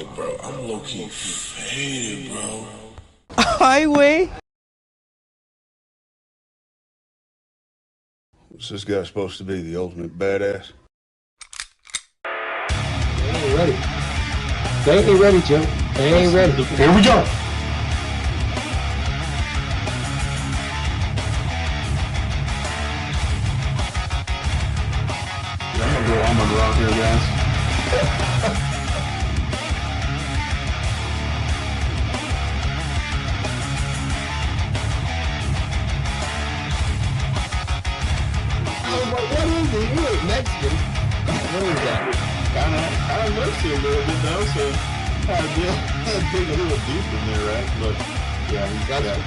Yo, bro, I'm low-key faded, bro. Highway. What's this guy supposed to be, the ultimate badass? They ain't ready. They ain't ready, Jim. They ain't ready. Here we go. I'm gonna go out here, guys. What is it? You ain't Mexican. What is that? Kind of looks you a little bit though, so I dig a little deep in there, right? But yeah, he did that.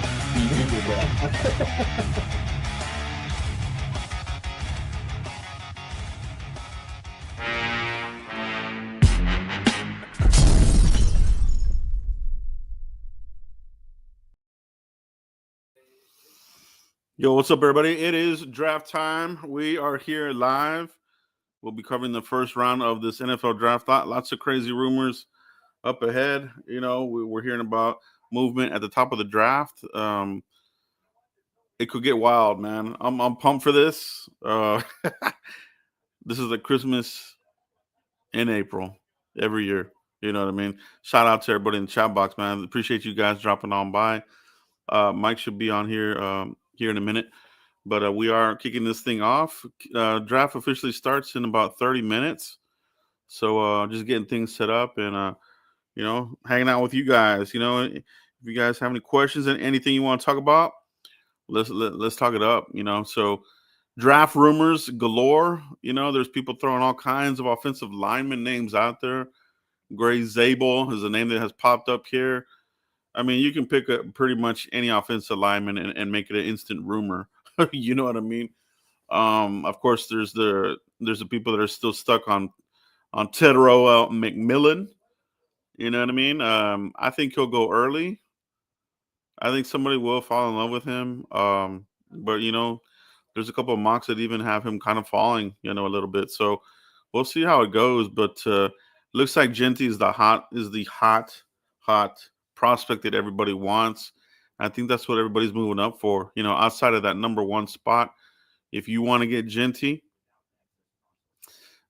Yo, what's up, everybody? It is draft time. We are here live. We'll be covering the first round of this NFL draft. Lots of crazy rumors up ahead. You know, we're hearing about movement at the top of the draft. It could get wild, man. I'm pumped for this. This is like Christmas in April every year. You know what I mean? Shout out to everybody in the chat box, man. Appreciate you guys dropping on by. Mike should be on here here in a minute. But we are kicking this thing off. Draft officially starts in about 30 minutes. So just getting things set up and, you know, hanging out with you guys. You know, if you guys have any questions and anything you want to talk about, let's talk it up, you know. So draft rumors galore. You know, there's people throwing all kinds of offensive lineman names out there. Gray Zabel is a name that has popped up here. I mean, you can pick up pretty much any offensive lineman and make it an instant rumor. You know what I mean? Of course, there's the people that are still stuck on Tedro McMillan. You know what I mean? I think he'll go early. I think somebody will fall in love with him. But you know, there's a couple of mocks that even have him kind of falling, you know, a little bit. So we'll see how it goes. But looks like Genty is the hot prospect that everybody wants. I think that's what everybody's moving up for. You know, outside of that number one spot, if you want to get Genty,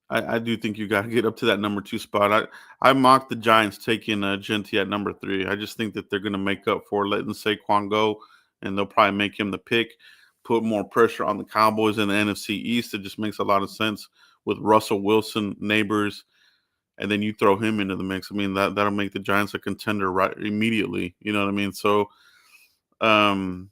I do think you got to get up to that number two spot. I mocked the Giants taking Genty at number 3. I just think that they're going to make up for letting Saquon go, and they'll probably make him the pick, put more pressure on the Cowboys in the NFC East. It just makes a lot of sense with Russell Wilson, neighbors, and then you throw him into the mix. I mean, that'll make the Giants a contender right immediately. You know what I mean? So I'm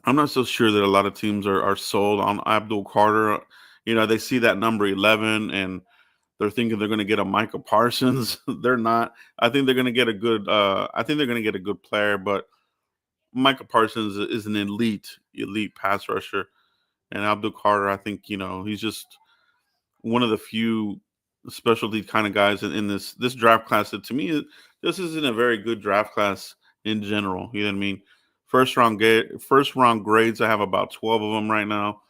not so sure that a lot of teams are sold on Abdul Carter. You know, they see that number 11 and they're thinking they're going to get a Micah Parsons. They're not. I think they're going to get a good. I think they're going to get a good player, but Micah Parsons is an elite pass rusher, and Abdul Carter, I think, you know, he's just one of the few specialty kind of guys in this draft class that, to me, this isn't a very good draft class in general. You know what I mean? First round grades, I have about 12 of them right now.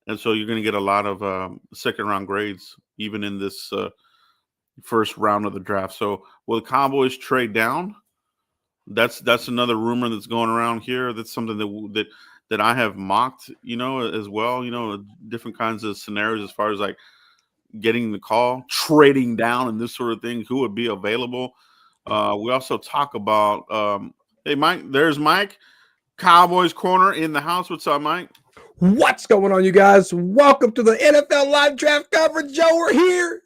And so you're going to get a lot of second round grades, even in this first round of the draft. So will the Cowboys trade down? That's another rumor that's going around here. That's something that I have mocked, you know, as well. You know, different kinds of scenarios as far as like getting the call, trading down, and this sort of thing. Who would be available? We also talk about. Hey, Mike. There's Mike, Cowboys Corner in the house. What's up, Mike? What's going on, you guys? Welcome to the NFL live draft coverage. Joe, we're here.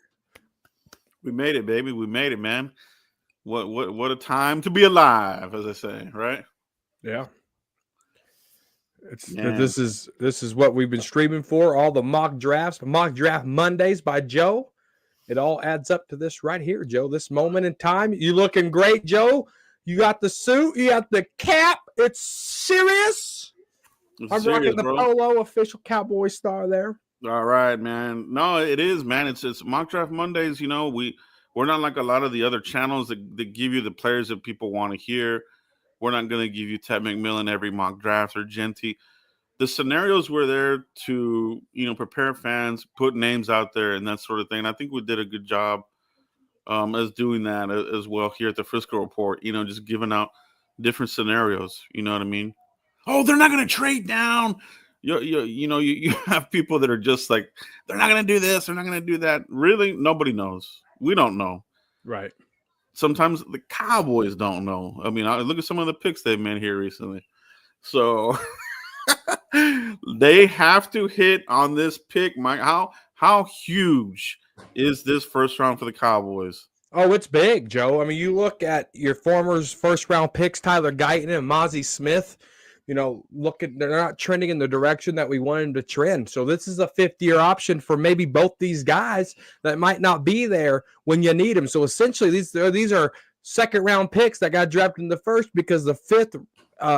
We made it, baby. We made it, man. What a time to be alive, as I say, right? Yeah. This is what we've been streaming for. All the mock drafts, mock draft Mondays by Joe. It all adds up to this right here, Joe. This moment in time. You looking great, Joe. You got the suit. You got the cap. It's serious. I'm rocking the polo, official Cowboy star there. All right, man. No, it is, man. It's mock draft Mondays. You know, we're not like a lot of the other channels that give you the players that people want to hear. We're not going to give you Ted McMillan every mock draft or Genty. The scenarios were there to, you know, prepare fans, put names out there, and that sort of thing. And I think we did a good job as doing that as well here at the Frisco Report. Just giving out different scenarios. You know what I mean? Oh, they're not going to trade down. You have people that are just like, they're not going to do this, they're not going to do that. Really, nobody knows. We don't know. Right. Sometimes the Cowboys don't know. I mean, look at some of the picks they've made here recently. So they have to hit on this pick, Mike. How huge is this first round for the Cowboys? Oh, it's big, Joe. I mean, you look at your former first round picks, Tyler Guyton and Mozzie Smith. They're not trending in the direction that we want them to trend. So this is a fifth-year option for maybe both these guys that might not be there when you need them. So essentially, these are second-round picks that got drafted in the first because the fifth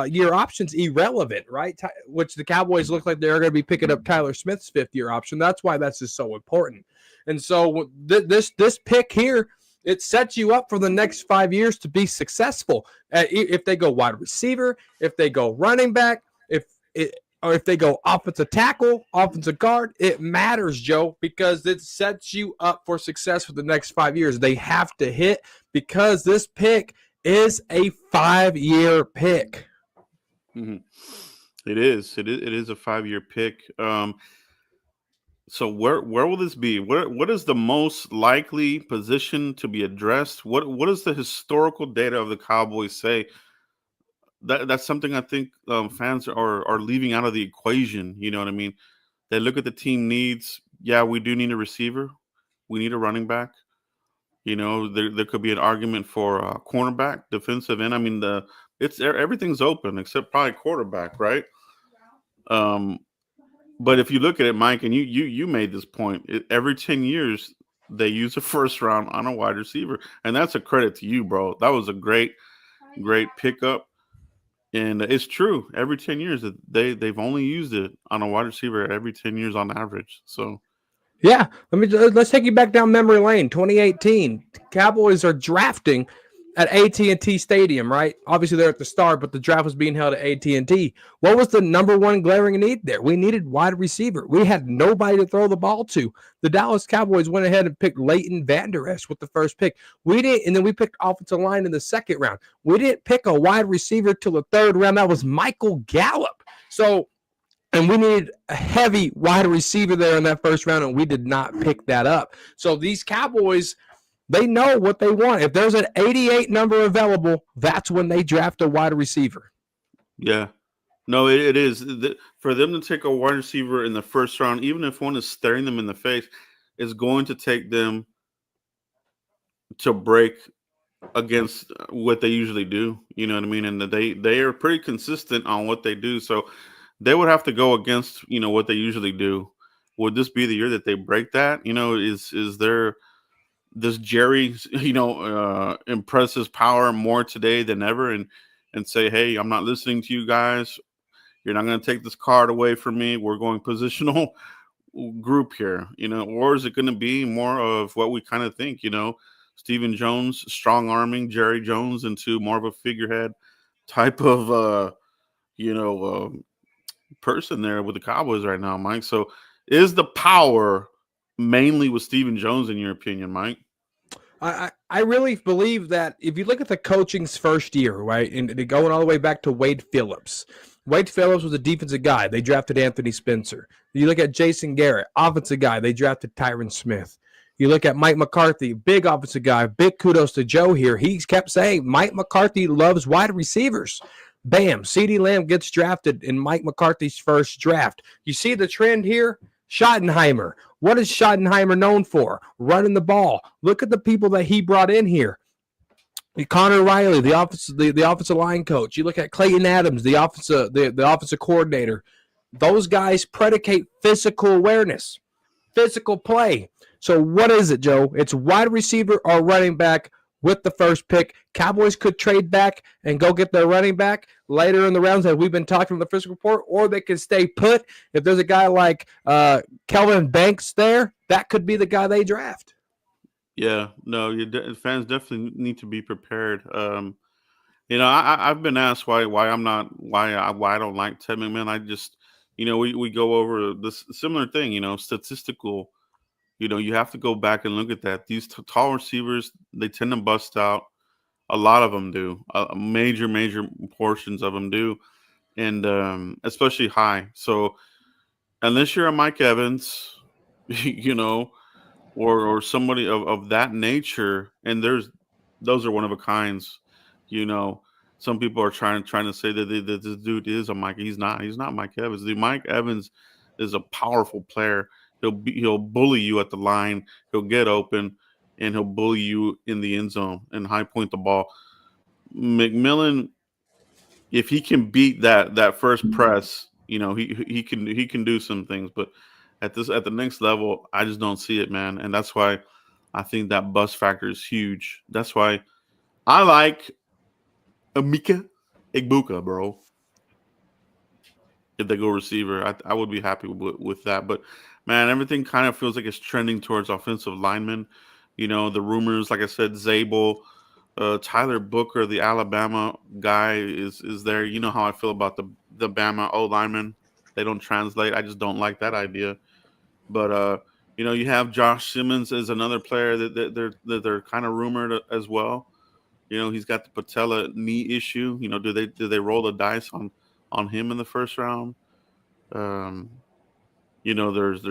year option's irrelevant, right? Which the Cowboys look like they're going to be picking up Tyler Smith's fifth-year option. That's why that's just so important. And so this pick here, it sets you up for the next 5 years to be successful. If they go wide receiver, if they go running back, or if they go offensive tackle, offensive guard, it matters, Joe, because it sets you up for success for the next 5 years. They have to hit because this pick is a 5-year pick. Mm-hmm. It is a 5-year pick. So where will this be? What is the most likely position to be addressed? What does the historical data of the Cowboys say? That's something I think fans are leaving out of the equation. You know what I mean? They look at the team needs. Yeah, we do need a receiver. We need a running back. There could be an argument for a cornerback, defensive end. I mean, everything's open except probably quarterback, right? But if you look at it, Mike, and you made this point, every 10 years they use a first round on a wide receiver, and that's a credit to you, bro. That was a great pickup, and it's true. Every 10 years they've only used it on a wide receiver every 10 years on average. So. Yeah, let's take you back down memory lane. 2018, Cowboys are drafting at AT&T Stadium, right? Obviously, they're at the start, but the draft was being held at AT&T. What was the number one glaring need there? We needed wide receiver. We had nobody to throw the ball to. The Dallas Cowboys went ahead and picked Leighton Vander Esch with the first pick. And then we picked offensive line in the second round. We didn't pick a wide receiver till the third round. That was Michael Gallup. And we needed a heavy wide receiver there in that first round, and we did not pick that up. So these Cowboys, they know what they want. If there's an 88 number available, that's when they draft a wide receiver. Yeah. No, it is. For them to take a wide receiver in the first round, even if one is staring them in the face, is going to take them to break against what they usually do. You know what I mean? And they are pretty consistent on what they do. So they would have to go against, what they usually do. Would this be the year that they break that? Does Jerry, impress his power more today than ever and say, hey, I'm not listening to you guys. You're not going to take this card away from me. We're going positional group here, or is it going to be more of what we kind of think, Stephen Jones strong arming Jerry Jones into more of a figurehead type of, person there with the Cowboys right now, Mike. So is the power mainly with Stephen Jones in your opinion, Mike? I really believe that if you look at the coaching's first year, right, and going all the way back to Wade Phillips. Wade Phillips was a defensive guy. They drafted Anthony Spencer. You look at Jason Garrett, offensive guy. They drafted Tyron Smith. You look at Mike McCarthy, big offensive guy. Big kudos to Joe here. He kept saying Mike McCarthy loves wide receivers. Bam, CeeDee Lamb gets drafted in Mike McCarthy's first draft. You see the trend here? Schottenheimer. What is Schottenheimer known for? Running the ball. Look at the people that he brought in here. Connor Riley, the offensive line coach. You look at Clayton Adams, the offensive coordinator. Those guys predicate physical awareness, physical play. So what is it, Joe? It's wide receiver or running back with the first pick. Cowboys could trade back and go get their running back later in the rounds that we've been talking on the Frisco Report, or they can stay put. If there's a guy like Kelvin Banks there, that could be the guy they draft. Yeah, no, fans definitely need to be prepared. I've been asked why I don't like Ted McMahon. I just, we go over this similar thing, statistical You have to go back and look at that. These tall receivers, they tend to bust out. A lot of them do. Major portions of them do, and especially high. So unless you're a Mike Evans, or somebody of that nature, and those are one of a kinds. Some people are trying to say that this dude is a Mike. He's not. He's not Mike Evans. The Mike Evans is a powerful player. He'll bully you at the line. He'll get open, and he'll bully you in the end zone and high point the ball. McMillan, if he can beat that first press, he can do some things. But at the next level, I just don't see it, man. And that's why I think that bust factor is huge. That's why I like Emeka Egbuka, bro. If they go receiver, I would be happy with that. But man, everything kind of feels like it's trending towards offensive linemen. The rumors, like I said, Zabel, Tyler Booker, the Alabama guy, is there. You know how I feel about the Bama O linemen. They don't translate. I just don't like that idea. But you have Josh Simmons as another player that they're kind of rumored as well. He's got the patella knee issue. Do they roll the dice on him in the first round? There's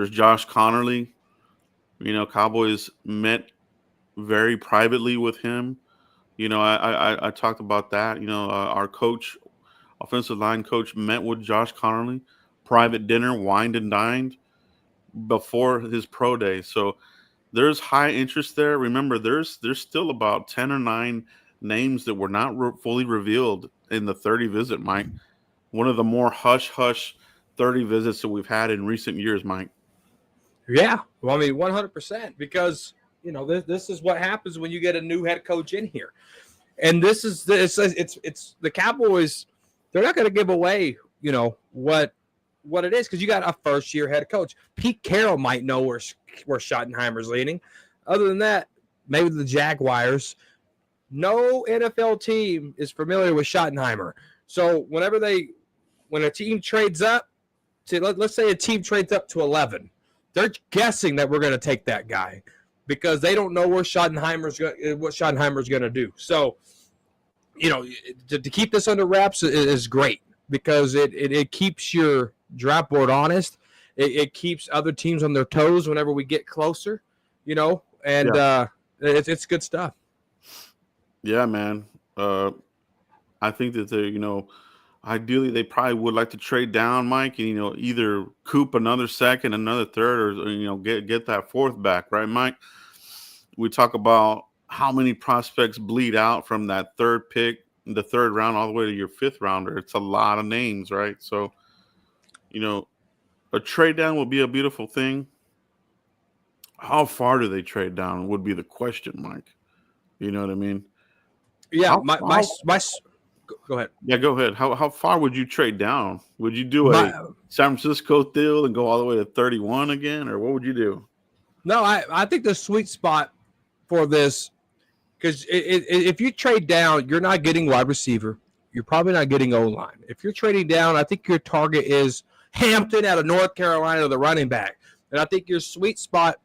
Josh Connerly. Cowboys met very privately with him. I talked about that. Our coach, offensive line coach, met with Josh Connerly, private dinner, wined and dined before his pro day. So there's high interest there. Remember, there's still about 10 or 9 names that were not fully revealed in the 30 visit, Mike. One of the more hush 30 visits that we've had in recent years, Mike. Yeah, well, I mean, 100%, because this is what happens when you get a new head coach in here, and it's the Cowboys. They're not going to give away, what it is, because you got a first-year head coach. Pete Carroll might know where Schottenheimer's leaning. Other than that, maybe the Jaguars. No NFL team is familiar with Schottenheimer. So when a team trades up to, let's say a team trades up to 11, they're guessing that we're going to take that guy because they don't know what Schottenheimer's going to do. So, to keep this under wraps is great because it keeps your draft board honest. It keeps other teams on their toes whenever we get closer, and it's good stuff. Yeah, man. I think that ideally they probably would like to trade down, Mike, and either coop another second, another third, or get that fourth back, right, Mike? We talk about how many prospects bleed out from that third pick, the third round, all the way to your fifth rounder. It's a lot of names, right? So, a trade down will be a beautiful thing. How far do they trade down would be the question, Mike. You know what I mean? Yeah, go ahead. Yeah, go ahead. How far would you trade down? Would you do a San Francisco deal and go all the way to 31 again, or what would you do? No, I think the sweet spot for this, because if you trade down, you're not getting wide receiver. You're probably not getting O-line. If you're trading down, I think your target is Hampton out of North Carolina, the running back. And I think your sweet spot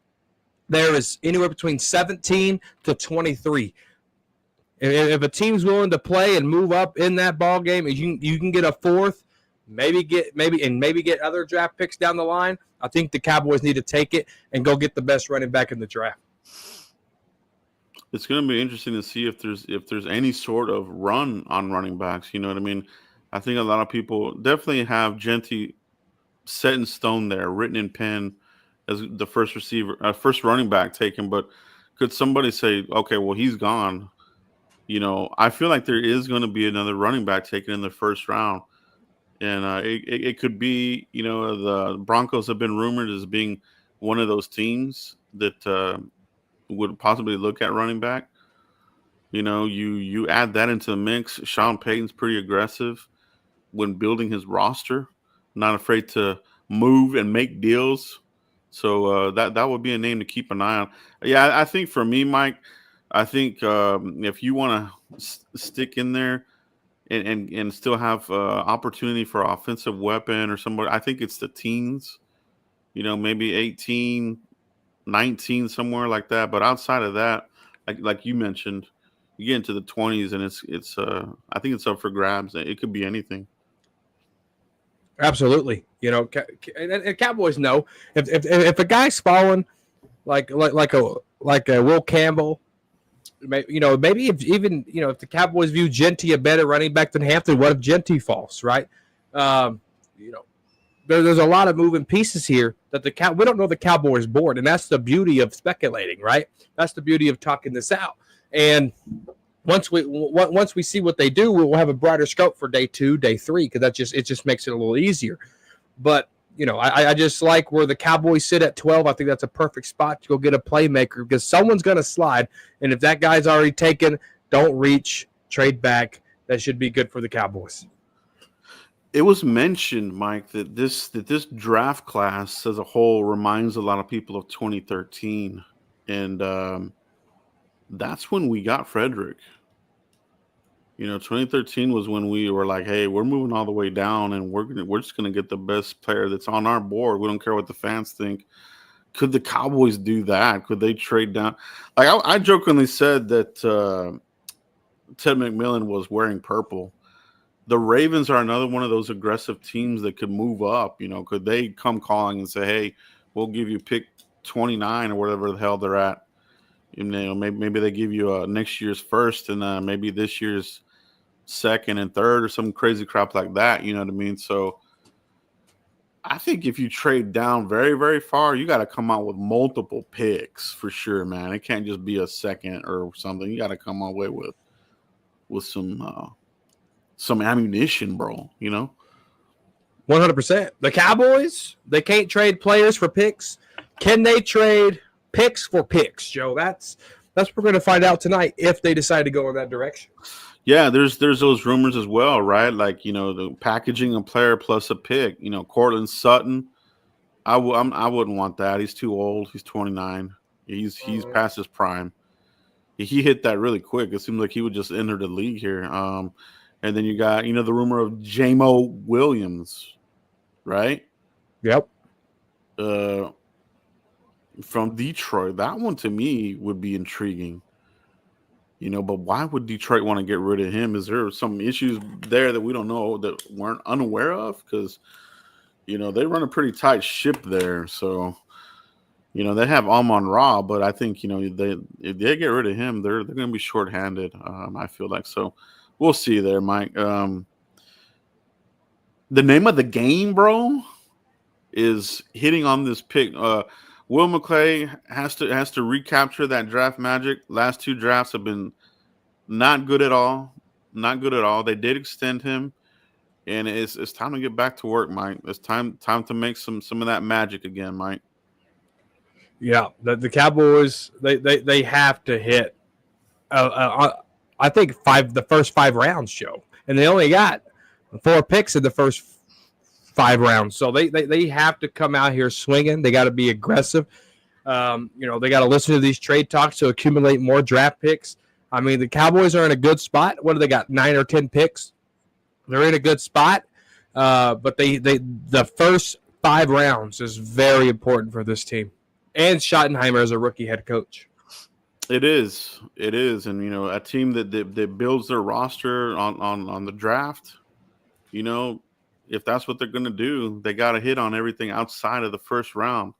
there is anywhere between 17 to 23. If a team's willing to play and move up in that ball game, you can get a fourth, maybe get other draft picks down the line. I think the Cowboys need to take it and go get the best running back in the draft. It's going to be interesting to see if there's any sort of run on running backs. You know what I mean? I think a lot of people definitely have Genty set in stone there, written in pen as the first running back taken. But could somebody say, okay, well, he's gone? I feel like there is going to be another running back taken in the first round. And it could be, the Broncos have been rumored as being one of those teams that would possibly look at running back. You add that into the mix. Sean Payton's pretty aggressive when building his roster, not afraid to move and make deals. So that would be a name to keep an eye on. Yeah, I think for me, Mike, I think if you want to stick in there and still have opportunity for offensive weapon or somebody, I think it's the teens, maybe 18 19 somewhere like that. But outside of that, like you mentioned, you get into the 20s and it's I think it's up for grabs. It could be anything. Absolutely. And Cowboys know if a guy's falling like a Will Campbell, maybe if the Cowboys view Genty a better running back than Hampton, what if Genty falls, right? There's a lot of moving pieces here that we don't know the Cowboys board, and that's the beauty of speculating, right? That's the beauty of talking this out. And once we see what they do, we'll have a brighter scope for day 2, day 3, because it just makes it a little easier. But I just like where the Cowboys sit at 12. I think that's a perfect spot to go get a playmaker because someone's going to slide, and if that guy's already taken, don't reach, trade back. That should be good for the Cowboys. It was mentioned, Mike, that this draft class as a whole reminds a lot of people of 2013, and that's when we got Frederick. 2013 was when we were like, "Hey, we're moving all the way down, and we're just gonna get the best player that's on our board. We don't care what the fans think." Could the Cowboys do that? Could they trade down? Like I jokingly said that Ted McMillan was wearing purple. The Ravens are another one of those aggressive teams that could move up. Could they come calling and say, "Hey, we'll give you pick 29 or whatever the hell they're at." Maybe they give you next year's first and maybe this year's second and third or some crazy crap like that. You know what I mean? So I think if you trade down very, very far, you got to come out with multiple picks for sure, man. It can't just be a second or something. You got to come away with some ammunition, bro. 100%. The Cowboys, they can't trade players for picks. Can they trade picks for picks, Joe? That's what we're going to find out tonight if they decide to go in that direction. Yeah, there's those rumors as well, right? Like, the packaging a player plus a pick. Cortland Sutton, I wouldn't want that. He's too old. He's 29. He's past his prime. He hit that really quick. It seems like he would just enter the league here. And then you got, the rumor of Jamo Williams, right? Yep. From Detroit. That one to me would be intriguing. But why would Detroit want to get rid of him? Is there some issues there that we don't know, that weren't unaware of? Because, they run a pretty tight ship there. So, they have Amon-Ra, but I think, if they get rid of him, they're going to be shorthanded, I feel like. So, we'll see there, Mike. The name of the game, bro, is hitting on this pick. Will McClay has to recapture that draft magic. Last 2 drafts have been not good at all. Not good at all. They did extend him, and it's time to get back to work, Mike. It's time to make some of that magic again, Mike. Yeah, the Cowboys they have to hit. I think the first 5 rounds, Joe, and they only got 4 picks in the first 5 rounds. So they have to come out here swinging. They got to be aggressive. They got to listen to these trade talks to accumulate more draft picks. I mean, the Cowboys are in a good spot. What do they got? 9 or 10 picks. They're in a good spot. But the first 5 rounds is very important for this team. And Schottenheimer as a rookie head coach. It is. And, a team that builds their roster on the draft, if that's what they're going to do, they got to hit on everything outside of the first round.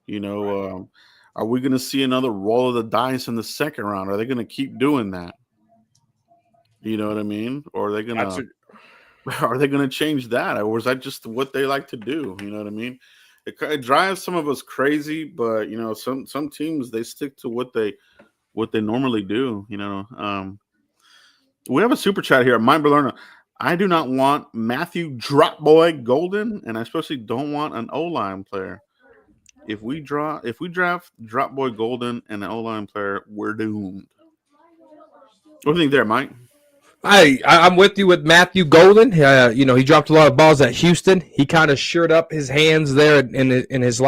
Are we going to see another roll of the dice in the second round? Are they going to keep doing that? You know what I mean? Or are they going to change that? Or is that just what they like to do? You know what I mean? It drives some of us crazy, but some teams, they stick to what they normally do. We have a super chat here. Mike Berlerna. I do not want Matthew Dropboy Golden, and I especially don't want an O-line player. If we draft Dropboy Golden and an O-line player, we're doomed. What do you think there, Mike? I'm with you with Matthew Golden. He dropped a lot of balls at Houston. He kind of shored up his hands there in his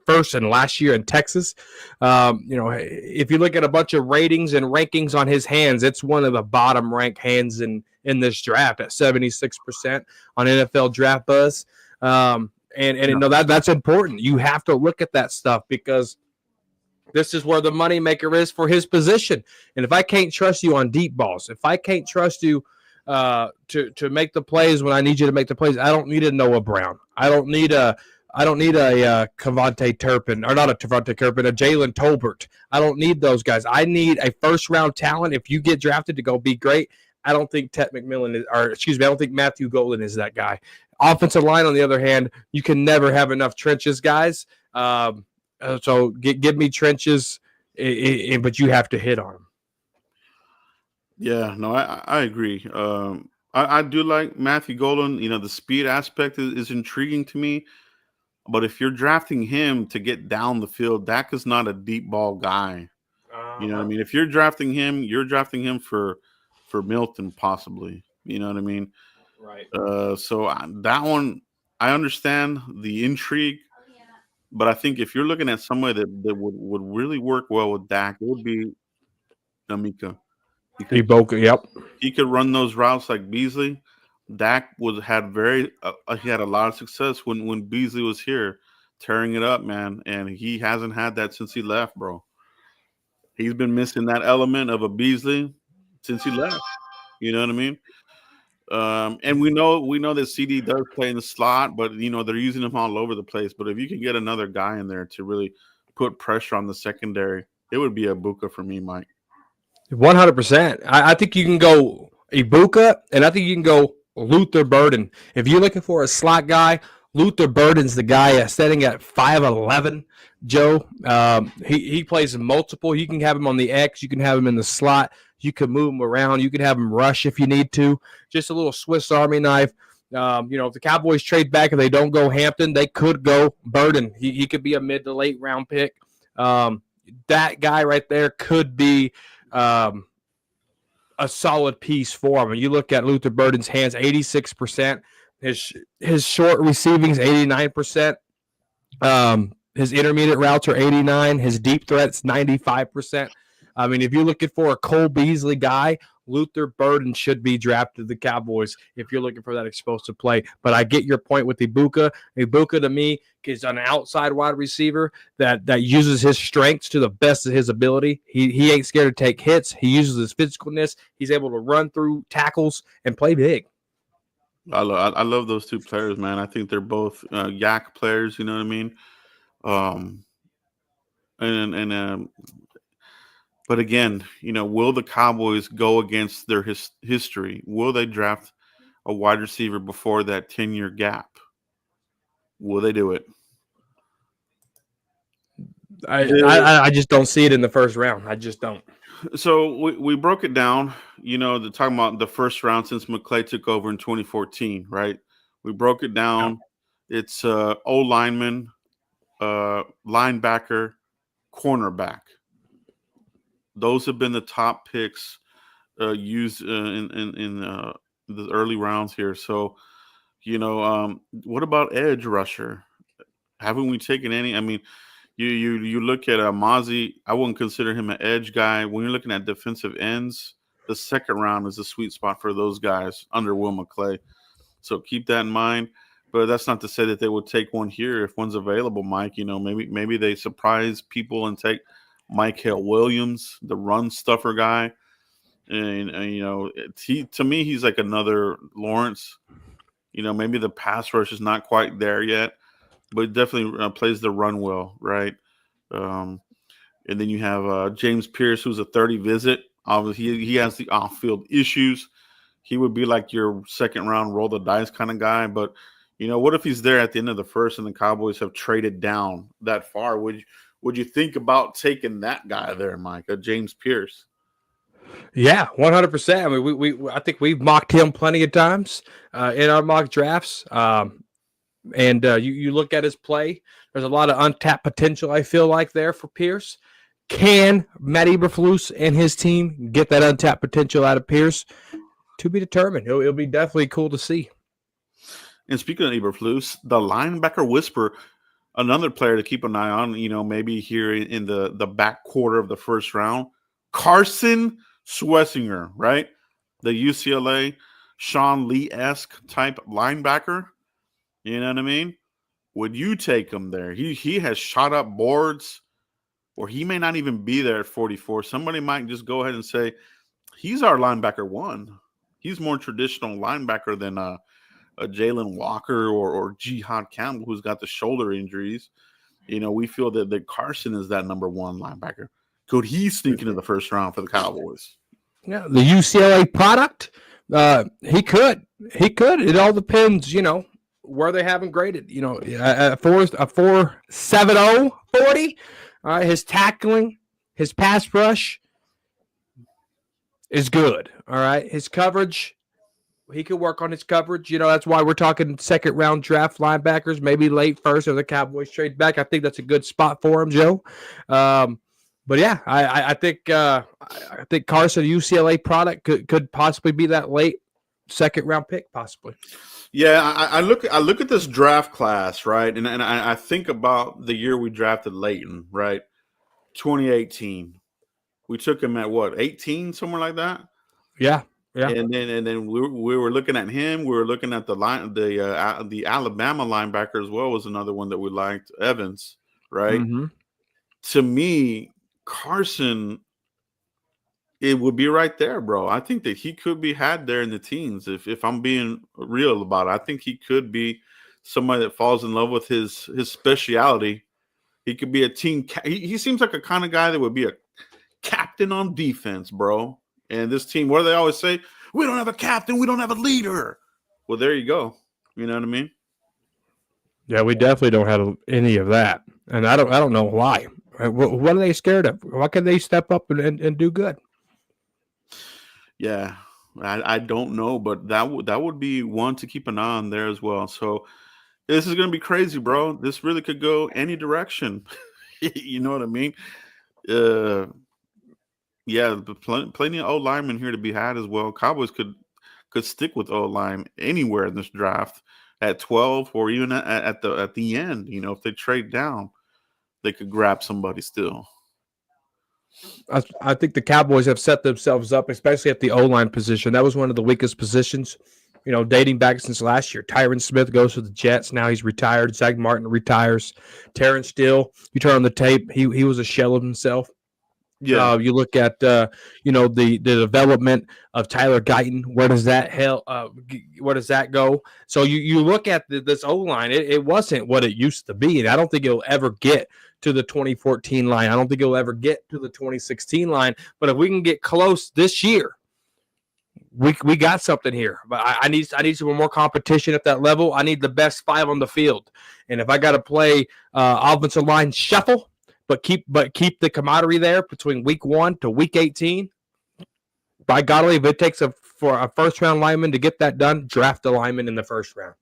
first and last year in Texas. If you look at a bunch of ratings and rankings on his hands, it's one of the bottom ranked hands in this draft at 76% on NFL Draft Buzz. And that's important. You have to look at that stuff because this is where the moneymaker is for his position. And if I can't trust you on deep balls, if I can't trust you to make the plays when I need you to make the plays, I don't need a Noah Brown. I don't need a Cavante Turpin, or not a Cavante Turpin, a Jalen Tolbert. I don't need those guys. I need a first-round talent. If you get drafted to go be great, I don't think Tet McMillan is, or excuse me, I don't think Matthew Golden is that guy. Offensive line, on the other hand, you can never have enough trenches, guys. So give me trenches, but you have to hit on them. Yeah, no, I agree. I do like Matthew Golden. The speed aspect is intriguing to me. But if you're drafting him to get down the field, Dak is not a deep ball guy. You know what I mean? If you're drafting him for Milton possibly. You know what I mean? Right. So that one, I understand the intrigue. But I think if you're looking at somebody that would really work well with Dak, it would be Namika. Yep. He could run those routes like Beasley. Dak had a lot of success when Beasley was here, tearing it up, man. And he hasn't had that since he left, bro. He's been missing that element of a Beasley since he left. You know what I mean? And we know that CD does play in the slot, but they're using him all over the place. But if you can get another guy in there to really put pressure on the secondary, it would be Ibuka for me, Mike. 100%. I think you can go Ibuka, and I think you can go Luther Burden. If you're looking for a slot guy, Luther Burden's the guy sitting at 5'11", Joe. He plays multiple. You can have him on the X. You can have him in the slot. You can move him around. You can have him rush if you need to. Just a little Swiss Army knife. If the Cowboys trade back and they don't go Hampton, they could go Burden. He could be a mid to late round pick. That guy right there could be a solid piece for him. And you look at Luther Burden's hands, 86%. His short receiving's 89%. His intermediate routes are 89%. His deep threats 95%. I mean, if you're looking for a Cole Beasley guy, Luther Burden should be drafted to the Cowboys if you're looking for that explosive play. But I get your point with Ibuka. Ibuka, to me, is an outside wide receiver that uses his strengths to the best of his ability. He ain't scared to take hits. He uses his physicalness. He's able to run through tackles and play big. I love those two players, man. I think they're both yak players. You know what I mean? But again, will the Cowboys go against their history? Will they draft a wide receiver before that 10-year gap? Will they do it? I just don't see it in the first round. I just don't. So we broke it down, talking about the first round since McClay took over in 2014, right? We broke it down. Yeah. It's O-lineman, linebacker, cornerback. Those have been the top picks used in the early rounds here. So, what about edge rusher? Haven't we taken any? I mean, you look at Mozzie. I wouldn't consider him an edge guy. When you're looking at defensive ends, the second round is a sweet spot for those guys under Will McClay. So keep that in mind. But that's not to say that they would take one here if one's available, Mike. Maybe they surprise people and take Michael Williams, the run stuffer guy. And to me, he's like another Lawrence. Maybe the pass rush is not quite there yet, but definitely plays the run well, right? And then you have James Pierce, who's a 30 visit. Obviously, he has the off-field issues. He would be like your second-round roll the dice kind of guy. But, what if he's there at the end of the first and the Cowboys have traded down that far? Would you think about taking that guy there, Mike, James Pierce? Yeah, 100%. I mean, I think we've mocked him plenty of times in our mock drafts. And you look at his play, there's a lot of untapped potential, I feel like, there for Pierce. Can Matt Eberflus and his team get that untapped potential out of Pierce? To be determined. It'll be definitely cool to see. And speaking of Eberflus, the linebacker whisper, another player to keep an eye on, maybe here in the back quarter of the first round, Carson Schwessinger, right? The UCLA Sean Lee-esque type linebacker. You know what I mean? would you take him there? He has shot up boards, or he may not even be there at 44. Somebody might just go ahead and say he's our linebacker one. He's more traditional linebacker than a Jalen Walker or Jihad Campbell, who's got the shoulder injuries. We feel that Carson is that number one linebacker. Could he sneak into the first round for the Cowboys? Yeah, the UCLA product. He could. It all depends, where they have him graded. A 4.70 40. His tackling, his pass rush is good. All right, his coverage. He could work on his coverage. That's why we're talking second round draft linebackers, maybe late first if the Cowboys trade back. I think that's a good spot for him, Joe. But yeah, I think Carson, UCLA product, could possibly be that late second round pick, possibly. Yeah, I look at this draft class, right, and I think about the year we drafted Leighton, right, 2018. We took him at what, 18, somewhere like that. Yeah. Yeah. And then we were looking at him. We were looking at the Alabama linebacker as well, was another one that we liked, Evans, right? Mm-hmm. To me, Carson, it would be right there, bro. I think that he could be had there in the teens. If I'm being real about it, I think he could be somebody that falls in love with his speciality. He could be a team. He seems like a kind of guy that would be a captain on defense, bro. And this team, what do they always say? We don't have a captain. We don't have a leader. Well, there you go. You know what I mean? Yeah, we definitely don't have any of that, and I don't know why. What are they scared of? Why can they step up and do good? Yeah, I don't know, but that would be one to keep an eye on there as well. So this is going to be crazy, bro. This really could go any direction. You know what I mean? Yeah, plenty of O linemen here to be had as well. Cowboys could stick with O line anywhere in this draft at 12 or even at the end. If they trade down, they could grab somebody still. I think the Cowboys have set themselves up, especially at the O line position. That was one of the weakest positions, dating back since last year. Tyron Smith goes to the Jets. Now he's retired. Zach Martin retires. Terrence Steele, you turn on the tape, he was a shell of himself. Yeah, you look at the development of Tyler Guyton. Where does that go? So you look at this O line. It wasn't what it used to be, and I don't think it'll ever get to the 2014 line. I don't think it'll ever get to the 2016 line. But if we can get close this year, we got something here. But I need some more competition at that level. I need the best five on the field, and if I got to play offensive line shuffle. But keep the camaraderie there between week 1 to week 18. By golly, if it takes for a first round lineman to get that done, draft a lineman in the first round.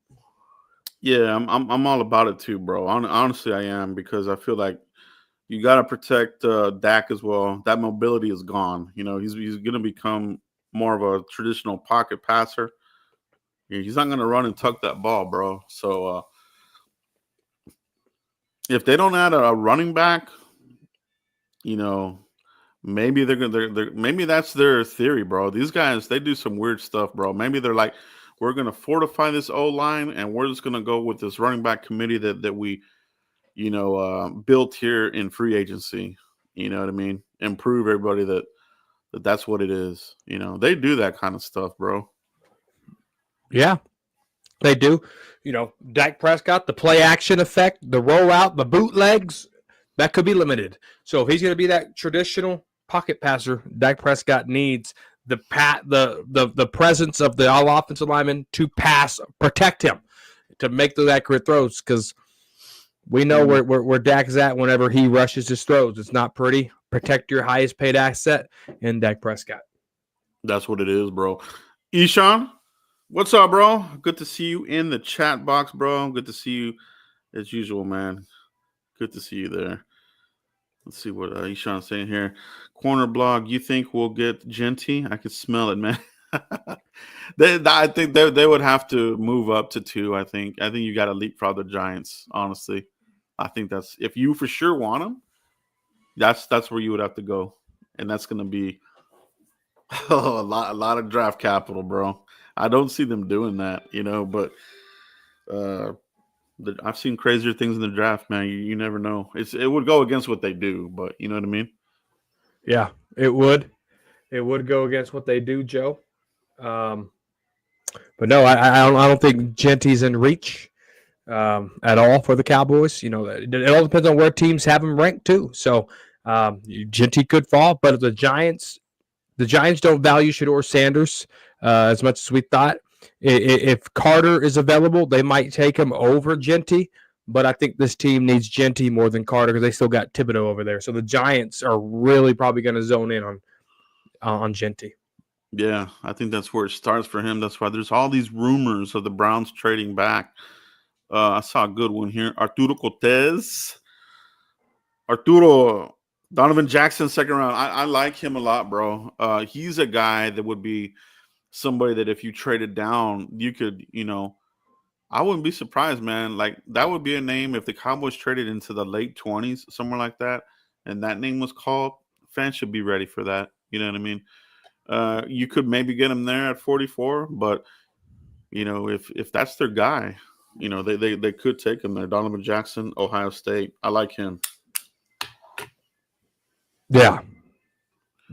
Yeah, I'm all about it too, bro. Honestly, I am, because I feel like you got to protect Dak as well. That mobility is gone. He's going to become more of a traditional pocket passer. He's not going to run and tuck that ball, bro. So if they don't add a running back, maybe maybe that's their theory, bro. These guys, they do some weird stuff, bro. Maybe they're like, we're gonna fortify this O line, and we're just gonna go with this running back committee that we, built here in free agency. You know what I mean? And prove everybody that's what it is. They do that kind of stuff, bro. Yeah. They do. Dak Prescott, the play action effect, the rollout, the bootlegs, that could be limited. So if he's going to be that traditional pocket passer, Dak Prescott needs the presence of the all offensive lineman to protect him, to make those accurate throws, because we know where Dak is at whenever he rushes his throws. It's not pretty. Protect your highest paid asset in Dak Prescott. That's what it is, bro. Eshawn, what's up, bro? Good to see you in the chat box, bro. Good to see you as usual, man. Good to see you there. Let's see what Eshawn's saying here. Corner blog, you think we'll get Genty? I can smell it, man. I think they would have to move up to 2. I think you got to leapfrog the Giants, honestly. I think that's, if you for sure want them, that's where you would have to go. And that's going to be a lot of draft capital, bro. I don't see them doing that, but I've seen crazier things in the draft, man. You never know. It would go against what they do, but you know what I mean? Yeah, it would. It would go against what they do, Joe. But no, I don't think Genty's in reach at all for the Cowboys. You know, it all depends on where teams have him ranked too. So Genty could fall, but the Giants don't value Shador Sanders as much as we thought. If Carter is available, they might take him over Genty. But I think this team needs Genty more than Carter because they still got Thibodeau over there. So the Giants are really probably going to zone in on Genty. Yeah, I think that's where it starts for him. That's why there's all these rumors of the Browns trading back. I saw a good one here. Arturo Donovan Jackson, second round. I like him a lot, bro. He's a guy that would be somebody that if you traded down, you could, I wouldn't be surprised, man. Like that would be a name if the Cowboys traded into the late 20s, somewhere like that, and that name was called. Fans should be ready for that. You know what I mean? You could maybe get him there at 44, but if that's their guy, they could take him there. Donovan Jackson, Ohio State. I like him. Yeah.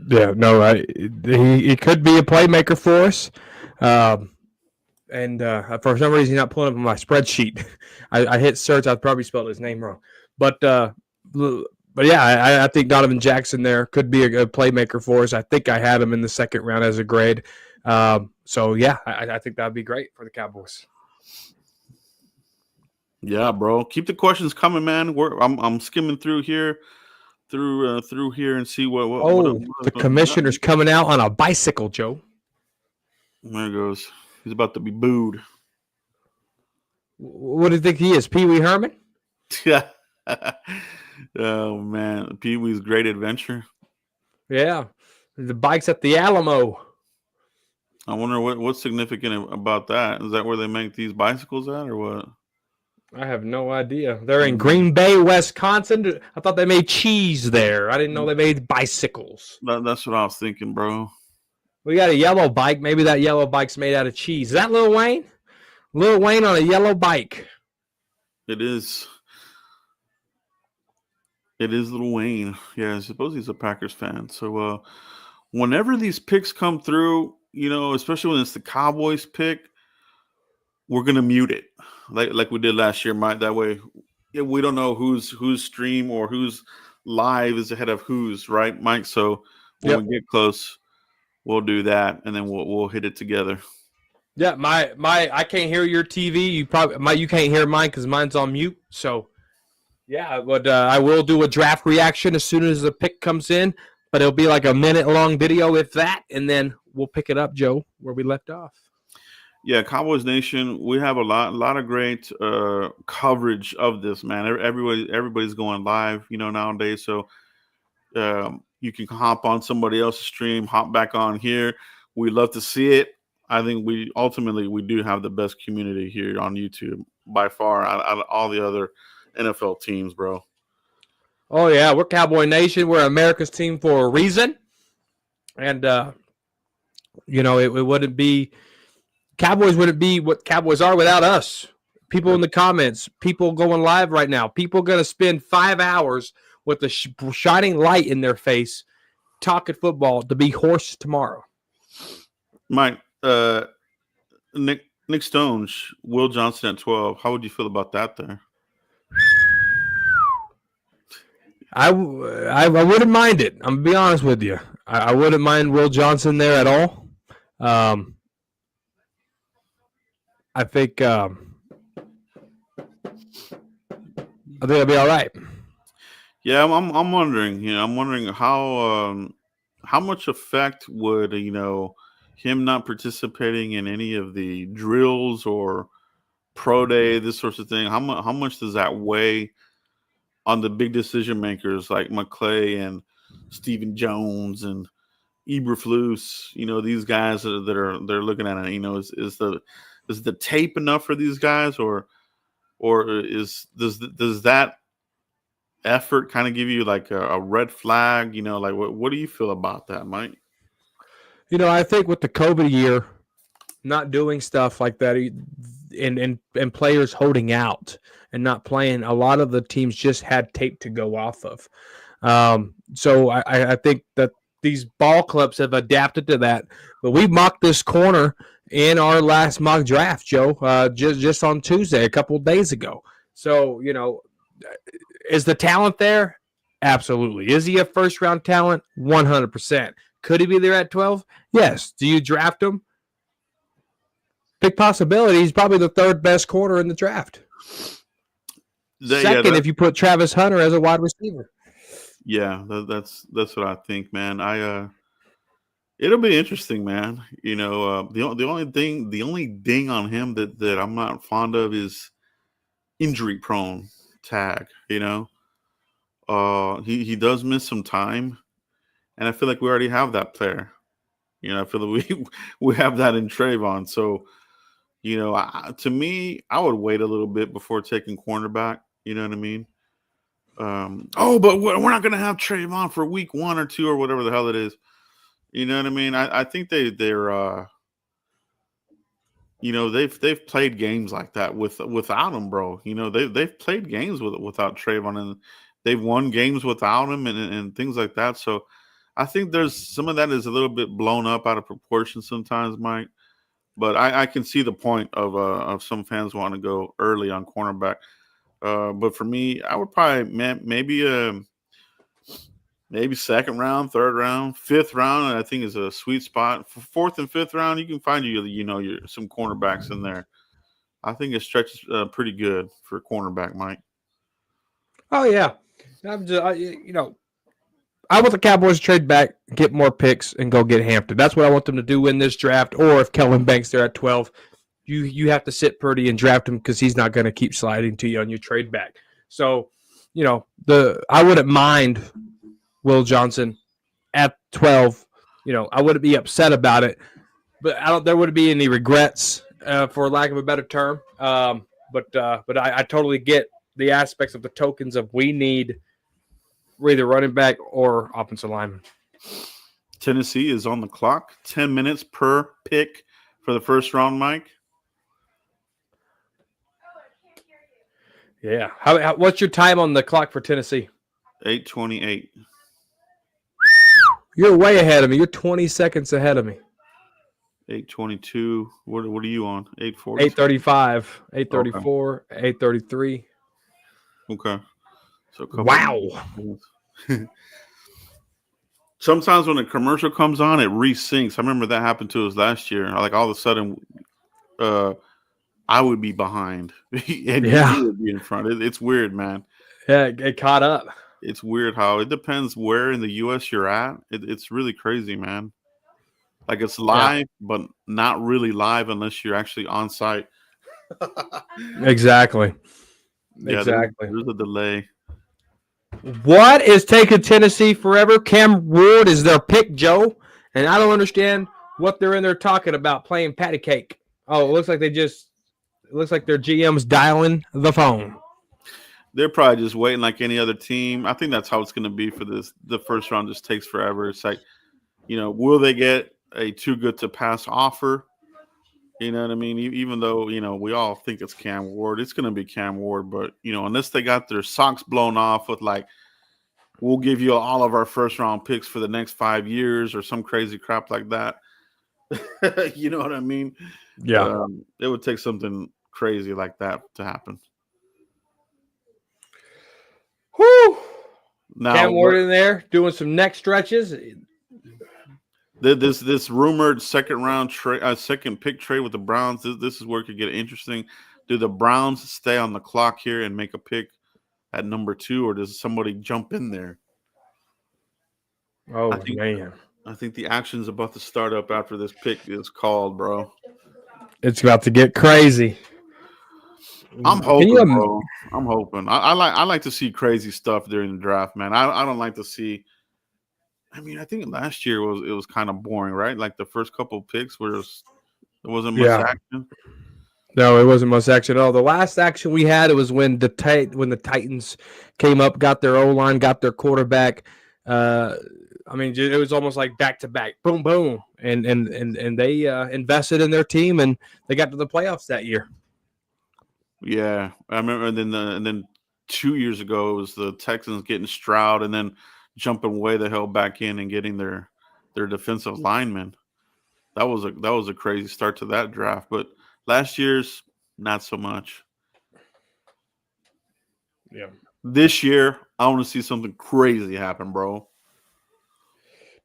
Yeah, no, he could be a playmaker for us. And for some reason, he's not pulling up on my spreadsheet. I hit search. I probably spelled his name wrong. But yeah, I think Donovan Jackson there could be a playmaker for us. I think I had him in the second round as a grade. So, yeah, I think that would be great for the Cowboys. Yeah, bro. Keep the questions coming, man. I'm skimming through here. Through here and see what the commissioner's coming out on a bicycle, Joe. There he goes. He's about to be booed. What do you think he is, Pee Wee Herman? Yeah. Oh man, Pee Wee's Great Adventure. Yeah, the bike's at the Alamo. I wonder what's significant about that. Is that where they make these bicycles at, or what? I have no idea. They're in Green Bay, Wisconsin. I thought they made cheese there. I didn't know they made bicycles. That's what I was thinking, bro. We got a yellow bike. Maybe that yellow bike's made out of cheese. Is that Lil Wayne? Lil Wayne on a yellow bike. It is. It is Lil Wayne. Yeah, I suppose he's a Packers fan. So whenever these picks come through, especially when it's the Cowboys pick, we're gonna mute it. Like we did last year, Mike. That way, we don't know whose stream or whose live is ahead of whose, right, Mike? So when we get close, we'll do that, and then we'll hit it together. Yeah, my I can't hear your TV. You can't hear mine because mine's on mute. So yeah, but I will do a draft reaction as soon as the pick comes in. But it'll be like a minute-long video, if that, and then we'll pick it up, Joe, where we left off. Yeah, Cowboys Nation, we have a lot of great coverage of this, man. Everybody's going live, nowadays. So you can hop on somebody else's stream, hop back on here. We love to see it. I think we do have the best community here on YouTube by far out of all the other NFL teams, bro. Oh yeah, we're Cowboy Nation. We're America's team for a reason, and it wouldn't be. Cowboys wouldn't be what Cowboys are without us. People in the comments, people going live right now, people going to spend 5 hours with a shining light in their face talking football to be hoarse tomorrow. Mike, Nick Stones, Will Johnson at 12. How would you feel about that there? I wouldn't mind it. I'm going to be honest with you. I wouldn't mind Will Johnson there at all. I think it'll be all right. Yeah, I'm wondering. I'm wondering how much effect would him not participating in any of the drills or pro day, this sort of thing. How much does that weigh on the big decision makers like McClay and Stephen Jones and Eberflus? These guys they're looking at it. Is the tape enough for these guys, or does that effort kind of give you like a red flag? Like what do you feel about that, Mike? I think with the COVID year, not doing stuff like that, and players holding out and not playing. A lot of the teams just had tape to go off of. So I think that these ball clubs have adapted to that. But we mocked this corner in our last mock draft, Joe, just on Tuesday, a couple of days ago. So, is the talent there? Absolutely. Is he a first-round talent? 100%. Could he be there at 12? Yes. Do you draft him? Big possibility. He's probably the third best corner in the draft. Second, if you put Travis Hunter as a wide receiver. Yeah, that's what I think, man. It'll be interesting, man. The only ding on him that I'm not fond of is injury prone tag. He does miss some time, and I feel like we already have that player. I feel like we have that in Trayvon. So, to me, I would wait a little bit before taking cornerback. You know what I mean? But we're not going to have Trayvon for week 1 or 2 or whatever the hell it is. You know what I mean? I think they're they've played games like that without him, bro. They've played games without Trayvon, and they've won games without him and things like that. So I think there's some of that is a little bit blown up out of proportion sometimes, Mike. But I can see the point of some fans want to go early on cornerback. But for me, I would probably maybe second round, third round, fifth round. I think is a sweet spot. For fourth and fifth round, you can find some cornerbacks in there. I think it stretches pretty good for cornerback, Mike. Oh yeah, I want the Cowboys to trade back, get more picks, and go get Hampton. That's what I want them to do in this draft. Or if Kelvin Banks there at 12. You have to sit Purdy and draft him because he's not going to keep sliding to you on your trade back. So, I wouldn't mind Will Johnson at 12. I wouldn't be upset about it, but there wouldn't be any regrets, for lack of a better term. But I totally get the aspects of the tokens of we need either running back or offensive lineman. Tennessee is on the clock. 10 minutes per pick for the first round, Mike. Yeah. What's your time on the clock for Tennessee? 8:28. You're way ahead of me. You're 20 seconds ahead of me. 8:22. What are you on? 8:40. 8:35. 8:34. 8:33. Okay. So wow. Sometimes when a commercial comes on, it resyncs. I remember that happened to us last year. Like all of a sudden, I would be behind, and you would be in front. It's weird, man. Yeah, it caught up. It's weird how it depends where in the U.S. you're at. It's really crazy, man. Like it's live, but not really live unless you're actually on site. Exactly. Yeah, exactly. There's a delay. What is taking Tennessee forever? Cam Ward is their pick, Joe, and I don't understand what they're in there talking about playing patty cake. Oh, it looks like their GM's dialing the phone. They're probably just waiting like any other team. I think that's how it's going to be for this. The first round just takes forever. It's like, will they get a too good to pass offer? You know what I mean? Even though, we all think it's Cam Ward, it's going to be Cam Ward. But, unless they got their socks blown off with like, we'll give you all of our first round picks for the next 5 years or some crazy crap like that. You know what I mean? Yeah. It would take something crazy like that to happen. Whew. Now, Cam Ward in there doing some neck stretches. This rumored second pick trade with the Browns. This is where it could get interesting. Do the Browns stay on the clock here and make a pick at number 2, or does somebody jump in there? Oh, man. I think the action's about to start up after this pick is called, bro. It's about to get crazy. I'm hoping, bro. I'm hoping. I like to see crazy stuff during the draft, man. I don't like to see. I mean, I think last year it was kind of boring, right? Like the first couple of picks there wasn't much action. No, it wasn't much action at all. The last action we had it was when the Titans came up, got their O-line, got their quarterback. I mean, it was almost like back to back, boom, boom, and they invested in their team and they got to the playoffs that year. Yeah, I remember. And then 2 years ago, it was the Texans getting Stroud, and then jumping way the hell back in and getting their defensive lineman. That was a crazy start to that draft. But last year's not so much. Yeah. This year, I want to see something crazy happen, bro.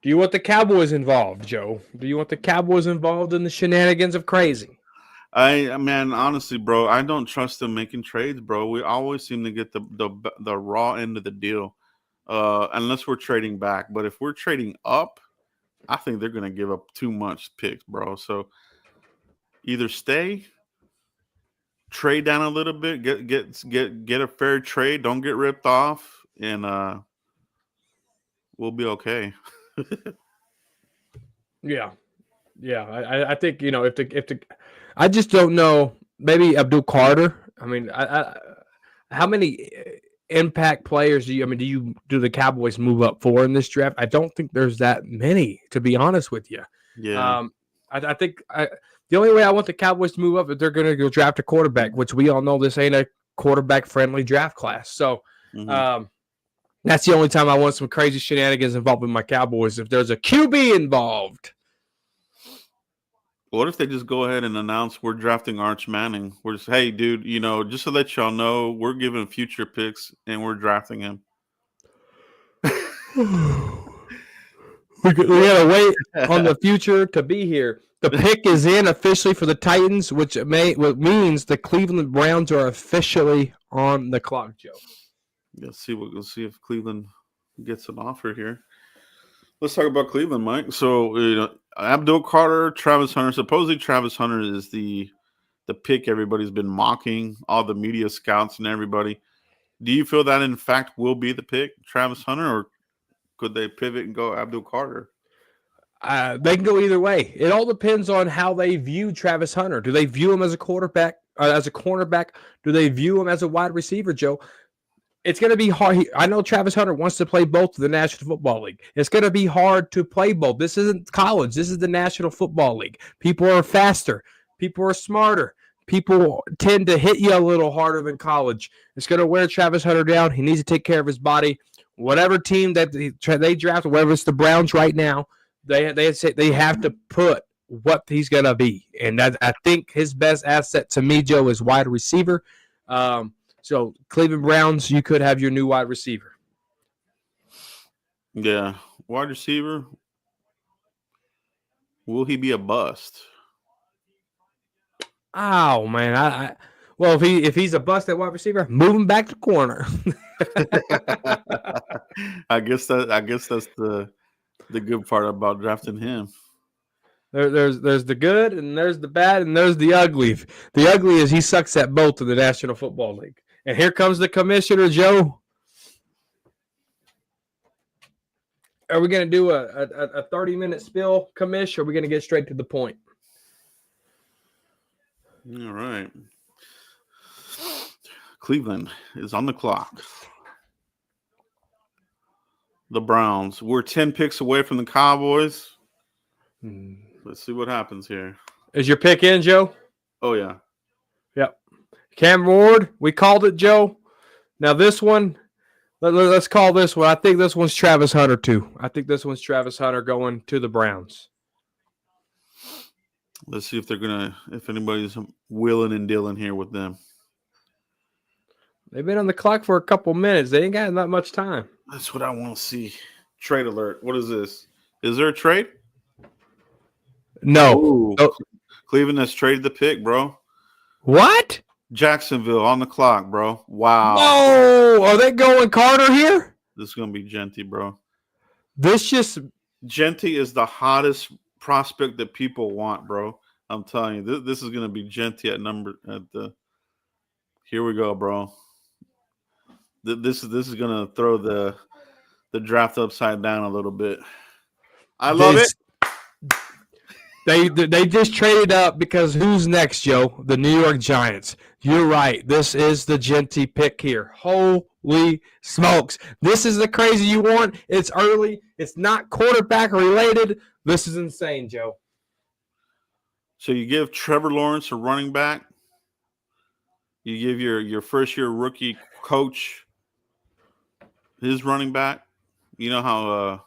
Do you want the Cowboys involved, Joe? Do you want the Cowboys involved in the shenanigans of crazy? Man, honestly, bro, I don't trust them making trades, bro. We always seem to get the raw end of the deal, unless we're trading back. But if we're trading up, I think they're gonna give up too much picks, bro. So either stay, trade down a little bit, get a fair trade, don't get ripped off, and we'll be okay. Yeah. Yeah. I think, if the I just don't know. Maybe Abdul Carter. I mean, how many impact players do the Cowboys move up for in this draft? I don't think there's that many, to be honest with you. Yeah. I think the only way I want the Cowboys to move up is they're going to go draft a quarterback, which we all know this ain't a quarterback-friendly draft class. So that's the only time I want some crazy shenanigans involving my Cowboys, if there's a QB involved. What if they just go ahead and announce we're drafting Arch Manning? We're just, hey, dude, just to let y'all know, we're giving future picks and we're drafting him. We gotta wait on the future to be here. The pick is in officially for the Titans, which means the Cleveland Browns are officially on the clock, Joe. Let's see if Cleveland gets an offer here. Let's talk about Cleveland, Mike. So, Abdul Carter, Travis Hunter. Supposedly, Travis Hunter is the pick everybody's been mocking, all the media scouts and everybody. Do you feel that, in fact, will be the pick, Travis Hunter, or could they pivot and go Abdul Carter? They can go either way. It all depends on how they view Travis Hunter. Do they view him as a quarterback, as a cornerback? Do they view him as a wide receiver, Joe? It's going to be hard. I know Travis Hunter wants to play both in the National Football League. It's going to be hard to play both. This isn't college. This is the National Football League. People are faster. People are smarter. People tend to hit you a little harder than college. It's going to wear Travis Hunter down. He needs to take care of his body. Whatever team that they draft, whether it's the Browns right now, they say they have to put what he's going to be. And I think his best asset to me, Joe, is wide receiver. So Cleveland Browns, you could have your new wide receiver. Yeah, wide receiver. Will he be a bust? Oh man, well if he's a bust at wide receiver, move him back to corner. I guess that's the good part about drafting him. There's the good and there's the bad and there's the ugly. The ugly is he sucks at both in the National Football League. And here comes the commissioner, Joe. Are we going to do a 30-minute spill, commish, or are we going to get straight to the point? All right. Cleveland is on the clock. The Browns. We're 10 picks away from the Cowboys. Let's see what happens here. Is your pick in, Joe? Oh, yeah. Yep. Cam Ward, we called it, Joe. Now this one, let's call this one. I think this one's Travis Hunter, too. I think this one's Travis Hunter going to the Browns. Let's see if anybody's willing and dealing here with them. They've been on the clock for a couple minutes. They ain't got that much time. That's what I want to see. Trade alert. What is this? Is there a trade? No. Oh. Cleveland has traded the pick, bro. What? Jacksonville on the clock, bro. Wow. No. Are they going Carter here? This is going to be Genty, bro. Genty is the hottest prospect that people want, bro. I'm telling you, this is going to be Genty here we go, bro. This is going to throw the draft upside down a little bit. I love it. They just traded up because who's next, Joe? The New York Giants. You're right. This is the Genty pick here. Holy smokes. This is the crazy you want. It's early. It's not quarterback related. This is insane, Joe. So you give Trevor Lawrence a running back. You give your first year rookie coach his running back. You know how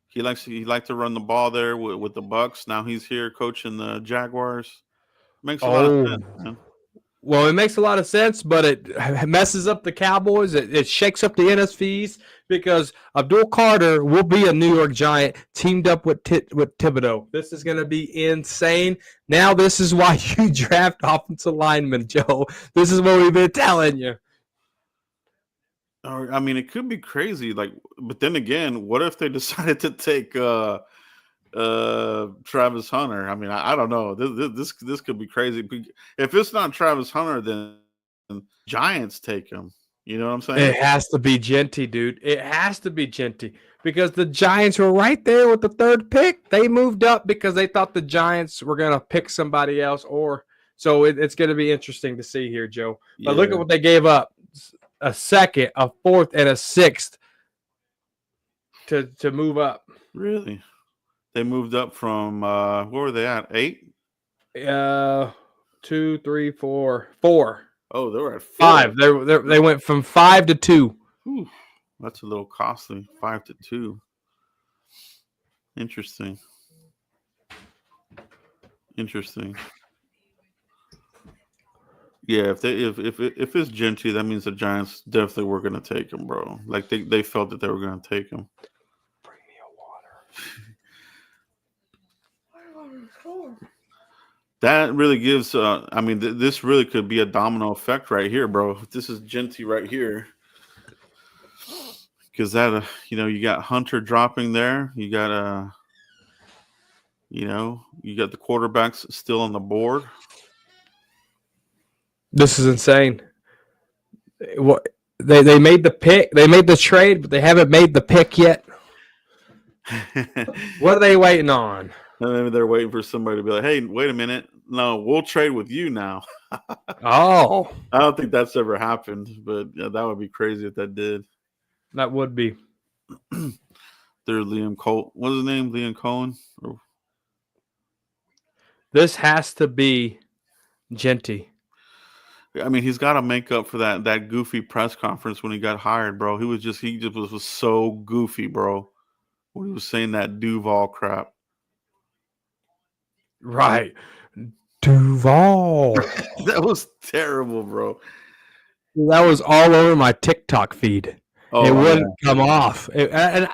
he liked to run the ball there with the Bucks. Now he's here coaching the Jaguars. Makes a lot of Oh, sense, man. well, it makes a lot of sense, but it messes up the Cowboys. It shakes up the NFCs because Abdul Carter will be a New York Giant teamed up with Thibodeau. This is going to be insane. Now, this is why you draft offensive linemen, Joe. This is what we've been telling you. Or, I mean, it could be crazy. Like, but then again, what if they decided to take Travis Hunter? I mean, I don't know. This could be crazy. If it's not Travis Hunter, then Giants take him. You know what I'm saying? It has to be Genty, dude. It has to be Genty because the Giants were right there with the third pick. They moved up because they thought the Giants were going to pick somebody else. So it's going to be interesting to see here, Joe. But look at what they gave up. A second, a fourth, and a sixth to move up. Really? They moved up from what were they at? 8? 2, 3, 4, 4. Oh, they were at 4. 5. They went from 5 to 2. Whew, that's a little costly. 5 to 2. Interesting. Yeah, if it's Genty, that means the Giants definitely were going to take him, bro. Like they felt that they were going to take him. Bring me a water. That really gives. I mean, this really could be a domino effect right here, bro. This is Genty right here, because that you got Hunter dropping there. You got you got the quarterbacks still on the board. This is insane. What they made the pick, they made the trade, but they haven't made the pick yet. What are they waiting on? Maybe they're waiting for somebody to be like, "Hey, wait a minute, no, we'll trade with you now." Oh, I don't think that's ever happened, but yeah, that would be crazy if that did. that would be. There's Liam Cole. What's his name? Liam Cohen. This has to be Genty. I mean, he's got to make up for that goofy press conference when he got hired, bro. He just was so goofy, bro. When he was saying that Duval crap. Right. Duval. That was terrible, bro. That was all over my TikTok feed. Oh, it wouldn't come off. And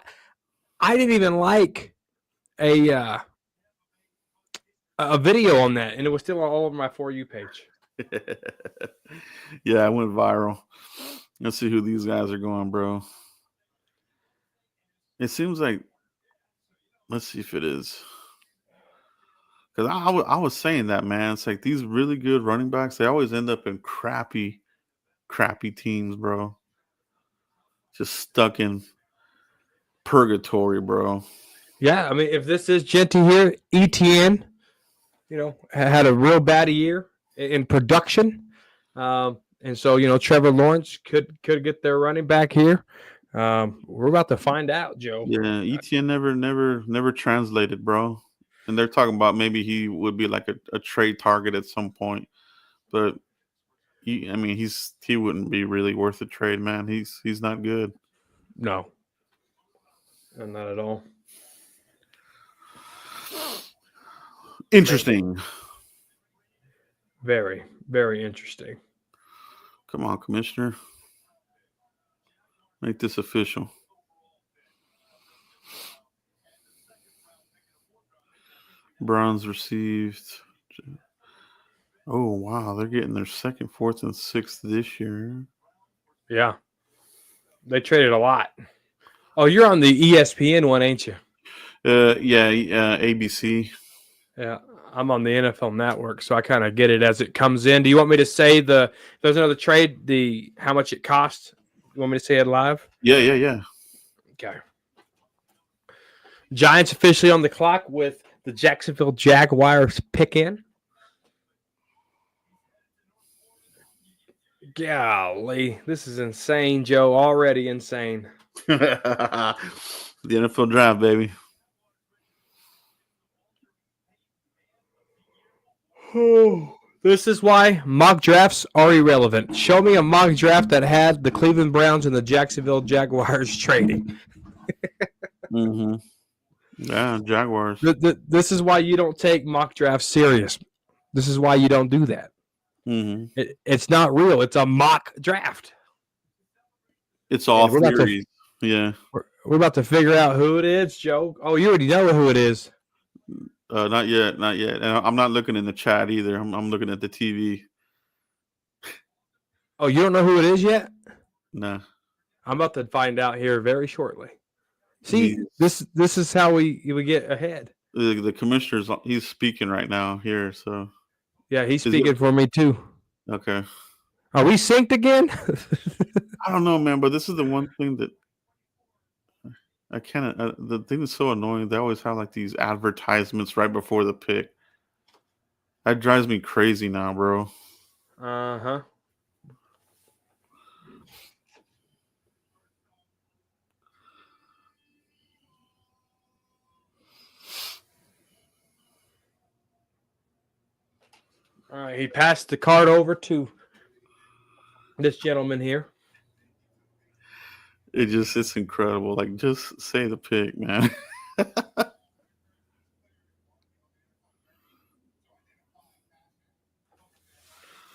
I didn't even like a video on that, and it was still all over my For You page. Yeah, I went viral. Let's see who these guys are going, bro. It seems like, let's see if it is. Because I was saying that, man. It's like these really good running backs, they always end up in crappy teams, bro. Just stuck in purgatory, bro. Yeah, I mean, if this is Genty here, ETN, had a real bad year in production. And so, Trevor Lawrence could get their running back here. We're about to find out, Joe. Yeah, ETN never translated, bro. And they're talking about maybe he would be like a trade target at some point. But he wouldn't be really worth a trade, man. He's not good. No. Not at all. Interesting. Very, very interesting. Come on, Commissioner. Make this official. Browns received. Oh, wow. They're getting their 2nd, 4th, and 6th this year. Yeah. They traded a lot. Oh, you're on the ESPN one, ain't you? ABC. Yeah, I'm on the NFL Network, so I kind of get it as it comes in. Do you want me to say if there's another trade, how much it costs? You want me to say it live? Yeah. Okay. Giants officially on the clock with the Jacksonville Jaguars pick in. Golly, this is insane, Joe. Already insane. The NFL draft, baby. Oh, This is why mock drafts are irrelevant. Show me a mock draft that had the Cleveland Browns and the Jacksonville Jaguars trading. Mm-hmm. Yeah, Jaguars. This is why you don't take mock drafts serious. This is why you don't do that. Mm-hmm. It's not real. It's a mock draft. It's all we're about to- theories. Yeah. We're about to figure out who it is, Joe. Oh, you already know who it is. Not yet. And I'm not looking in the chat either. I'm looking at the TV. Oh, you don't know who it is yet? Nah. I'm about to find out here very shortly. See, this is how we get ahead. The commissioner's he's speaking right now here. So Yeah, he's speaking for me too. Okay. Are we synced again? I don't know, man, but this is the one thing that I can't. The thing that's so annoying. They always have like these advertisements right before the pick. That drives me crazy now, bro. Uh-huh. All right, he passed the card over to this gentleman here. It's incredible. Like, just say the pick, man.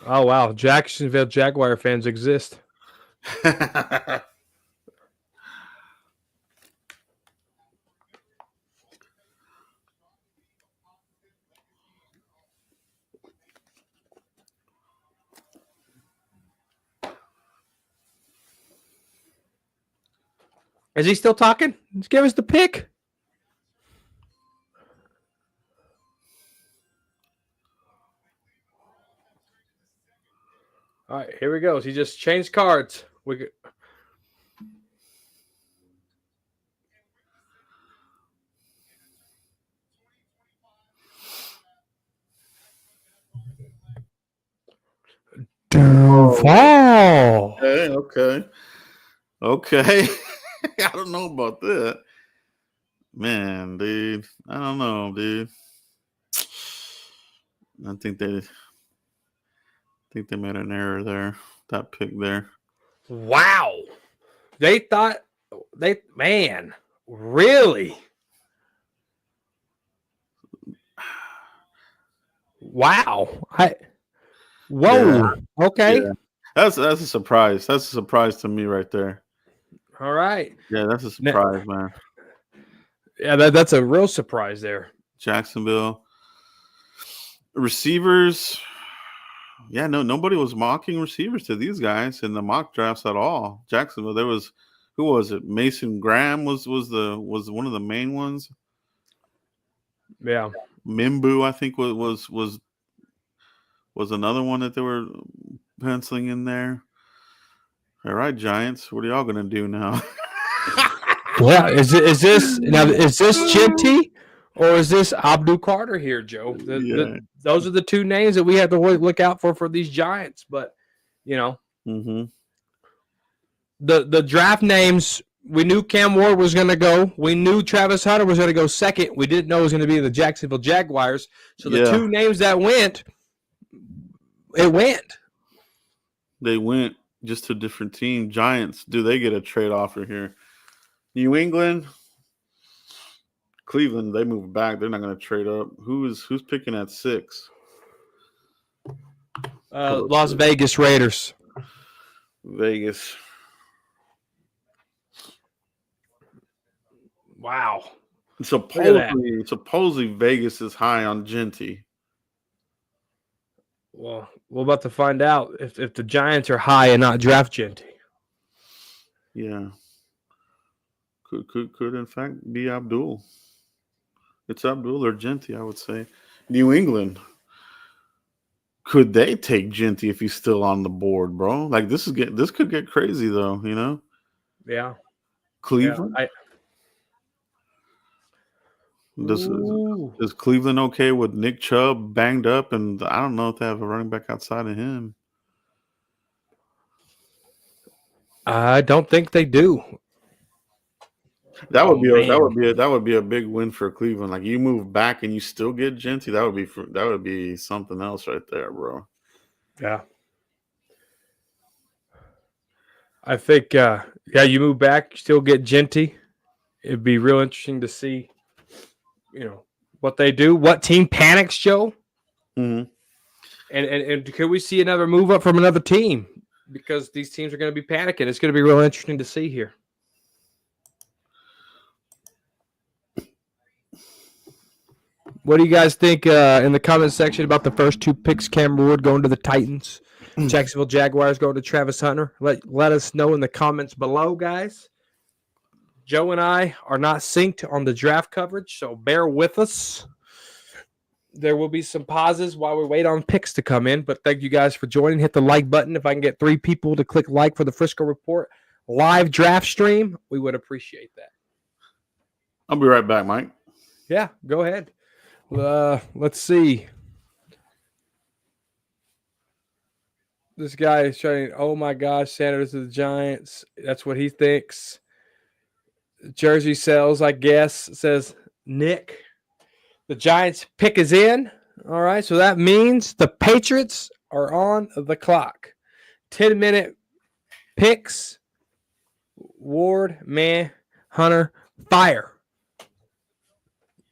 Oh, wow. Jacksonville Jaguar fans exist. Is he still talking? Just give us the pick. All right, here we go. He just changed cards. Duval. Okay. I don't know about that. Man, dude. I don't know, dude. I think they made an error there. That pick there. Wow. They thought man, really? Wow. Whoa. Yeah. Okay. Yeah. That's a surprise. That's a surprise to me right there. All right. Yeah, that's a surprise, man. Yeah, that's a real surprise there. Jacksonville. Receivers. Yeah, nobody was mocking receivers to these guys in the mock drafts at all. Jacksonville, there was, who was it? Mason Graham was one of the main ones. Yeah. Mimbu, I think was another one that they were penciling in there. All right, Giants, what are y'all gonna do now? Yeah, is this Genty or is this Abdul Carter here, Joe? Those are the two names that we have to look out for these Giants. But mm-hmm. the draft names, we knew Cam Ward was going to go. We knew Travis Hunter was going to go second. We didn't know it was going to be the Jacksonville Jaguars. So the two names that went. They went just to a different team. Giants, do they get a trade offer here? New England, Cleveland, they move back. They're not going to trade up. Who's picking at 6? Las Vegas Raiders. Vegas. Wow. Supposedly Vegas is high on Genty. Well, we're about to find out if the Giants are high and not draft Genty. Yeah. Could in fact be Abdul. It's Abdul or Genty, I would say. New England. Could they take Genty if he's still on the board, bro? Like this could get crazy though, Yeah. Cleveland. Yeah, Is Cleveland okay with Nick Chubb banged up? And I don't know if they have a running back outside of him. I don't think they do. That Oh, would be man. that would be a big win for Cleveland. Like you move back and you still get Genty. That would be something else right there, bro. Yeah. I think, you move back, still get Genty. It'd be real interesting to see, what they do. What team panics, Joe? Mm-hmm. And could we see another move up from another team? Because these teams are going to be panicking. It's going to be real interesting to see here. What do you guys think in the comment section about the first two picks? Cam Ward going to the Titans, Jacksonville Jaguars going to Travis Hunter. Let us know in the comments below, guys. Joe and I are not synced on the draft coverage, so bear with us. There will be some pauses while we wait on picks to come in, but thank you guys for joining. Hit the like button. If I can get 3 people to click like for the Frisco Report live draft stream, we would appreciate that. I'll be right back, Mike. Yeah, go ahead. Let's see. This guy is saying, oh my gosh, Sanders to the Giants. That's what he thinks. Jersey sells, I guess, says Nick. The Giants pick is in. All right, so that means the Patriots are on the clock. 10-minute picks. Ward, man, Hunter, fire.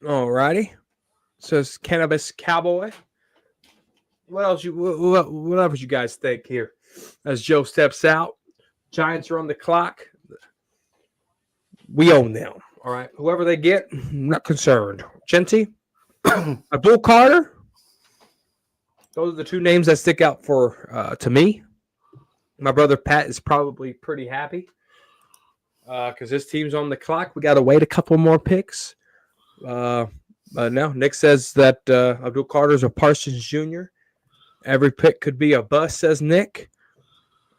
All righty. Says Cannabis Cowboy. What else you guys think here? As Joe steps out, Giants are on the clock. We own them. All right. Whoever they get, I'm not concerned. Genty, Abdul Carter. Those are the two names that stick out for to me. My brother Pat is probably pretty happy because his team's on the clock. We got to wait a couple more picks. No, Nick says that Abdul Carter's a Parsons Jr. Every pick could be a bust, says Nick.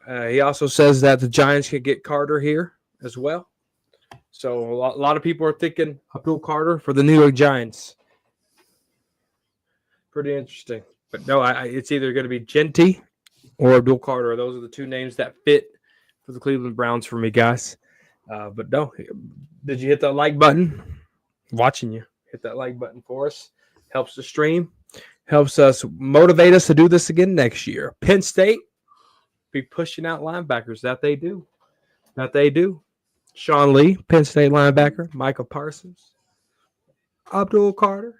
He also says that the Giants could get Carter here as well. So a lot of people are thinking Abdul Carter for the New York Giants. Pretty interesting. But no, it's either going to be Genty or Abdul Carter. Those are the two names that fit for the Cleveland Browns for me, guys. But no, did you hit that like button? Watching you. Hit that like button for us. Helps the stream. Helps us motivate us to do this again next year. Penn State be pushing out linebackers. That they do. Sean Lee, Penn State linebacker. Michael Parsons. Abdul Carter.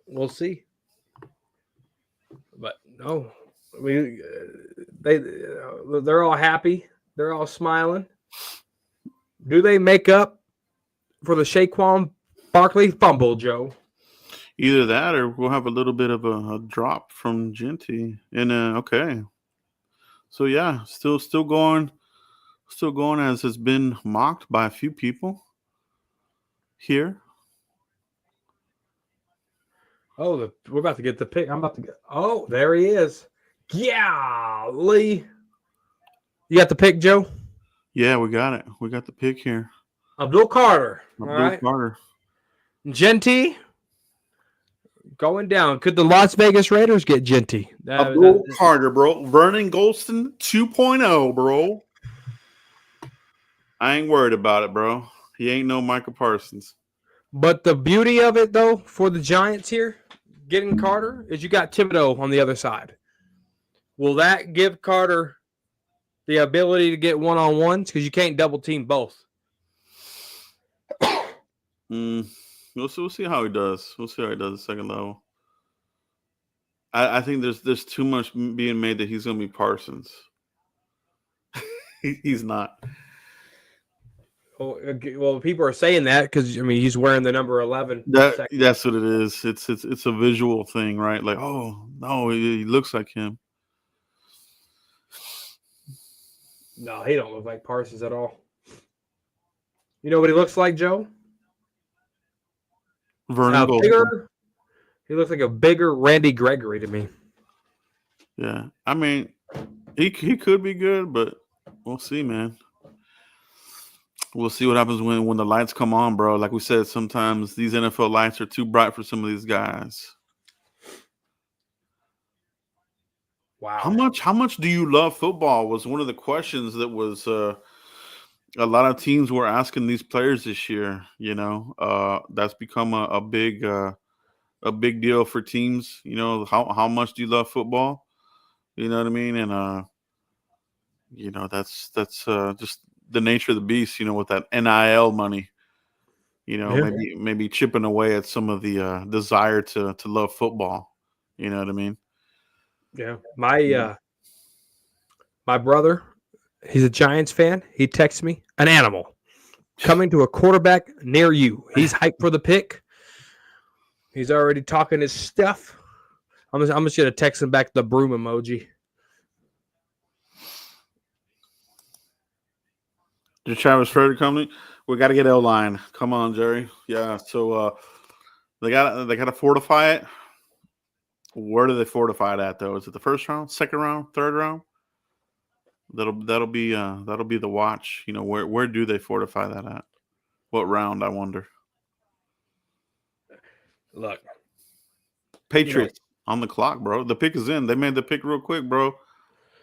We'll see. But no, they're all happy. They're all smiling. Do they make up for the Saquon Barkley fumble, Joe? Either that, or we'll have a little bit of a drop from Genty. And okay, so yeah, still going as has been mocked by a few people here. Oh, we're about to get the pick. I'm about to get. Oh, there he is. Yeah, Lee. You got the pick, Joe? Yeah, we got it. We got the pick here. Abdul Carter. Abdul Carter. Genty going down. Could the Las Vegas Raiders get Genty? Abdul Carter, bro. Vernon Golston 2.0, bro. I ain't worried about it, bro. He ain't no Michael Parsons. But the beauty of it, though, for the Giants here, getting Carter, is you got Thibodeau on the other side. Will that give Carter the ability to get one-on-ones? Because you can't double-team both. We'll see how he does. We'll see how he does at second level. I think there's too much being made that he's going to be Parsons. He's not. Well, people are saying that because he's wearing the number 11. That's what it is. It's a visual thing, right? Like, oh no, he looks like him. No, he don't look like Parsons at all. You know what he looks like, Joe? Vernon Golden. He looks like a bigger Randy Gregory to me. Yeah, he could be good, but we'll see, man. We'll see what happens when the lights come on, bro. Like we said, sometimes these NFL lights are too bright for some of these guys. Wow. How much do you love football was one of the questions that was a lot of teams were asking these players this year. That's become a big deal for teams. How much do you love football? You know what I mean? And that's just the nature of the beast. With that NIL money. Yeah. Maybe chipping away at some of the desire to love football. You know what I mean? Yeah. My brother, he's a Giants fan. He texts me, an animal coming to a quarterback near you. He's hyped for the pick. He's already talking his stuff. I'm just going to text him back the broom emoji. Did Travis Frederick come? We got to get L-line. Come on, Jerry. Yeah. So they got to fortify it. Where do they fortify it at, though? Is it the first round, second round, third round? That'll be the watch. Where do they fortify that at? What round? I wonder. Look, Patriots on the clock, bro. The pick is in. They made the pick real quick, bro.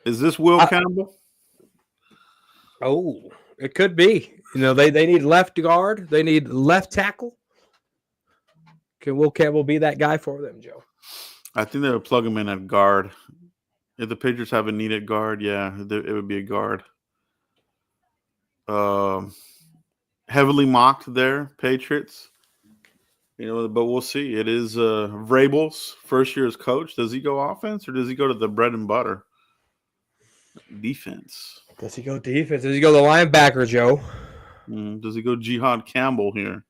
Is this Will Campbell? Oh, it could be. They need left guard. They need left tackle. Can Will Campbell be that guy for them, Joe? I think they would plug him in at guard. If the Patriots have a needed guard, yeah, it would be a guard. Heavily mocked there, Patriots. But we'll see. It is Vrabel's first year as coach. Does he go offense or does he go to the bread and butter? Defense. Does he go defense? Does he go the linebacker, Joe? Does he go Jihad Campbell here?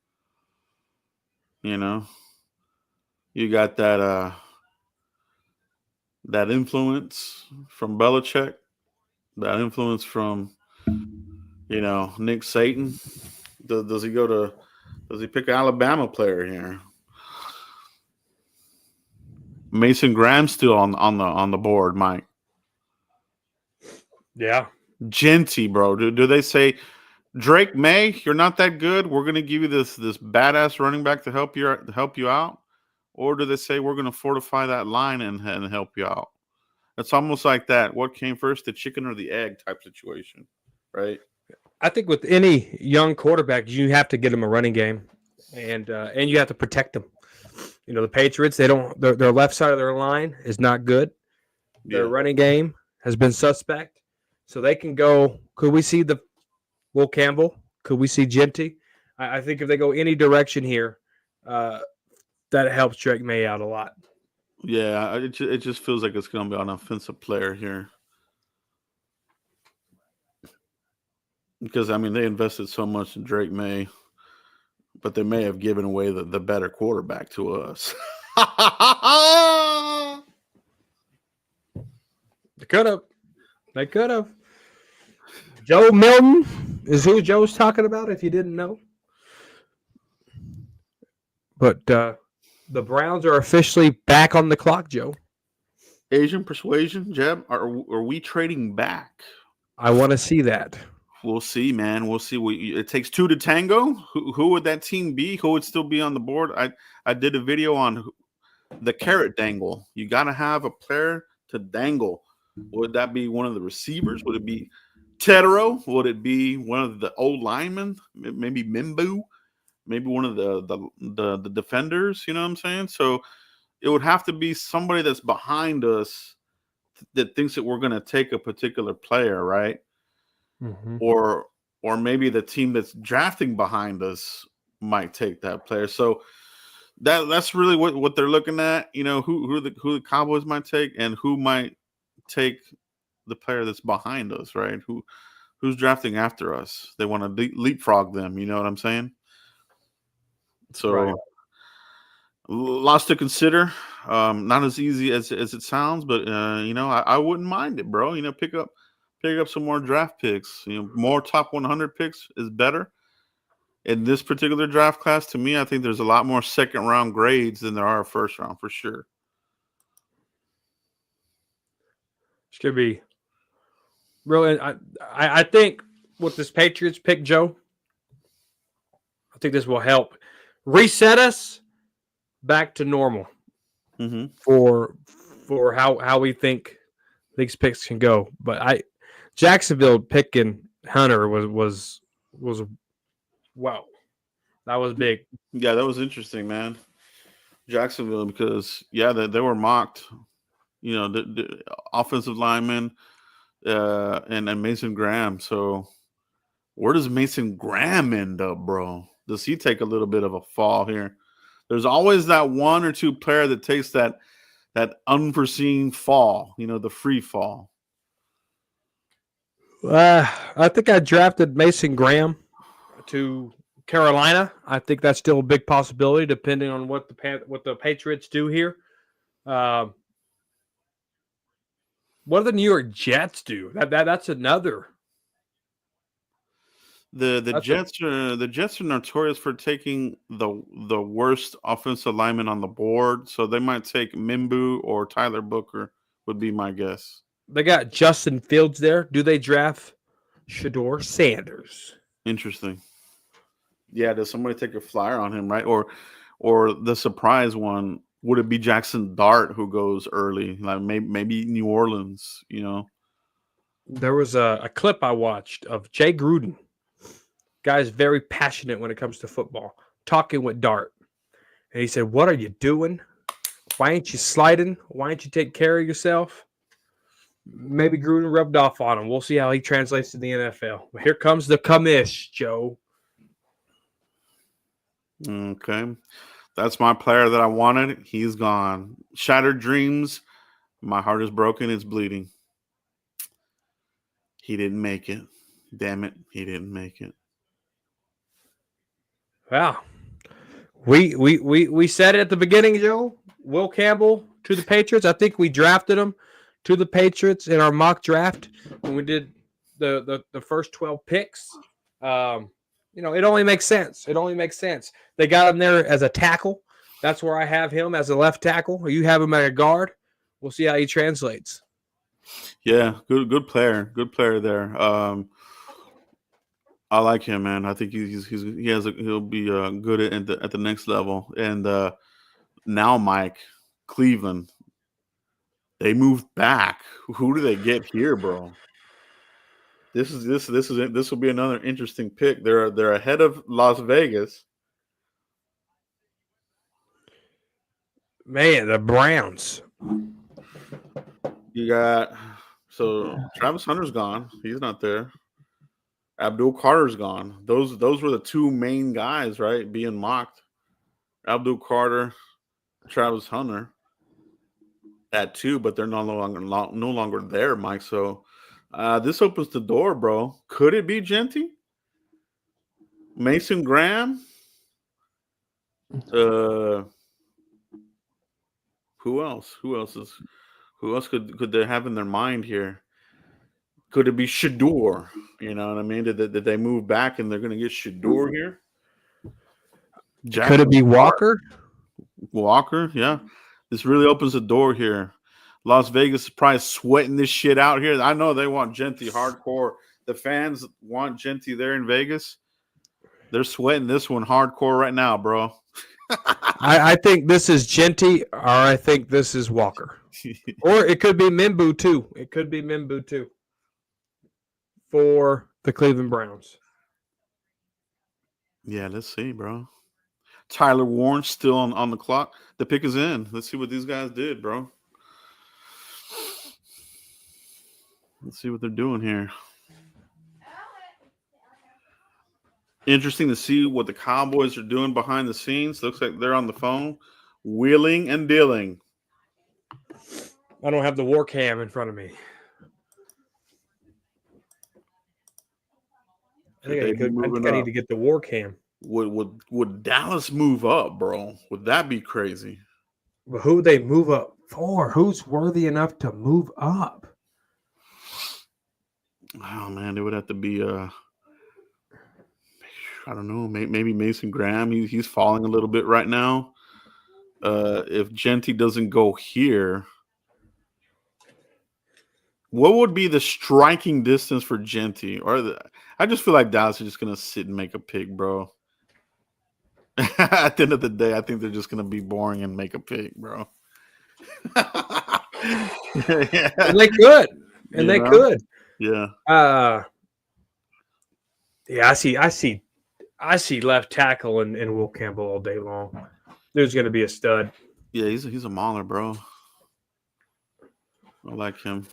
You got that influence from Belichick, that influence from Nick Saban. Does he pick an Alabama player here? Mason Graham still on the board, Mike. Yeah. Genty, bro. Do they say, Drake May, you're not that good. We're gonna give you this badass running back to help you out, or do they say we're gonna fortify that line and help you out? It's almost like that. What came first, the chicken or the egg type situation, right? I think with any young quarterback, you have to get them a running game, and you have to protect them. The Patriots, their left side of their line is not good. Their running game has been suspect, so they can go. Could we see the Will Campbell? Could we see Genty? I think if they go any direction here, that helps Drake May out a lot. Yeah, it just feels like it's going to be an offensive player here. Because, they invested so much in Drake May, but they may have given away the better quarterback to us. They could have. Joe Milton is who Joe's talking about, if you didn't know. But the Browns are officially back on the clock, Joe. Asian persuasion, Jeb, are we trading back? I want to see that. We'll see, man. We'll see. It takes two to tango. Who would that team be? Who would still be on the board? I did a video on the carrot dangle. You got to have a player to dangle. Would that be one of the receivers? Would it be Tedero? Would it be one of the old linemen? Maybe Mimbu? Maybe one of the defenders? You know what I'm saying? So it would have to be somebody that's behind us that thinks that we're going to take a particular player, right? Mm-hmm. Or maybe the team that's drafting behind us might take that player. So that's really what they're looking at. Who the Cowboys might take and who might take the player that's behind us, right? Who's drafting after us? They want to leapfrog them. You know what I'm saying? So right. Lots to consider. Not as easy as it sounds, but I wouldn't mind it, bro. Pick up some more draft picks. More top 100 picks is better. In this particular draft class, to me, I think there's a lot more second round grades than there are first round for sure. It's gonna be really. I think with this Patriots pick, Joe, I think this will help reset us back to normal for how we think these picks can go. But Jacksonville picking Hunter was was wow. That was big. Yeah, that was interesting, man. Jacksonville, because they were mocked. You know, the offensive lineman and Mason Graham. So where does Mason Graham end up, bro? Does he take a little bit of a fall here? There's always that one or two player that takes that unforeseen fall. You know, the free fall. I think I drafted Mason Graham to Carolina. I think that's still a big possibility, depending on what the Patriots do here. What do the New York Jets do? That's another. The Jets are notorious for taking the worst offensive lineman on the board, so they might take Mimbu or Tyler Booker would be my guess. They got Justin Fields there. Do they draft Shador Sanders? Interesting. Yeah, does somebody take a flyer on him, right? Or the surprise one, would it be Jackson Dart who goes early? Like maybe New Orleans, you know? There was a clip I watched of Jay Gruden. Guy's very passionate when it comes to football, talking with Dart. And he said, "What are you doing? Why ain't you sliding? Why ain't you take care of yourself?" Maybe Gruden rubbed off on him. We'll see how he translates to the NFL. But here comes the commish, Joe. Okay. That's my player that I wanted. He's gone. Shattered dreams. My heart is broken. It's bleeding. He didn't make it. Damn it. He didn't make it. Wow. We said it at the beginning, Joe. Will Campbell to the Patriots. I think we drafted him to the Patriots in our mock draft when we did the first 12 picks. It only makes sense. It only makes sense. They got him there as a tackle. That's where I have him as a left tackle. You have him at a guard. We'll see how he translates. Yeah, good player. Good player there. I like him, man. I think he'll be good at the next level. And now, Mike, Cleveland, they moved back. Who do they get here, bro? This will be another interesting pick. They're ahead of Las Vegas. Man, the Browns. You got Travis Hunter's gone. He's not there. Abdul Carter's gone. Those were the two main guys, right? Being mocked. Abdul Carter, Travis Hunter at 2, but they're no longer there, Mike. So this opens the door, bro. Could it be Genty? Mason Graham? Who else? Who else could they have in their mind here? Could it be Shador? You know what I mean? Did they move back and they're going to get Shador here? Could it be Walker? Walker, yeah. This really opens the door here. Las Vegas is probably sweating this shit out here. I know they want Genty hardcore. The fans want Genty there in Vegas. They're sweating this one hardcore right now, bro. I think this is Genty, or I think this is Walker. Or it could be Mimbu, too. For the Cleveland Browns. Yeah, let's see, bro. Tyler Warren still on the clock. The pick is in. Let's see what these guys did, bro. Let's see what they're doing here. Interesting to see what the Cowboys are doing behind the scenes. Looks like they're on the phone, wheeling and dealing. I don't have the war cam in front of me. I think I need to get the war cam. Would Dallas move up, bro? Would that be crazy? But who would they move up for? Who's worthy enough to move up? Oh man, it would have to be I don't know, maybe Mason Graham. He's falling a little bit right now. If Genty doesn't go here, what would be the striking distance for Genty? I just feel like Dallas is just gonna sit and make a pick, bro. At the end of the day, I think they're just gonna be boring and make a pick, bro. And they could. And they could. Yeah. Yeah, I see left tackle and Will Campbell all day long. There's going to be a stud. Yeah, he's a mauler, bro. I like him.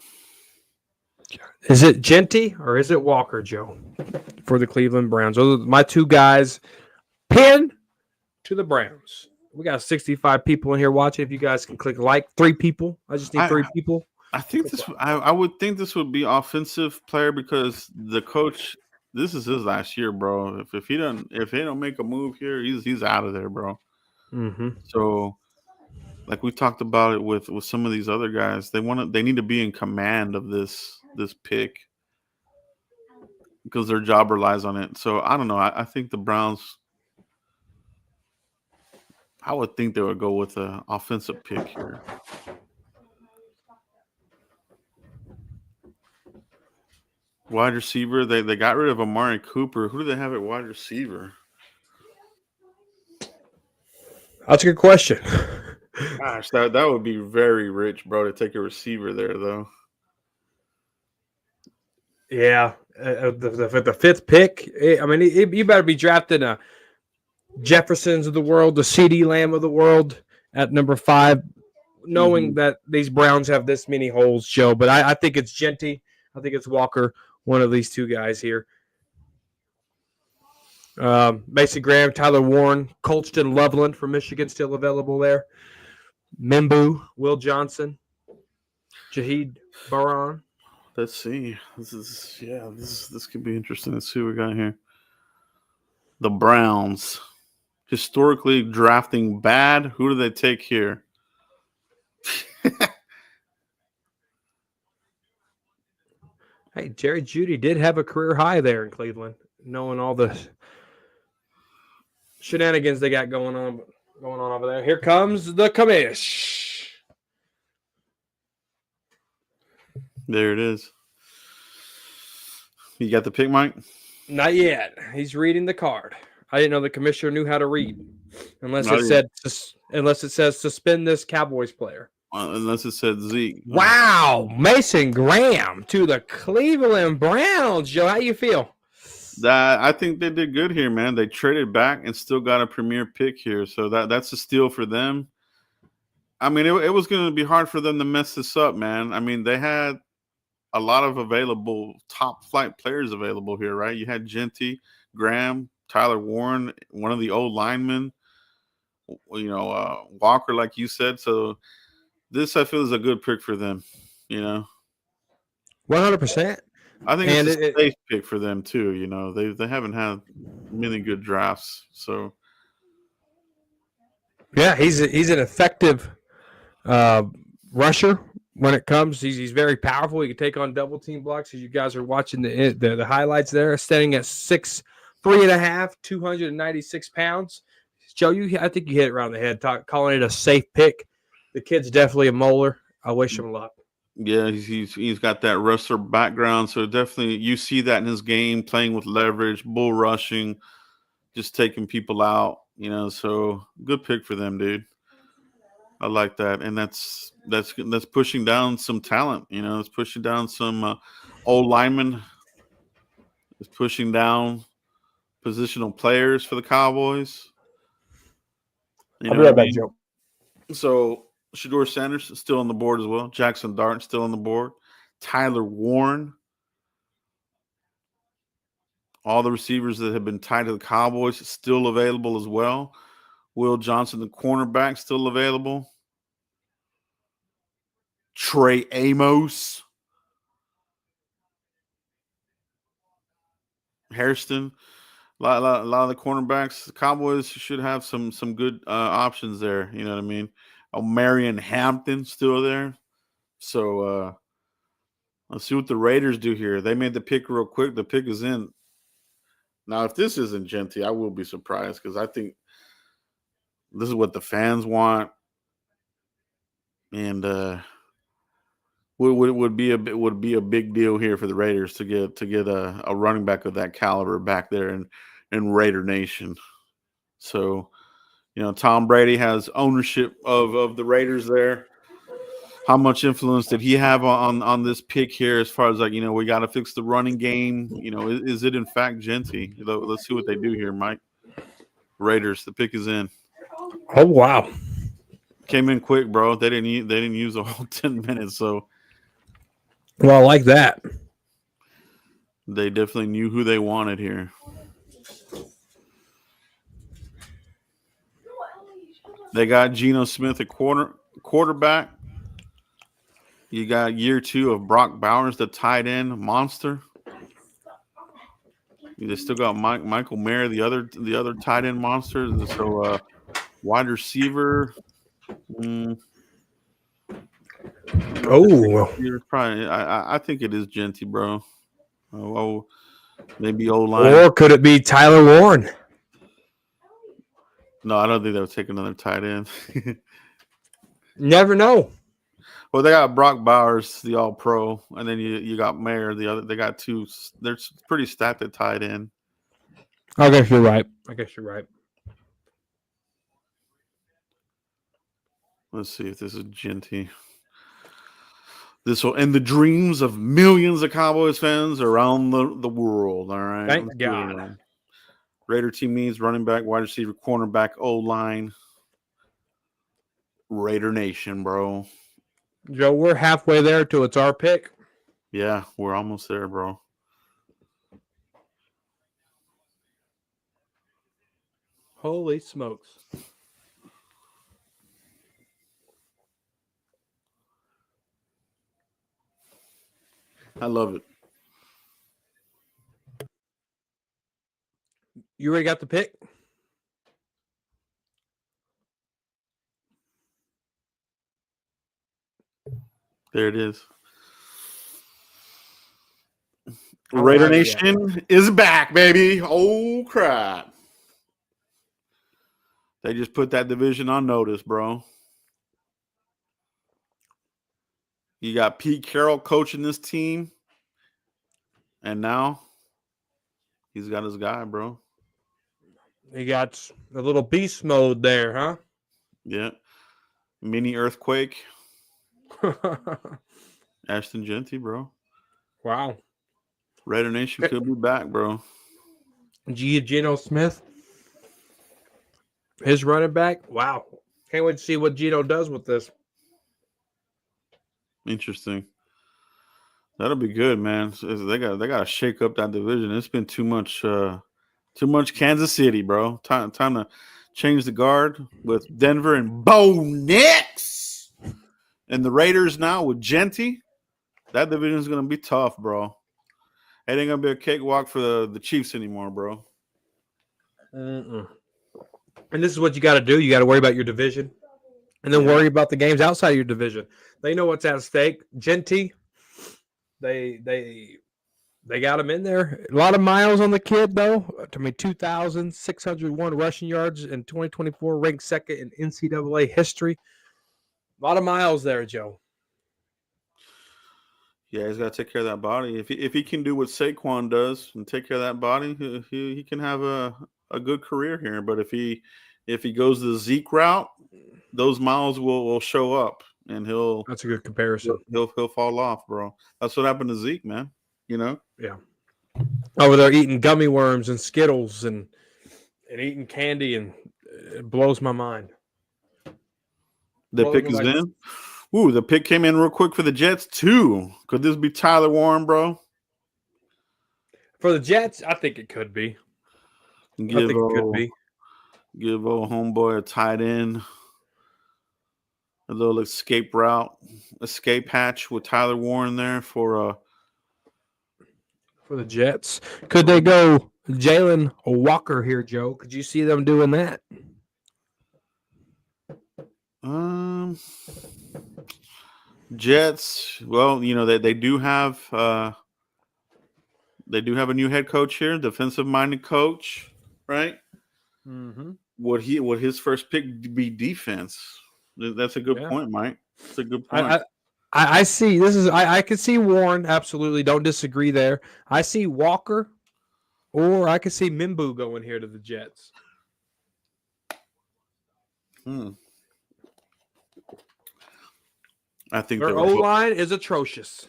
Is it Genty or is it Walker, Joe, for the Cleveland Browns? Those are my two guys. Pin to the Browns. We got 65 people in here watching. If you guys can click like, 3 people. I just need 3 people. I think this. I would think this would be offensive player because the coach. This is his last year, bro. If he don't make a move here, he's out of there, bro. Mm-hmm. So, like we talked about it with some of these other guys, they need to be in command of this pick because their job relies on it. So I don't know. I think the Browns. I would think they would go with an offensive pick here. Wide receiver, they got rid of Amari Cooper. Who do they have at wide receiver? That's a good question. Gosh, that would be very rich, bro, to take a receiver there, though. Yeah, the 5th pick. I mean, you better be drafting a Jeffersons of the world, the CD Lamb of the world at number 5, knowing that these Browns have this many holes, Joe. But I think it's Genty. I think it's Walker, one of these 2 guys here. Mason Graham, Tyler Warren, Colston Loveland from Michigan still available there. Mimbu, Will Johnson, Jaheed Baran. Let's see. This could be interesting. Let's see what we got here. The Browns. Historically drafting bad. Who do they take here? Hey, Jerry Jeudy did have a career high there in Cleveland, knowing all the shenanigans they got going on over there. Here comes the commish. There it is. You got the pick, Mike? Not yet. He's reading the card. I didn't know the commissioner knew how to read, unless it says suspend this Cowboys player. Unless it said Zeke. Wow, Mason Graham to the Cleveland Browns. Joe, how you feel? I think they did good here, man. They traded back and still got a premier pick here, so that's a steal for them. I mean, it was going to be hard for them to mess this up, man. I mean, they had a lot of available top flight players available here, right? You had Genty, Graham, Tyler Warren, one of the old linemen, Walker, like you said. So this, I feel, is a good pick for them, 100%. I think it's a safe pick for them too. They haven't had many good drafts, so yeah, he's an effective rusher when it comes. He's very powerful. He can take on double team blocks. As you guys are watching the highlights there, standing at 6'3.5", 296 pounds. Joe, I think you hit it around the head, calling it a safe pick. The kid's definitely a molar. I wish him luck. Yeah, he's got that wrestler background, so definitely you see that in his game, playing with leverage, bull rushing, just taking people out. So good pick for them, dude. I like that, and that's pushing down some talent. It's pushing down some old linemen. It's pushing down positional players for the Cowboys. I'll be right back, Joe. So Shedeur Sanders is still on the board as well. Jackson Dart still on the board. Tyler Warren. All the receivers that have been tied to the Cowboys still available as well. Will Johnson, the cornerback, still available. Trey Amos. Hairston. A lot of the cornerbacks. The Cowboys should have some good options there. You know what I mean? Marion Hampton still there. So let's see what the Raiders do here. They made the pick real quick. The pick is in. Now, if this isn't Genty, I will be surprised because I think this is what the fans want, and would be a big deal here for the Raiders to get a running back of that caliber back there in Raider Nation. So, Tom Brady has ownership of the Raiders there. how much influence did he have on this pick here? As far as like, we got to fix the running game. Is it in fact Genty? Let's see what they do here, Mike. Raiders, the pick is in. Oh wow, came in quick, bro. They didn't use a whole 10 minutes, so well, I like that. they definitely knew who they wanted here. They got Geno Smith at quarterback. You got year 2 of Brock Bowers, the tight end monster. They still got Michael Mayer, the other tight end monster. So wide receiver. Oh, You're probably. I think it is Genty, bro. Oh, maybe O-line. Or could it be Tyler Warren? No, I don't think they'll take another tight end. Never know. Well, they got Brock Bowers, the All-Pro, and then you got Mayer. They got 2. They're pretty stacked at tight end. I guess you're right. Let's see if this is Genty. This will end the dreams of millions of Cowboys fans around the world. All right. Thank God. Raider team needs running back, wide receiver, cornerback, O-line. Raider Nation, bro. Joe, we're halfway there till it's our pick. Yeah, we're almost there, bro. Holy smokes. I love it. You already got the pick? There it is. Raider Nation is back, baby. Oh, crap. They just put that division on notice, bro. You got Pete Carroll coaching this team. And now he's got his guy, bro. You got a little beast mode there, huh? Yeah. Mini earthquake. Ashton Genty, bro. Wow. Raider Nation could be back, bro. Geno Smith. His running back. Wow. Can't wait to see what Geno does with this. Interesting. That'll be good, man. They got to shake up that division. It's been too much Kansas City, bro. Time to change the guard with Denver and Bo Nix. And the Raiders now with Genty. That division is going to be tough, bro. It ain't going to be a cakewalk for the Chiefs anymore, bro. Mm-mm. And this is what you got to do. You got to worry about your division and then worry about the games outside of your division. They know what's at stake. Genty, they got him in there. A lot of miles on the kid, though. 2,601 rushing yards in 2024, ranked second in NCAA history. A lot of miles there, Joe. Yeah, he's got to take care of that body. If he can do what Saquon does and take care of that body, he can have a good career here. But if he goes the Zeke route, those miles will show up, and that's a good comparison. He'll fall off, bro. That's what happened to Zeke, man. Yeah. Over there eating gummy worms and Skittles and eating candy, and it blows my mind. The pick is in. Ooh, the pick came in real quick for the Jets, too. Could this be Tyler Warren, bro? For the Jets, I think it could be. Give old homeboy a tight end. A little escape hatch with Tyler Warren there for the Jets. Could they go Jalen Walker here, Joe? Could you see them doing that? Jets. Well, they do have a new head coach here, defensive-minded coach, right? Mm-hmm. Would his first pick be defense? That's a good point, Mike. That's a good point. I see. I can see Warren. Absolutely, don't disagree there. I see Walker, or I could see Mimbu going here to the Jets. I think Their they O were. line is atrocious.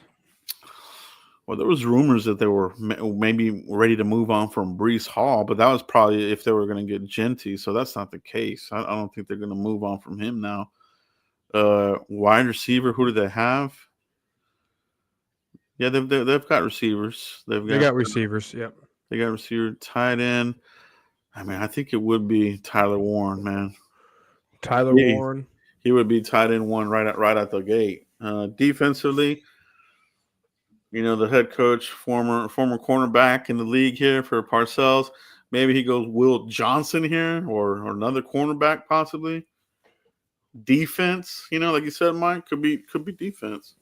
Well, there was rumors that they were maybe ready to move on from Brees Hall, but that was probably if they were going to get Genty. So that's not the case. I don't think they're going to move on from him now. Wide receiver, who do they have? Yeah, they've got receivers. They got receivers. Yep. They got receiver, tight end. I mean, I think it would be Tyler Warren, man. Tyler Warren. He would be tight end one right at the gate. Defensively, the head coach, former cornerback in the league here for Parcells. Maybe he goes Will Johnson here or another cornerback possibly. Defense, like you said, Mike, could be defense.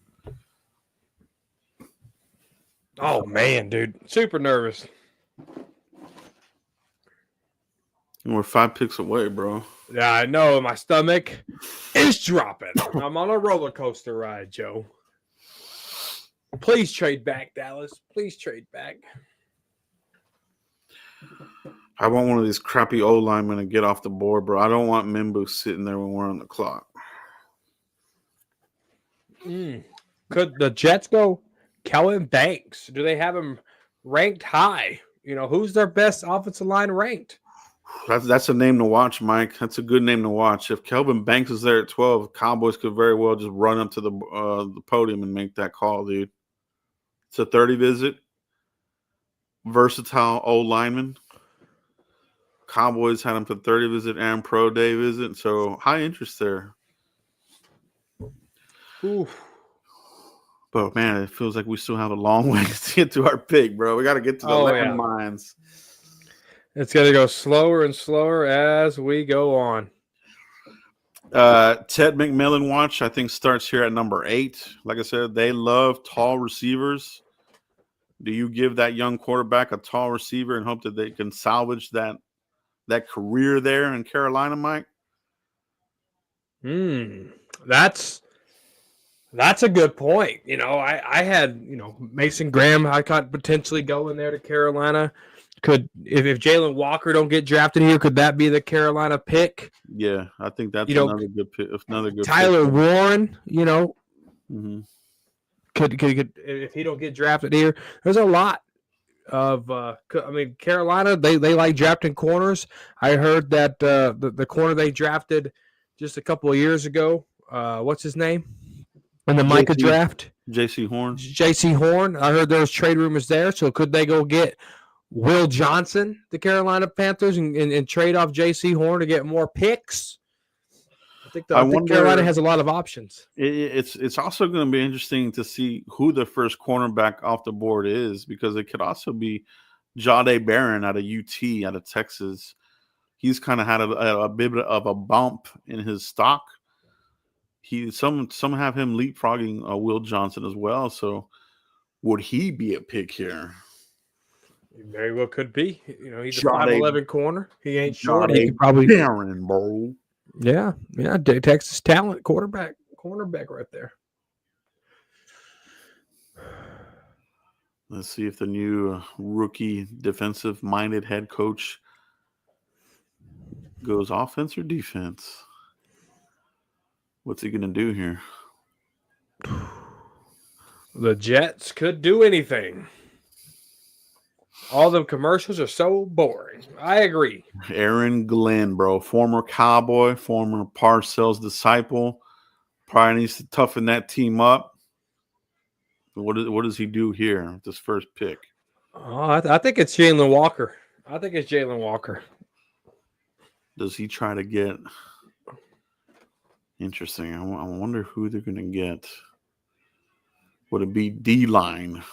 Oh man, dude, super nervous. And we're 5 picks away, bro. Yeah, I know. My stomach is dropping. I'm on a roller coaster ride, Joe. Please trade back, Dallas. Please trade back. I want one of these crappy O linemen to get off the board, bro. I don't want Mimbu sitting there when we're on the clock. Could the Jets go Kellen Banks? Do they have him ranked high? Who's their best offensive line ranked? That's a name to watch, Mike. That's a good name to watch. If Kelvin Banks is there at 12, Cowboys could very well just run up to the podium and make that call, dude. It's a 30 visit. Versatile old lineman. Cowboys had him for 30 visit and pro day visit, so high interest there. Oof. But man, it feels like we still have a long way to get to our pick, bro. We got to get to the landmines. It's going to go slower and slower as we go on. Ted McMillan watch, I think, starts here at number 8. Like I said, they love tall receivers. Do you give that young quarterback a tall receiver and hope that they can salvage that career there in Carolina, Mike? That's a good point. I had, Mason Graham, I could potentially go in there to Carolina. Could if Jalen Walker don't get drafted here, could that be the Carolina pick? Yeah, I think that's another good pick. Tyler pick. Warren, could if he don't get drafted here, there's a lot of Carolina, they like drafting corners. I heard that the corner they drafted just a couple of years ago, what's his name? In the Micah draft? J.C. Horn. I heard there was trade rumors there, so could they go get Will Johnson, the Carolina Panthers, and trade off J.C. Horn to get more picks? I think Carolina has a lot of options. It's also going to be interesting to see who the first cornerback off the board is, because it could also be Jahdae Barron out of UT, out of Texas. He's kind of had a bit of a bump in his stock. Some have him leapfrogging Will Johnson as well. So would he be a pick here? He very well could be. He's a 5'11" corner. He ain't short. He could probably Barron, bro. Yeah, Texas talent, cornerback right there. Let's see if the new rookie defensive-minded head coach goes offense or defense. What's he going to do here? The Jets could do anything. All them commercials are so boring. I agree. Aaron Glenn, bro. Former Cowboy, former Parcells disciple. Probably needs to toughen that team up. What does he do here with this first pick? Oh, I think it's Jalen Walker. Does he try to get... Interesting. I wonder who they're going to get. Would it be D-line?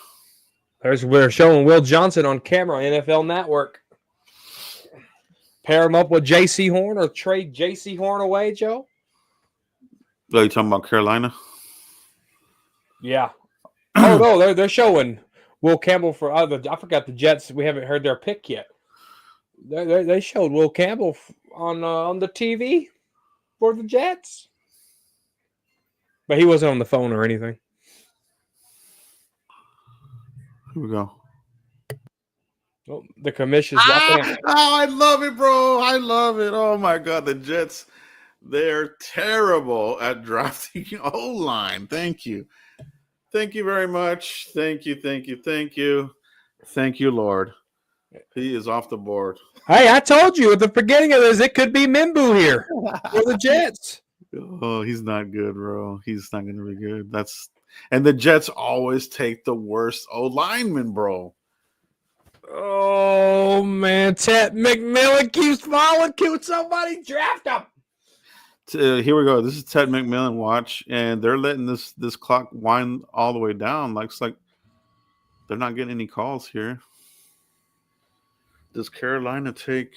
We're showing Will Johnson on camera on NFL Network. Pair him up with J.C. Horn or trade J.C. Horn away, Joe? Are you talking about Carolina? Yeah. Oh, no, they're showing Will Campbell for other. I forgot the Jets. We haven't heard their pick yet. They showed Will Campbell on the TV for the Jets. But he wasn't on the phone or anything. Here we go. Oh, the commission's walking out. Oh, I love it, bro. I love it. Oh, my God. The Jets They're terrible at drafting O-line. Thank you. Thank you very much. Thank you. Thank you, Lord. He is off the board. Hey, I told you at the beginning of this, it could be Mimbu here for the Jets. Oh, he's not good, bro. He's not going to be good. And the Jets always take the worst O-lineman, bro. Oh, man. Ted McMillan keeps falling. Can somebody draft him? Here we go. This is Ted McMillan watch, and they're letting this clock wind all the way down. Looks like they're not getting any calls here. Does Carolina take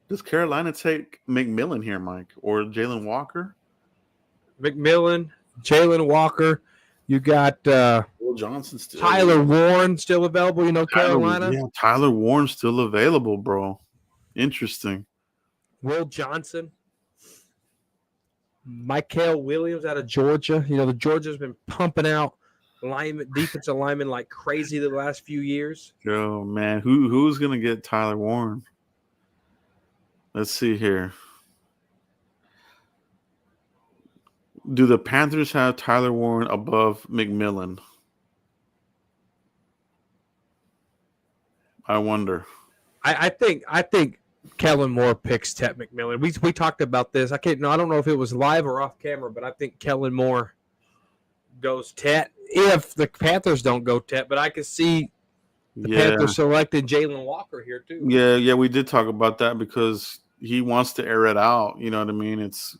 McMillan here, Mike, or Jalen Walker? McMillan, Jalen Walker. You got Will Johnson still. Tyler Warren still available. You know, Carolina. Yeah, Tyler Warren's still available, bro. Interesting. Will Johnson. Michael Williams out of Georgia. You know, the Georgia's been pumping out defensive linemen like crazy the last few years. Oh, man. Who's going to get Tyler Warren? Let's see here. Do the Panthers have Tyler Warren above McMillan? I wonder. I think Kellen Moore picks Ted McMillan. We talked about this. I don't know if it was live or off camera, but I think Kellen Moore goes Ted if the Panthers don't go Ted. But I could see the Panthers selecting Jalen Walker here too. Yeah, we did talk about that because he wants to air it out. You know what I mean? It's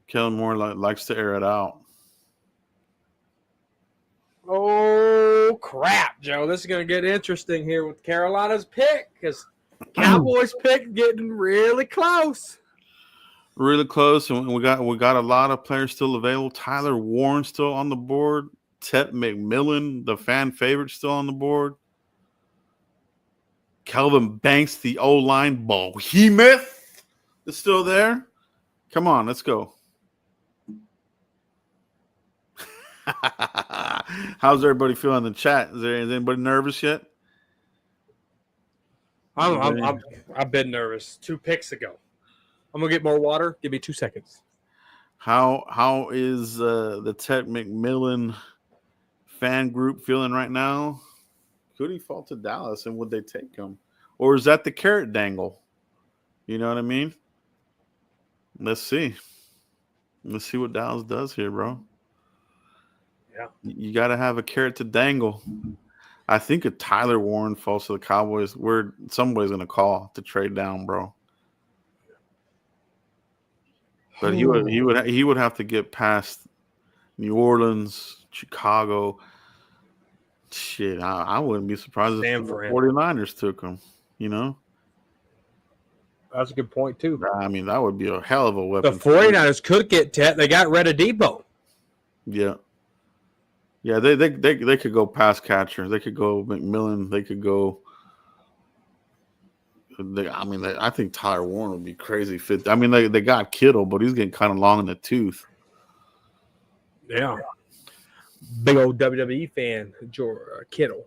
Kellen Moore likes to air it out. Oh crap, Joe! This is going to get interesting here with Carolina's pick because Cowboys pick getting really close. Really close, and we got a lot of players still available. Tyler Warren still on the board. Ted McMillan, the fan favorite, still on the board. Kelvin Banks, the O-line behemoth, is still there. Come on, let's go. How's everybody feeling in the chat? Is anybody nervous yet? I've been nervous 2 picks ago. I'm gonna get more water. Give me 2 seconds. How is the Ted McMillan fan group feeling right now? Could he fall to Dallas, and would they take him, or is that the carrot dangle? You know what I mean? Let's see. Let's see what Dallas does here, bro. Yeah, you got to have a carrot to dangle. I think if Tyler Warren falls to the Cowboys, somebody's going to call to trade down, bro. But he would have to get past New Orleans, Chicago. Shit, I wouldn't be surprised if the 49ers took him. You know, that's a good point too. I mean, that would be a hell of a weapon. The 49ers could get Ted. They got rid of Debo. Yeah. Yeah, they could go pass catcher. They could go McMillan. They could go. I think Tyler Warren would be crazy fit. I mean, they got Kittle, but he's getting kind of long in the tooth. Yeah, big old WWE fan, Kittle.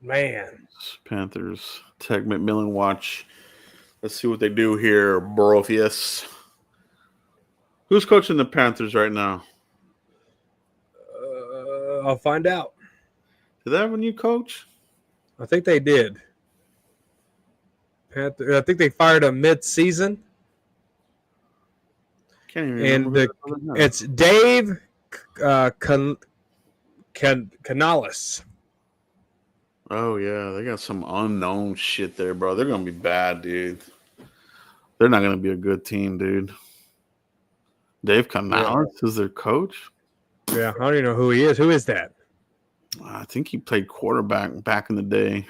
Man, Panthers Tech McMillan watch. Let's see what they do here, Brofius. Who's coaching the Panthers right now? I'll find out. Did they have a new coach? I think they did. I think they fired him mid-season. Can't even remember. And it's Dave Canales. Oh, yeah. They got some unknown shit there, bro. They're going to be bad, dude. They're not going to be a good team, dude. Dave Canales is their coach? Yeah, I don't even know who he is. Who is that? I think he played quarterback back in the day.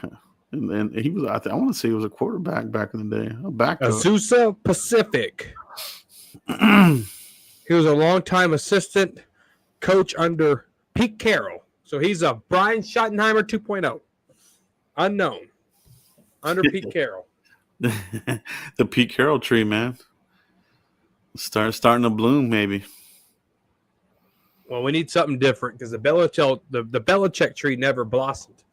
And he was, I want to say he was a quarterback back in the day. Azusa Pacific. He was a longtime assistant coach under Pete Carroll. So he's a Brian Schottenheimer 2.0. Unknown. Under Pete Carroll. The Pete Carroll tree, man. Starting to bloom, maybe. Well, we need something different because the Belichick tree never blossomed.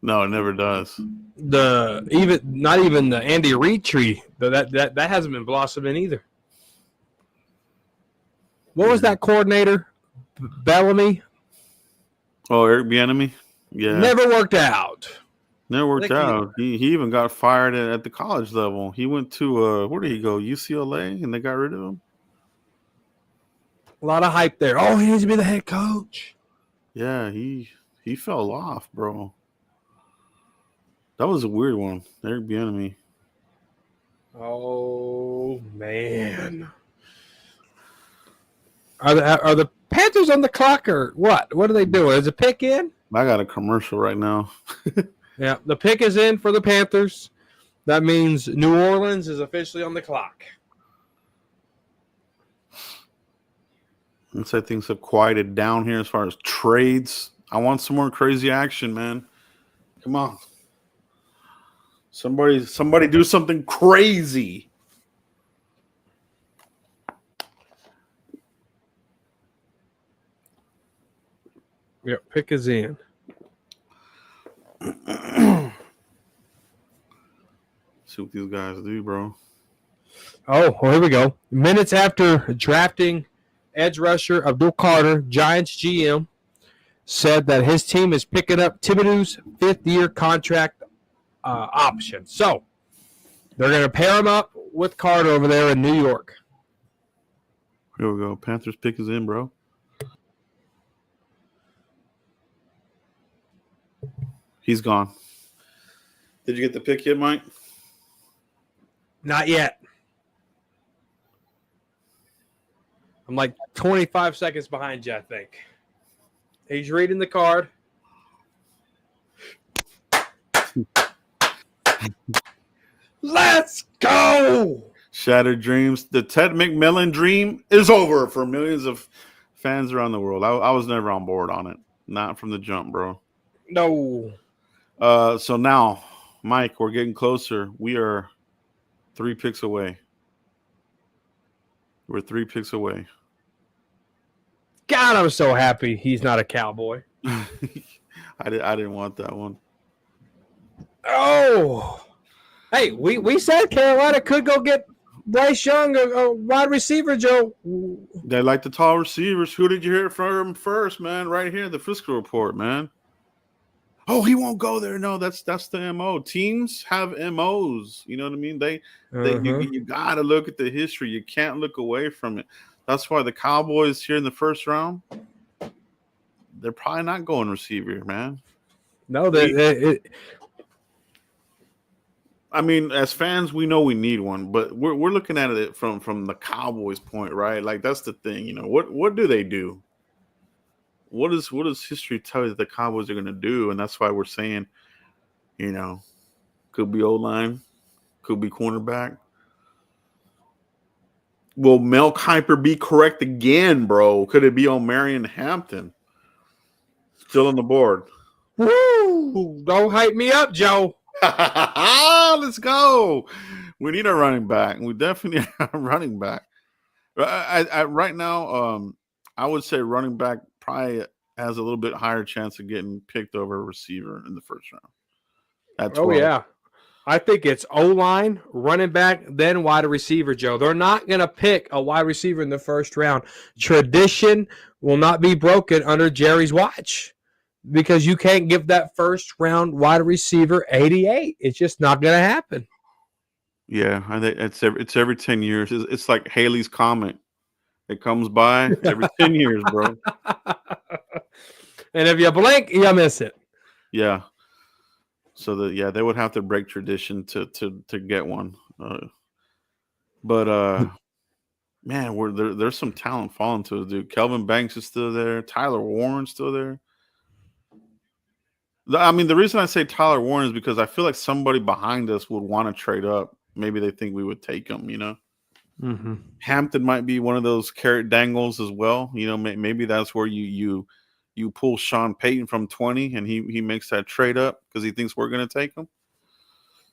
No, it never does. Not even the Andy Reid tree. That hasn't been blossoming either. What was that coordinator? Bellamy? Oh, Eric Bieniemy? Yeah. Never worked out. Never worked out. He even got fired at the college level. He went to where did he go? UCLA, and they got rid of him. A lot of hype there. Oh, he needs to be the head coach. Yeah, he fell off, bro. That was a weird one. Eric Bieniemy. Oh man. Are the Panthers on the clock or what? What are they doing? Is a pick in? I got a commercial right now. Yeah, the pick is in for the Panthers. That means New Orleans is officially on the clock. Let's say things have quieted down here as far as trades. I want some more crazy action, man. Come on. Somebody do something crazy. Yeah, pick is in. See what these guys do, bro. Oh, well, here we go. Minutes after drafting edge rusher Abdul Carter, Giants GM said that his team is picking up Thibodeau's fifth-year contract option. So they're going to pair him up with Carter over there in New York. Here we go. Panthers pick is in, bro. He's gone. Did you get the pick yet, Mike? Not yet. I'm like 25 seconds behind you, I think. He's reading the card. Let's go! Shattered dreams. The Ted McMillan dream is over for millions of fans around the world. I was never on board on it. Not from the jump, bro. No. So now, Mike, we're getting closer. We are 3 picks away. We're 3 picks away. God, I'm so happy he's not a Cowboy. I didn't want that one. Oh. Hey, we said Carolina could go get Bryce Young, a wide receiver, Joe. They like the tall receivers. Who did you hear from first, man? Right here, the Frisco report, man. Oh, he won't go there. No, that's the MO. Teams have MOs. You know what I mean? You got to look at the history. You can't look away from it. That's why the Cowboys here in the first round, they're probably not going receiver, man. No, I mean, as fans, we know we need one, but we're looking at it from the Cowboys' point, right? Like that's the thing, you know. What do they do? What does history tell you that the Cowboys are going to do? And that's why we're saying, you know, could be O-line, could be cornerback. Will Mel Kiper be correct again, bro? Could it be O'Marion Hampton? Still on the board. Woo! Don't hype me up, Joe. Let's go. We need a running back. We definitely need a running back. Right now, I would say running back probably has a little bit higher chance of getting picked over a receiver in the first round. Oh, yeah. I think it's O-line, running back, then wide receiver, Joe. They're not going to pick a wide receiver in the first round. Tradition will not be broken under Jerry's watch because you can't give that first round wide receiver 88. It's just not going to happen. Yeah, I think it's every 10 years. It's like Haley's Comet. It comes by every 10 years, bro. And if you blink, you miss it. Yeah. So they would have to break tradition to get one. But man, there's some talent falling to us, dude. Kelvin Banks is still there. Tyler Warren's still there. I mean, the reason I say Tyler Warren is because I feel like somebody behind us would want to trade up. Maybe they think we would take him, you know. Mm-hmm. Hampton might be one of those carrot dangles as well. You know, maybe that's where you pull Sean Payton from 20 and he makes that trade up because he thinks we're going to take him.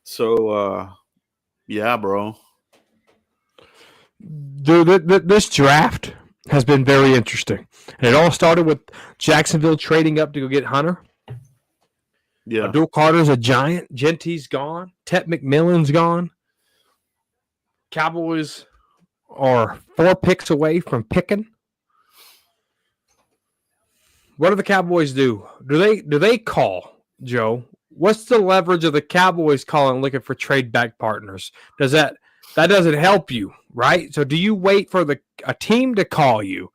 So, yeah, bro. Dude, this draft has been very interesting. And it all started with Jacksonville trading up to go get Hunter. Yeah. Abdul Carter's a giant. Genty's gone. Tet McMillan's gone. Cowboys are 4 picks away from picking. What do the Cowboys do? Do they call, Joe? What's the leverage of the Cowboys calling looking for trade back partners? That doesn't help you, right? So do you wait for a team to call you?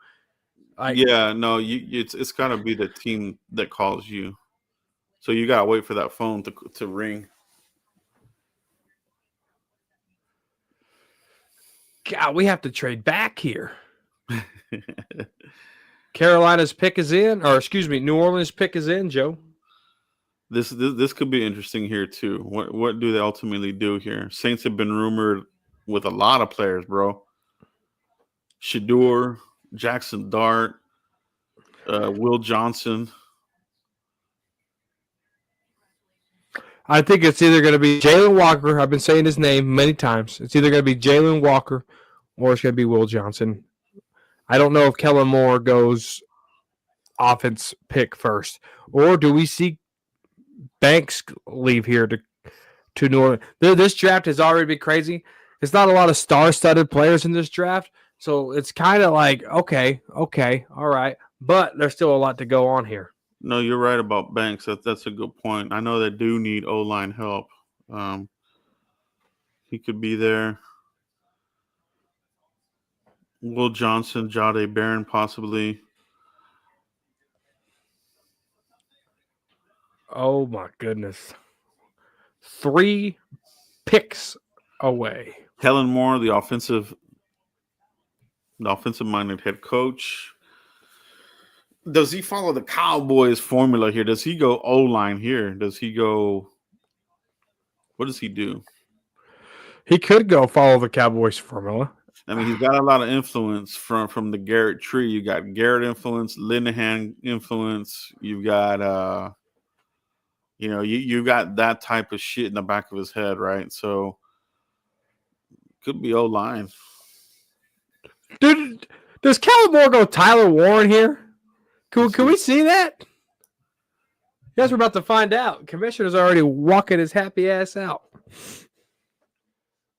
No, it's got to be the team that calls you. So you got to wait for that phone to ring. God, we have to trade back here. Carolina's pick is in, or excuse me, New Orleans' pick is in, Joe. This could be interesting here too. What do they ultimately do here? Saints have been rumored with a lot of players, bro. Shador, Jackson Dart, Will Johnson. I think it's either going to be Jalen Walker. I've been saying his name many times. It's either going to be Jalen Walker or it's going to be Will Johnson. I don't know if Kellen Moore goes offense pick first, or do we see Banks leave here to New Orleans? This draft has already been crazy. It's not a lot of star-studded players in this draft, so it's kind of like, okay, all right, but there's still a lot to go on here. No, you're right about Banks. That's a good point. I know they do need O-line help. He could be there. Will Johnson, Jade Barron, possibly. Oh, my goodness. 3 picks away. Kellen Moore, the offensive-minded head coach. Does he follow the Cowboys formula here? Does he go O-line here? Does he go – what does he do? He could go follow the Cowboys formula. I mean, he's got a lot of influence from the Garrett tree. You got Garrett influence, Linehan influence. You've got you got that type of shit in the back of his head, right? So could be O-line. Dude, does Kellen Moore go Tyler Warren here? Can we see that? Yes, we're about to find out. Commissioner's already walking his happy ass out.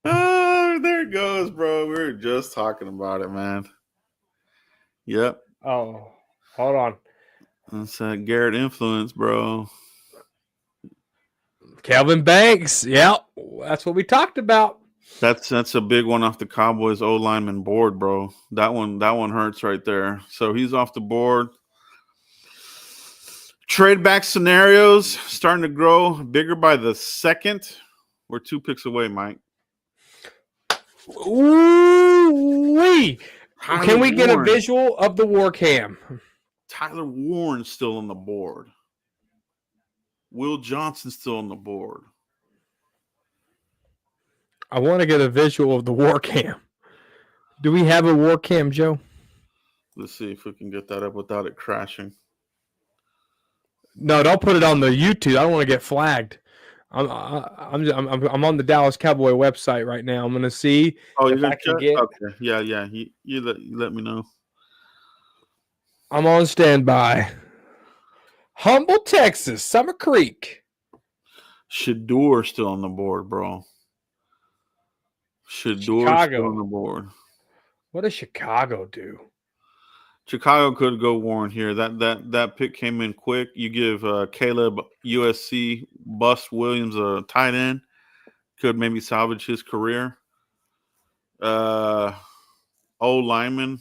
Oh, there it goes, bro. We were just talking about it, man. Yep. Oh, hold on. That's that Garrett influence, bro. Kelvin Banks. Yep. That's what we talked about. That's a big one off the Cowboys O-lineman board, bro. That one hurts right there. So he's off the board. Trade back scenarios starting to grow bigger by the second. We're 2 picks away, Mike. Ooh-wee. Can we get a visual of the war cam? Tyler Warren's still on the board. Will Johnson's still on the board. I want to get a visual of the war cam. Do we have a war cam, Joe? Let's see if we can get that up without it crashing. No, don't put it on the YouTube. I don't want to get flagged. I'm on the Dallas Cowboy website right now. I'm going to see if I can get. Okay, yeah. You let me know. I'm on standby. Humble, Texas, Summer Creek. Shador still on the board, bro. Shador still on the board. What does Chicago do? Chicago could go Warren here. That pick came in quick. You give Caleb USC Bust Williams a tight end. Could maybe salvage his career. O-lineman.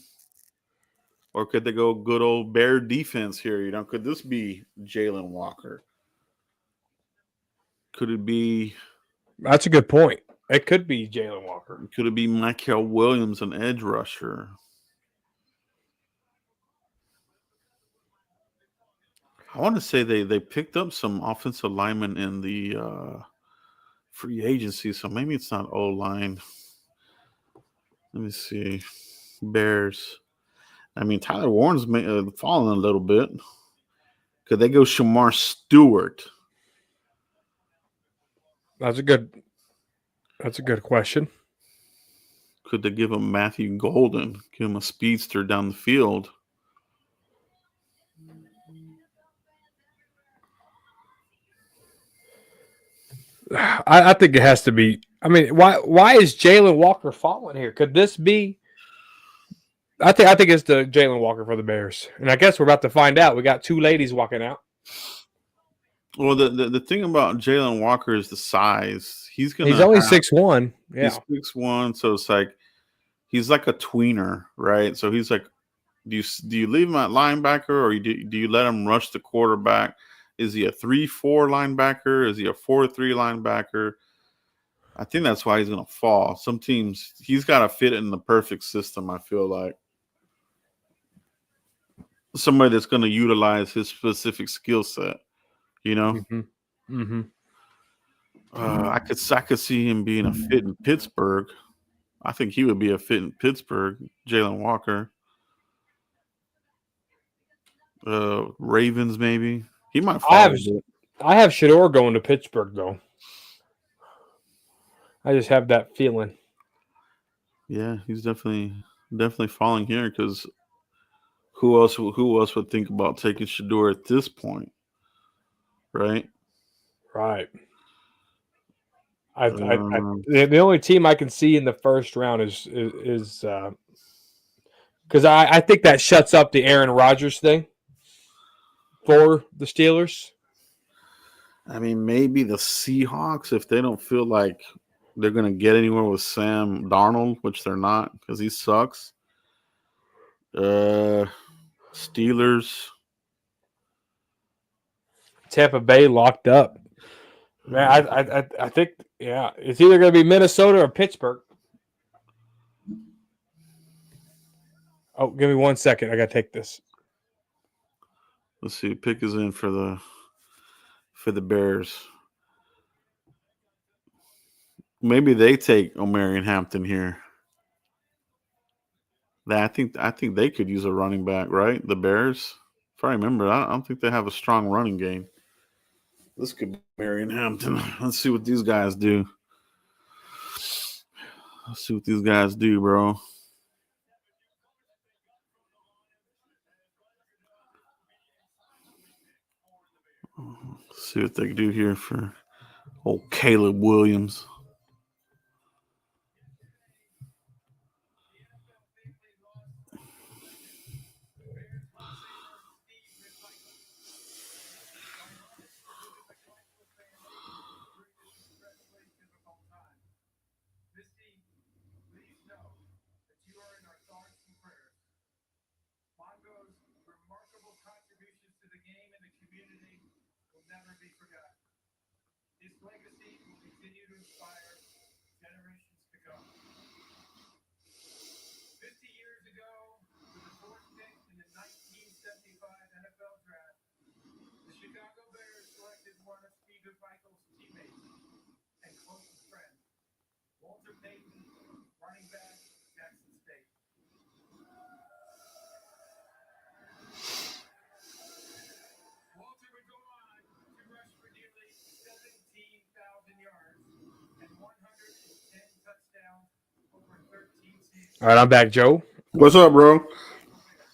Or could they go good old Bear defense here? Could this be Jalen Walker? Could it be? That's a good point. It could be Jalen Walker. Could it be Michael Williams, an edge rusher? I want to say they picked up some offensive linemen in the free agency, so maybe it's not O-line. Let me see. Bears. I mean, Tyler Warren's fallen a little bit. Could they go Shamar Stewart? That's a good question. Could they give him Matthew Golden? Give him a speedster down the field? I think it has to be. I mean, why is Jalen Walker falling here? Could this be? I think it's the Jalen Walker for the Bears, and I guess we're about to find out. We got two ladies walking out. Well, the thing about Jalen Walker is the size. He's only 6'1". Yeah, he's 6'1", so it's like he's like a tweener, right? So he's like, do you leave him at linebacker, or do you let him rush the quarterback? Is he a 3-4 linebacker? Is he a 4-3 linebacker? I think that's why he's going to fall. Some teams, he's got to fit in the perfect system, I feel like. Somebody that's going to utilize his specific skill set, you know? Mm-hmm. Mm-hmm. I could see him being a fit in Pittsburgh. I think he would be a fit in Pittsburgh, Jalen Walker. Ravens, maybe. He might fall. I have Shador going to Pittsburgh, though. I just have that feeling. Yeah, he's definitely falling here because who else would think about taking Shador at this point, right? Right. The only team I can see in the first round is because I think that shuts up the Aaron Rodgers thing for the Steelers. I mean, maybe the Seahawks, if they don't feel like they're going to get anywhere with Sam Darnold, which they're not because he sucks. Steelers. Tampa Bay locked up. Man, I think, yeah, it's either going to be Minnesota or Pittsburgh. Oh, give me 1 second. I got to take this. Let's see. Pick is in for the Bears. Maybe they take Omarion Hampton here. I think they could use a running back, right? The Bears. If I remember, I don't think they have a strong running game. This could be Marion Hampton. Let's see what these guys do. Let's see what these guys do, bro. Let's see what they do here for old Caleb Williams. All right, I'm back, Joe. What's up, bro?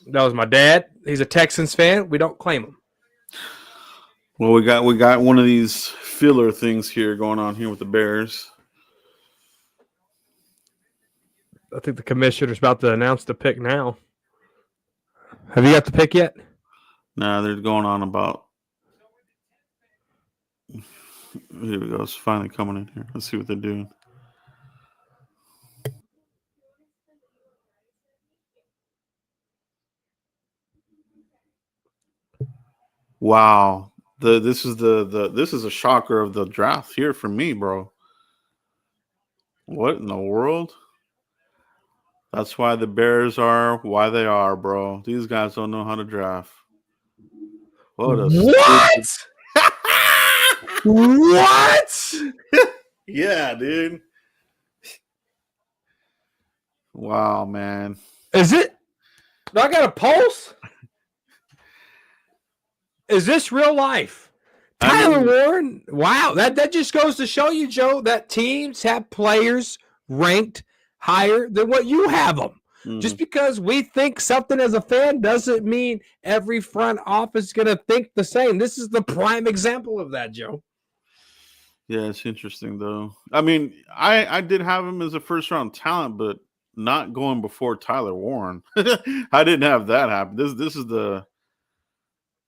That was my dad. He's a Texans fan. We don't claim him. Well, we got one of these filler things here going on here with the Bears. I think the commissioner's about to announce the pick now. Have you got the pick yet? Nah, they're going on about. Here we go. It's finally coming in here. Let's see what they're doing. Wow. This is a shocker of the draft here for me, bro. What in the world? That's why the Bears are why they are, bro. These guys don't know how to draft. What? What? Yeah, dude. Wow, man. Is it? Do I got a pulse? Is this real life? Tyler Warren? Wow, that just goes to show you, Joe, that teams have players ranked higher than what you have them. Mm-hmm. Just because we think something as a fan doesn't mean every front office is going to think the same. This is the prime example of that, Joe. Yeah, it's interesting though. I mean, I did have him as a first round talent, but not going before Tyler Warren. I didn't have that happen. This is the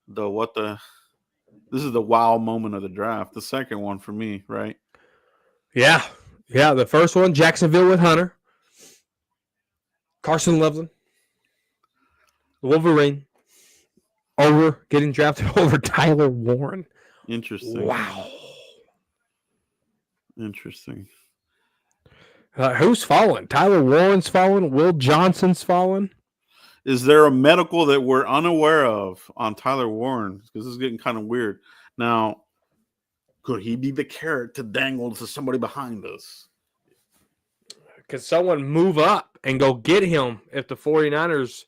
what the this is the wow moment of the draft. The second one for me, right? Yeah. Yeah. The first one, Jacksonville with Hunter. Carson Loveland. Wolverine. Getting drafted over Tyler Warren. Interesting. Wow. Interesting. Who's fallen? Tyler Warren's fallen. Will Johnson's fallen. Is there a medical that we're unaware of on Tyler Warren? Because this is getting kind of weird. Now, could he be the carrot to dangle to somebody behind us? Could someone move up and go get him if the 49ers,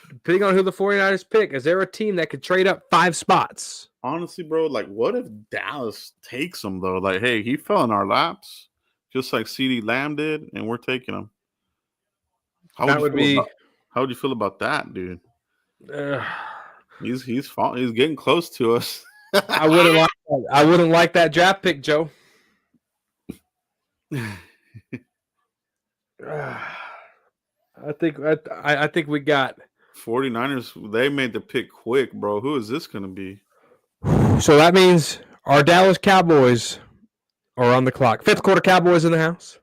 depending on who the 49ers pick, is there a team that could trade up 5 spots? Honestly, bro, like, what if Dallas takes him, though? Like, hey, he fell in our laps, just like CeeDee Lamb did, and we're taking him. How would you feel about that, dude? He's getting close to us. I wouldn't like that draft pick, Joe. I think we got 49ers. They made the pick quick, bro. Who is this going to be? So that means our Dallas Cowboys are on the clock. 5th quarter Cowboys in the house.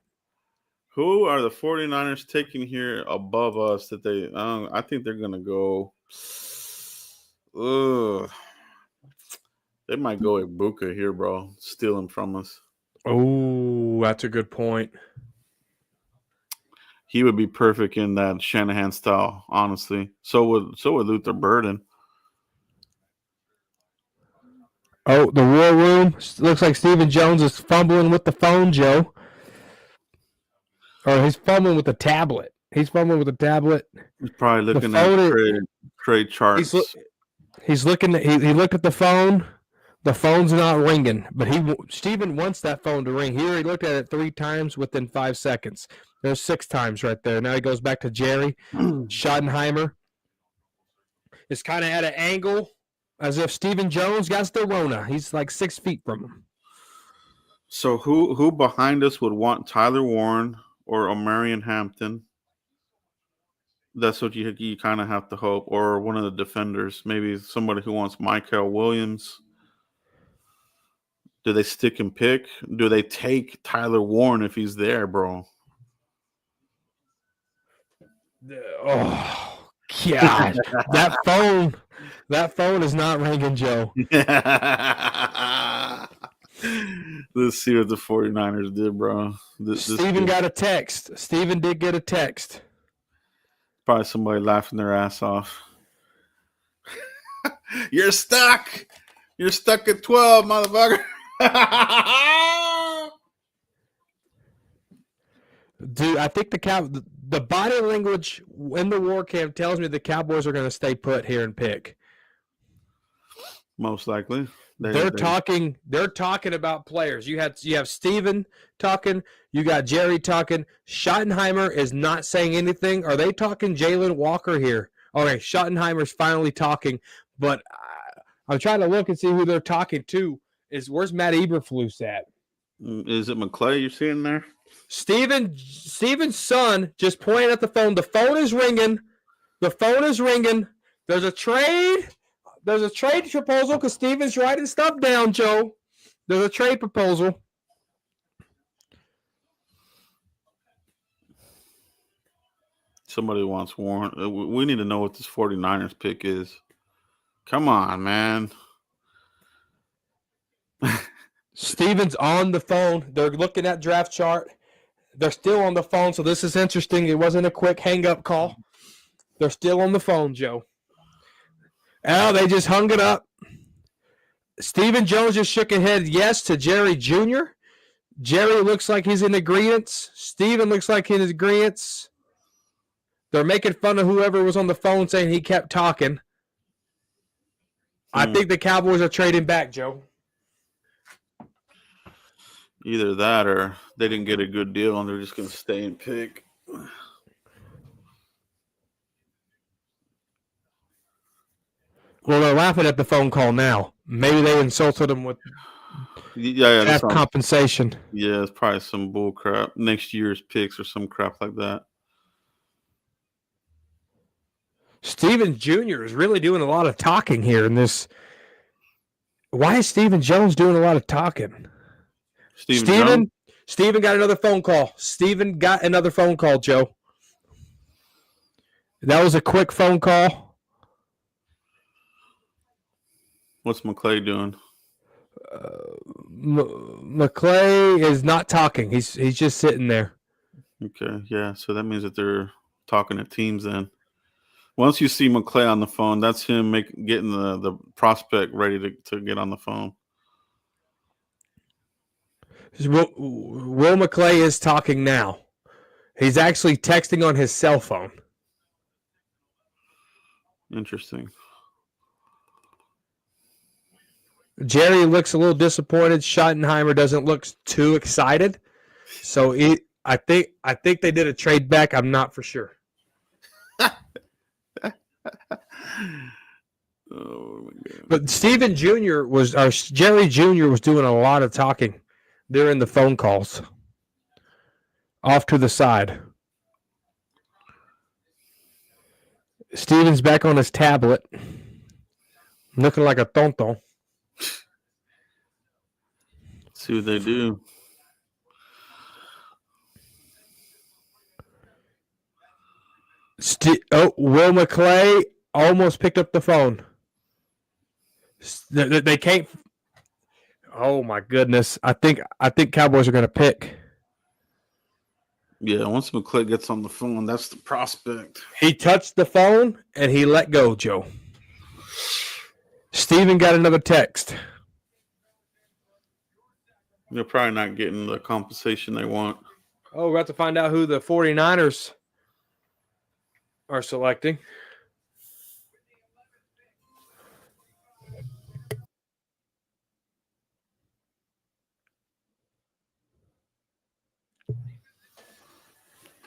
Who are the 49ers taking here above us that they I think they're going to go they might go Ibuka here, bro. Steal him from us. Oh, that's a good point. He would be perfect in that Shanahan style, honestly. So would Luther Burden. Oh, the war room. Looks like Stephen Jones is fumbling with the phone, Joe. Or he's fumbling with the tablet. He's probably looking at trade charts. He's looking. He looked at the phone. The phone's not ringing, but Stephen wants that phone to ring. Here he looked at it 3 times within 5 seconds. There's 6 times right there. Now he goes back to Jerry Schottenheimer. It's kind of at an angle, as if Stephen Jones got the Rona. He's like 6 feet from him. So who behind us would want Tyler Warren or Omarion Hampton? That's what you kind of have to hope. Or one of the defenders, maybe somebody who wants Michael Williams. Do they stick and pick? Do they take Tyler Warren if he's there, bro? Oh, God. that phone is not ringing, Joe. Let's see what the 49ers did, bro. Steven got a text. Steven did get a text. Probably somebody laughing their ass off. You're stuck. You're stuck at 12, motherfucker. Dude, I think the body language in the war camp tells me the Cowboys are going to stay put here and pick. Most likely. They're talking about players. You have Steven talking, you got Jerry talking. Schottenheimer is not saying anything. Are they talking Jalen Walker here? Okay, Schottenheimer's finally talking, but I'm trying to look and see who they're talking to. Where's Matt Eberflus at? Is it McClay you're seeing there? Steven's son just pointed at the phone. The phone is ringing. There's a trade. There's a trade proposal because Steven's writing stuff down, Joe. There's a trade proposal. Somebody wants Warren. We need to know what this 49ers pick is. Come on, man. Steven's on the phone. They're looking at draft chart. They're still on the phone, so this is interesting. It wasn't a quick hang-up call. They're still on the phone, Joe. Oh, they just hung it up. Stephen Jones just shook his head yes to Jerry Jr. Jerry looks like he's in agreement. Stephen looks like he's in agreement. They're making fun of whoever was on the phone saying he kept talking. I think the Cowboys are trading back, Joe. Either that or they didn't get a good deal and they're just going to stay and pick. Well, they're laughing at the phone call now. Maybe they insulted him with Yeah, Draft that's compensation. yeah, it's probably some bull crap. Next year's picks or some crap like that. Steven Jr. is really doing a lot of talking here in this. Why is Steven Jones doing a lot of talking? Steven Steven got another phone call. Steven got another phone call, Joe. That was a quick phone call. What's McClay doing? McClay is not talking. He's just sitting there. Okay, yeah. So that means that they're talking to teams then. Once you see McClay on the phone, that's him getting the prospect ready to get on the phone. Will McClay is talking now. He's actually texting on his cell phone. Interesting. Jerry looks a little disappointed. Schottenheimer doesn't look too excited. So I think they did a trade back. I'm not for sure. Oh my God. But Steven Jr. Jerry Jr. was doing a lot of talking during the phone calls. Off to the side. Steven's back on his tablet. Looking like a tonto. See what they do. Will McClay almost picked up the phone. They can't. Oh my goodness! I think Cowboys are going to pick. Yeah, once McClay gets on the phone, that's the prospect. He touched the phone and he let go, Joe. Steven got another text. They're probably not getting the compensation they want. Oh, we're about to find out who the 49ers are selecting.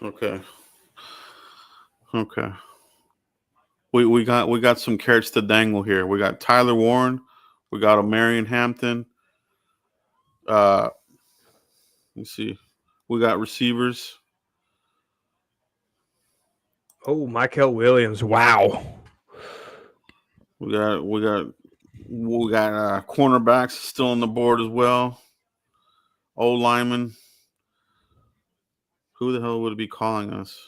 Okay. We got some carrots to dangle here. We got Tyler Warren. We got a Marion Hampton. Let me see. We got receivers. Oh, Michael Williams! Wow. We got cornerbacks still on the board as well. Old lineman. Who the hell would it be calling us?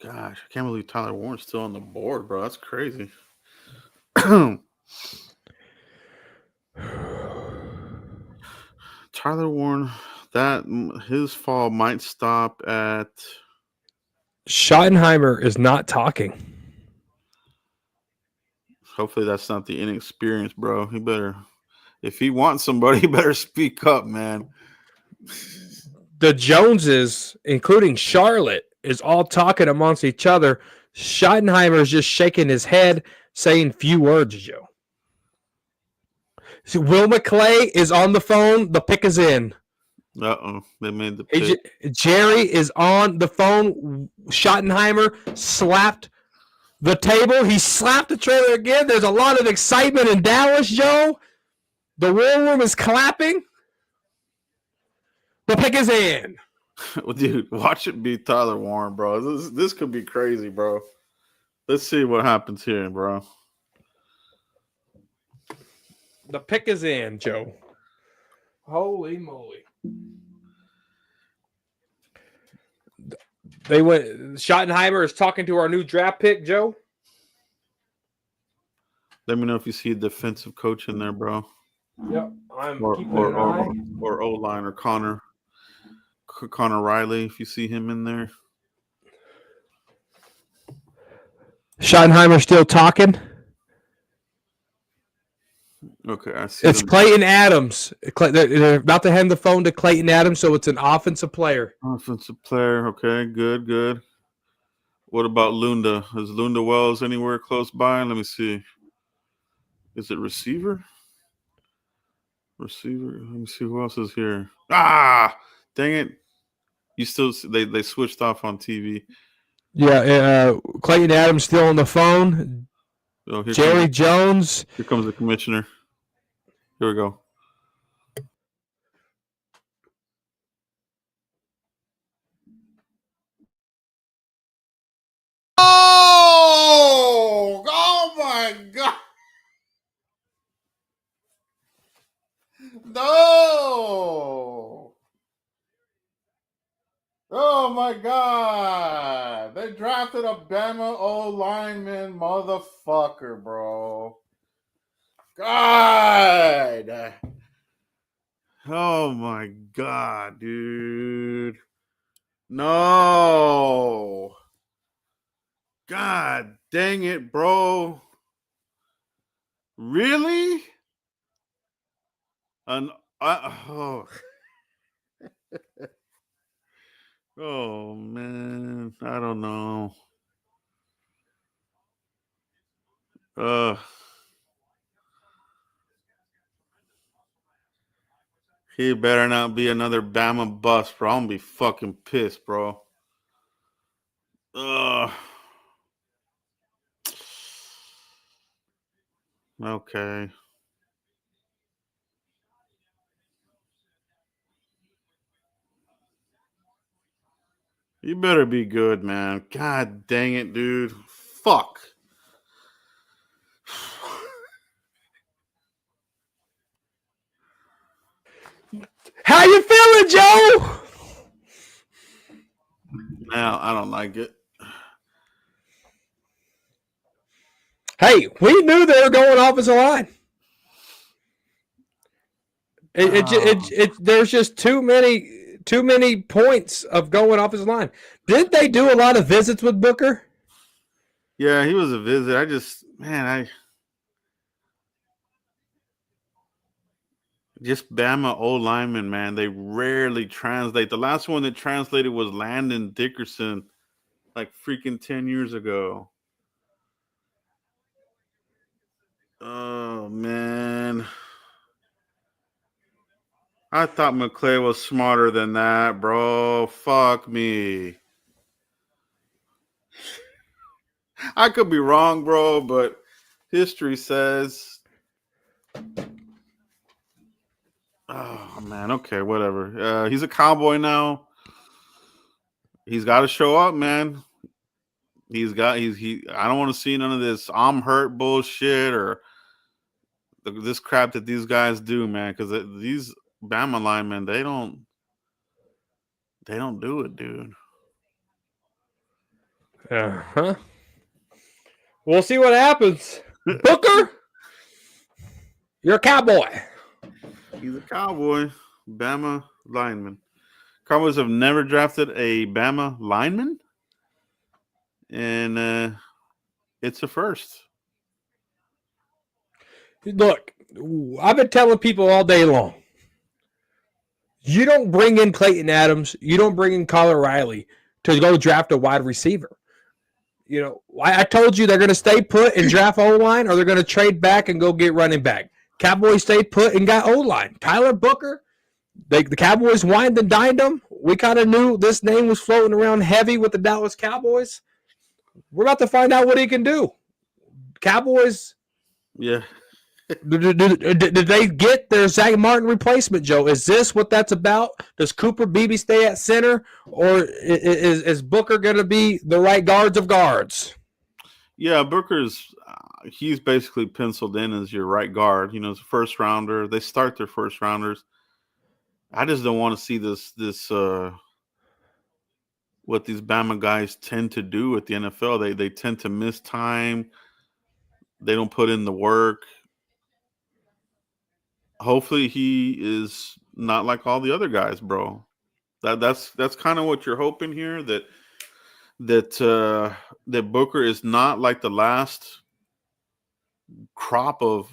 Gosh, I can't believe Tyler Warren's still on the board, bro. That's crazy. Tyler Warren, his fall might stop at. Schottenheimer is not talking. Hopefully that's not the inexperience, bro. He better, if he wants somebody, he better speak up, man. The Joneses, including Charlotte, is all talking amongst each other. Schottenheimer is just shaking his head, saying few words, Joe. See, Will McClay is on the phone. The pick is in. Uh-oh. They made the pick. Jerry is on the phone. Schottenheimer slapped the table. He slapped the trailer again. There's a lot of excitement in Dallas, Joe. The war room is clapping. The pick is in. Well, dude, watch it be Tyler Warren, bro. This could be crazy, bro. Let's see what happens here, bro. The pick is in, Joe. Holy moly. Schottenheimer is talking to our new draft pick, Joe. Let me know if you see a defensive coach in there, bro. Yep. I'm Or keeping an eye. O-line or Connor Riley, if you see him in there. Schottenheimer still talking. Okay, I see. It's Clayton Adams. They're about to hand the phone to Clayton Adams, so it's an offensive player. Offensive player. Okay, good. What about Lunda? Is Lunda Wells anywhere close by? Let me see. Is it receiver? Receiver. Let me see who else is here. Ah, dang it! You still they switched off on TV. Yeah, Clayton Adams still on the phone. Oh, Jerry Jones. Here comes the commissioner. Here we go. Oh my God. No. Oh my God. They drafted a Bama old lineman motherfucker, bro. God. Oh my God, dude. No. God dang it, bro. Really? Oh. Oh man, I don't know. He better not be another Bama bust, bro. I'm gonna be fucking pissed, bro. Okay. You better be good, man. God dang it, dude. Fuck. How you feeling, Joe? Now I don't like it. Hey, we knew they were going offensive line. There's just too many points of going offensive line. Didn't they do a lot of visits with Booker? Yeah, he was a visit. Just Bama old linemen, man. They rarely translate. The last one that translated was Landon Dickerson, like freaking 10 years ago. Oh man. I thought McClay was smarter than that, bro. Fuck me. I could be wrong, bro, but history says. Oh man, okay, whatever. He's a Cowboy now. He's got to show up, man. I don't want to see none of this I'm hurt bullshit or this crap that these guys do, man, because these Bama linemen, they don't do it, dude. Uh-huh. We'll see what happens. Booker, you're a Cowboy. He's a Cowboy. Bama lineman. Cowboys have never drafted a Bama lineman, and it's a first. Look, I've been telling people all day long, you don't bring in Clayton Adams, you don't bring in Colin Riley to go draft a wide receiver. You know, I told you they're going to stay put and draft O-line, or they're going to trade back and go get running back. Cowboys stayed put and got O-line. Tyler Booker, the Cowboys wined and dined them. We kind of knew this name was floating around heavy with the Dallas Cowboys. We're about to find out what he can do. Cowboys. Yeah. Did they get their Zach Martin replacement, Joe? Is this what that's about? Does Cooper Beebe stay at center, or is Booker going to be the right guards of guards? Yeah, Booker's he's basically penciled in as your right guard. You know, as a first rounder. They start their first rounders. I just don't want to see this what these Bama guys tend to do at the NFL. They tend to miss time. They don't put in the work. Hopefully he is not like all the other guys, bro. That's kind of what you're hoping here, that Booker is not like the last crop of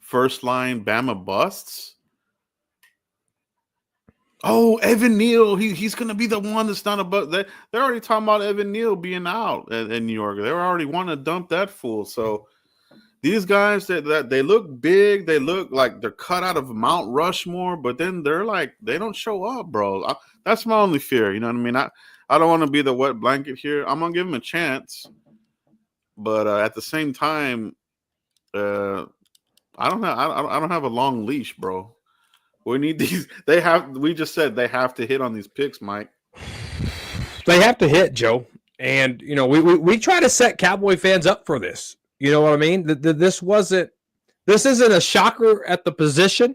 first line Bama busts. Oh, Evan Neal, he's going to be the one that's not a bust. They're already talking about Evan Neal being out in New York. They already want to dump that fool. So these guys that they look big, they look like they're cut out of Mount Rushmore, but then they're like they don't show up, bro. That's my only fear. You know what I mean? I don't want to be the wet blanket here. I'm gonna give him a chance, But at the same time, I don't have a long leash, bro. We need these. We just said they have to hit on these picks, Mike. They have to hit, Joe. And, we try to set Cowboy fans up for this. You know what I mean? This isn't a shocker at the position,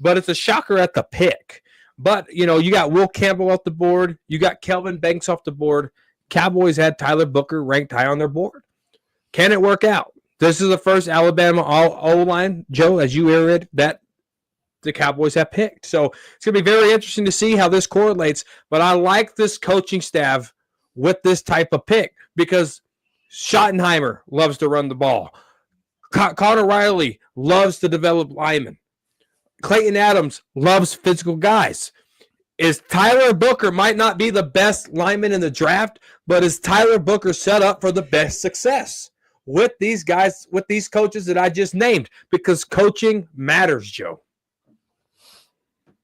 but it's a shocker at the pick. But, you got Will Campbell off the board. You got Kelvin Banks off the board. Cowboys had Tyler Booker ranked high on their board. Can it work out? This is the first Alabama O-line, Joe, as you heard, that the Cowboys have picked. So it's going to be very interesting to see how this correlates. But I like this coaching staff with this type of pick because Schottenheimer loves to run the ball. Connor Riley loves to develop linemen. Clayton Adams loves physical guys. Is Tyler Booker might not be the best lineman in the draft, but is Tyler Booker set up for the best success with these guys, with these coaches that I just named? Because coaching matters, Joe.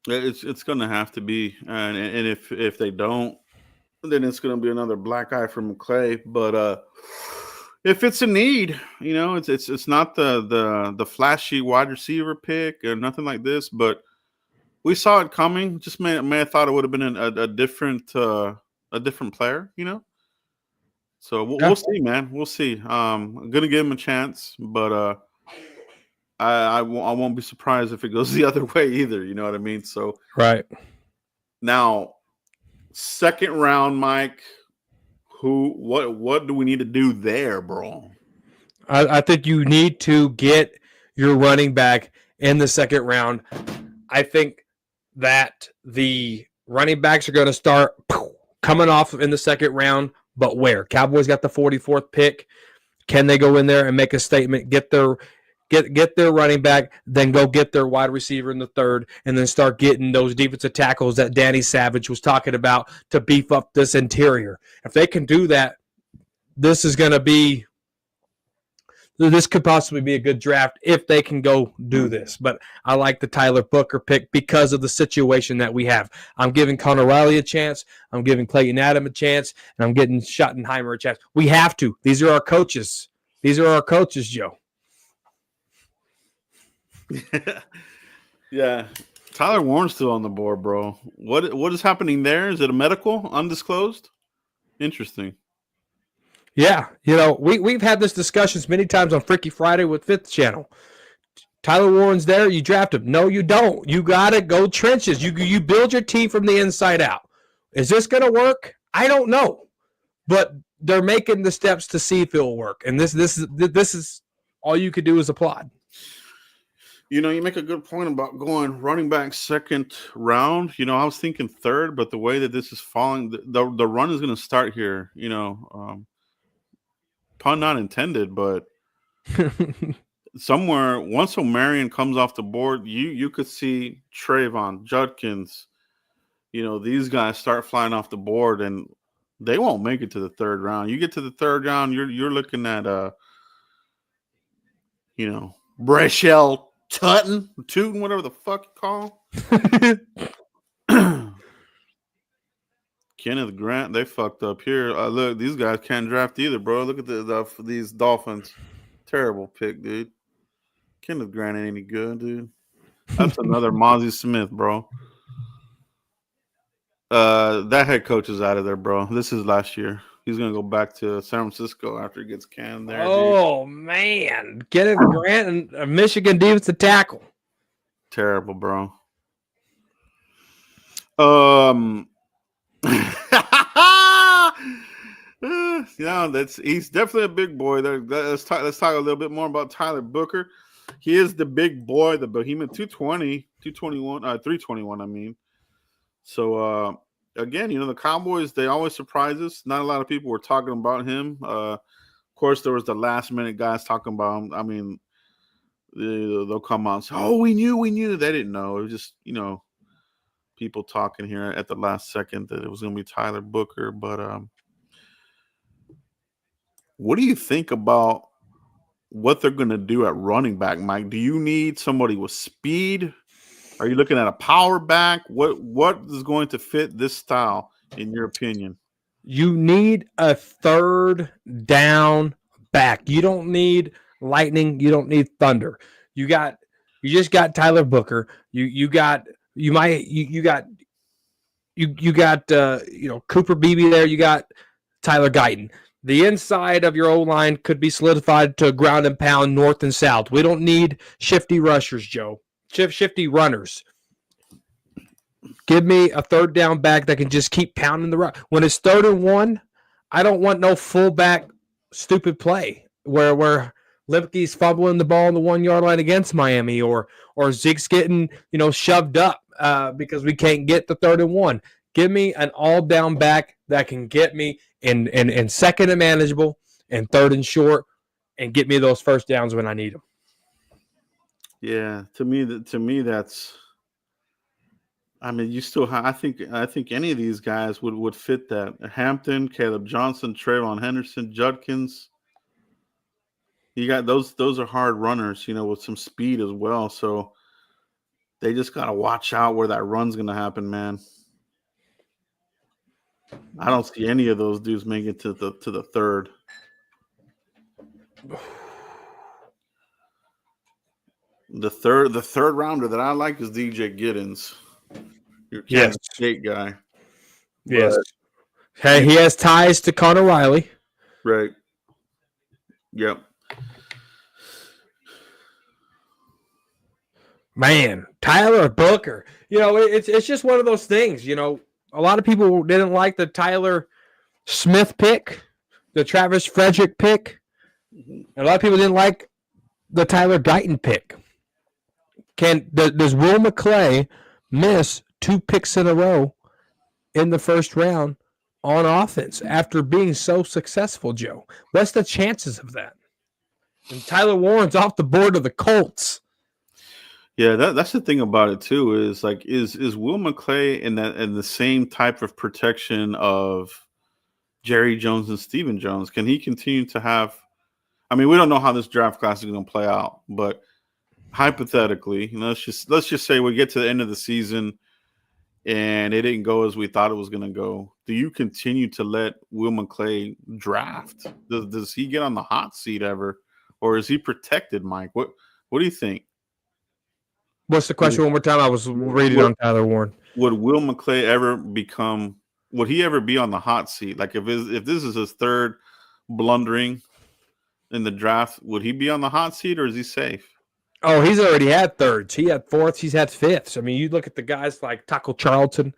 It's going to have to be, and if they don't, then it's going to be another black eye for McClay. But if it's a need, it's not the flashy wide receiver pick or nothing like this, but we saw it coming. Just may have thought it would have been a different player, So we'll see, man. We'll see. I'm gonna give him a chance, but I won't be surprised if it goes the other way either. You know what I mean? So right now, second round, Mike. What do we need to do there, bro? I think you need to get your running back in the second round. I think that the running backs are going to start coming off in the second round, but where? Cowboys got the 44th pick. Can they go in there and make a statement, get their running back, then go get their wide receiver in the third, and then start getting those defensive tackles that Danny Savage was talking about to beef up this interior? If they can do that, this could possibly be a good draft if they can go do this. But I like the Tyler Booker pick because of the situation that we have. I'm giving Connor Riley a chance. I'm giving Clayton Adams a chance. And I'm getting Schottenheimer a chance. We have to. These are our coaches. Joe. Yeah. Tyler Warren's still on the board, bro. What is happening there? Is it a medical? Undisclosed? Interesting. Yeah, we've had this discussions many times on Freaky Friday with Fifth Channel. Tyler Warren's there. You draft him. No, you don't. You got to go trenches. You build your team from the inside out. Is this going to work? I don't know. But they're making the steps to see if it'll work. And this is all you could do is applaud. You make a good point about going running back second round. I was thinking third, but the way that this is falling, the run is going to start here, pun not intended, but somewhere once O'Marion comes off the board, you could see Trayvon, Judkins, these guys start flying off the board, and they won't make it to the third round. You get to the third round, you're looking at Brashell Tootin, whatever the fuck you call him. Kenneth Grant, they fucked up here. Look, these guys can't draft either, bro. Look at these Dolphins. Terrible pick, dude. Kenneth Grant ain't any good, dude. That's another Mozzie Smith, bro. That head coach is out of there, bro. This is last year. He's gonna go back to San Francisco after he gets canned there. Oh, dude. Man. Kenneth Grant and a Michigan defensive tackle. Terrible, bro. He's definitely a big boy. Let's talk a little bit more about Tyler Booker. He is the big boy, the behemoth. 220, 221, 321. I mean, so again, the Cowboys, they always surprise us. Not a lot of people were talking about him. Of course, there was the last minute guys talking about him. I mean, they'll come out and say, "Oh, we knew." They didn't know. It was just people talking here at the last second that it was going to be Tyler Booker. But what do you think about what they're going to do at running back, Mike? Do you need somebody with speed? Are you looking at a power back? What is going to fit this style, in your opinion? You need a third down back. You don't need lightning. You don't need thunder. You just got Tyler Booker. You got Cooper Beebe there. You got Tyler Guyton. The inside of your O-line could be solidified to ground and pound north and south. We don't need shifty rushers, Joe. Shifty runners. Give me a third down back that can just keep pounding the rock. When it's 3rd and 1, I don't want no fullback stupid play where Lipke's fumbling the ball on the 1-yard line against Miami or Zeke's getting shoved up because we can't get the 3rd and 1. Give me an all-down back that can get me in 2nd and manageable and 3rd and short and get me those first downs when I need them. Yeah, to me that's. I mean, you still have. I think any of these guys would fit that. Hampton, Caleb Johnson, Trayvon Henderson, Judkins. You got those are hard runners, with some speed as well. So they just gotta watch out where that run's gonna happen, man. I don't see any of those dudes make it to the 3rd. The third rounder that I like is DJ Giddens, your Kansas State guy. Yes. Hey, he has ties to Connor Riley. Right. Yep. Man, Tyler Booker. It's just one of those things. A lot of people didn't like the Tyler Smith pick, the Travis Frederick pick. And a lot of people didn't like the Tyler Guyton pick. Does Will McClay miss 2 picks in a row in the first round on offense after being so successful, Joe? What's the chances of that? And Tyler Warren's off the board of the Colts. Yeah, that's the thing about it too. Is Will McClay in the same type of protection of Jerry Jones and Stephen Jones? Can he continue to have? I mean, we don't know how this draft class is going to play out, but hypothetically, let's just say we get to the end of the season and it didn't go as we thought it was going to go. Do you continue to let Will McClay draft? Does he get on the hot seat ever, or is he protected, Mike? What do you think? What's the question one more time? I was reading on Tyler Warren. Would Will McClay ever would he ever be on the hot seat? Like if this is his 3rd blundering in the draft, would he be on the hot seat or is he safe? Oh, he's already had 3rds. He had 4ths. He's had 5ths. I mean, you look at the guys like Taco Charlton.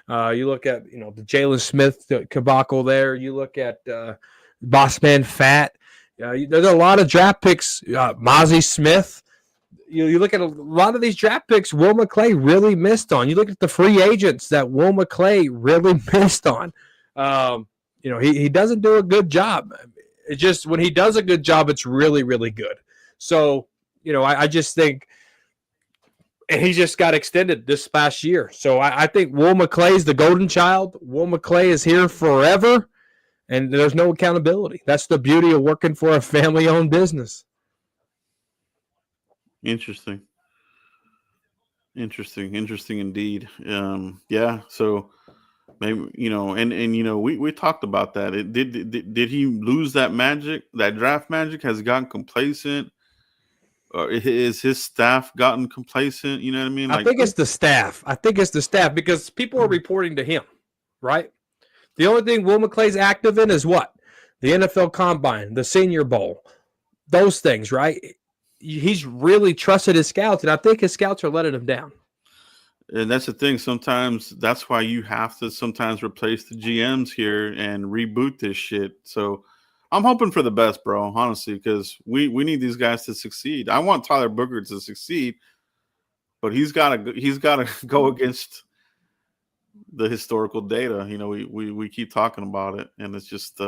You look at, the Jalen Smith debacle there. You look at Bossman Fat. There's a lot of draft picks. Mozzie Smith. You look at a lot of these draft picks Will McClay really missed on. You look at the free agents that Will McClay really missed on. He doesn't do a good job. It just when he does a good job, it's really, really good. So, I just think and he just got extended this past year. So I think Will McClay's the golden child. Will McClay is here forever, and there's no accountability. That's the beauty of working for a family-owned business. Interesting indeed. Yeah. So maybe, we talked about that. Did he lose that magic, that draft magic? Has he gotten complacent? Or is his staff gotten complacent? You know what I mean? I think it's the staff. Because people are reporting to him, right? The only thing Will McClay's active in is what? The NFL Combine, the Senior Bowl, those things, right? He's really trusted his scouts, and I think his scouts are letting him down. And that's the thing. Sometimes that's why you have to sometimes replace the GMs here and reboot this shit. So I'm hoping for the best, bro, honestly, because we need these guys to succeed. I want Tyler Booker to succeed, but he's got to go against the historical data. We keep talking about it, and it's just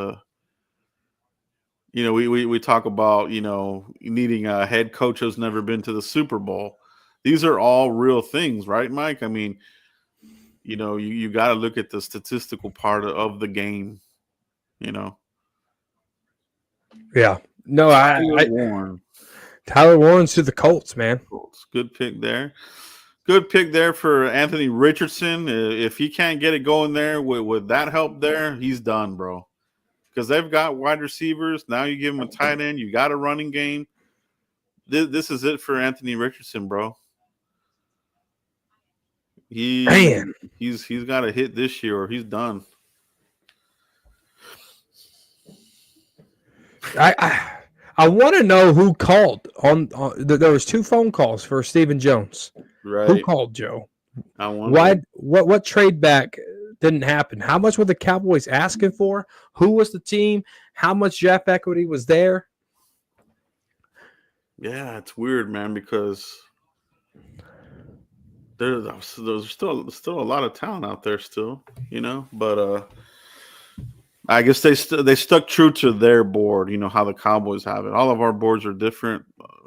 we talk about, needing a head coach who's never been to the Super Bowl. These are all real things, right, Mike? I mean, you got to look at the statistical part of the game, Yeah. No, Tyler Warren's to the Colts, man. Colts. Good pick there. Good pick there for Anthony Richardson. If he can't get it going there, with that help there, he's done, bro. because they've got wide receivers. Now you give them a tight end. You got a running game. This is it for Anthony Richardson, bro. He's got to hit this year or he's done. I want to know who called on. There was 2 phone calls for Stephen Jones. Right? Who called, Joe? I wonder. What trade back didn't happen? How much were the Cowboys asking for? Who was the team? How much draft equity was there? Yeah, it's weird, man, because there's still a lot of talent out there still, but I guess they stuck true to their board, how the Cowboys have it. All of our boards are different.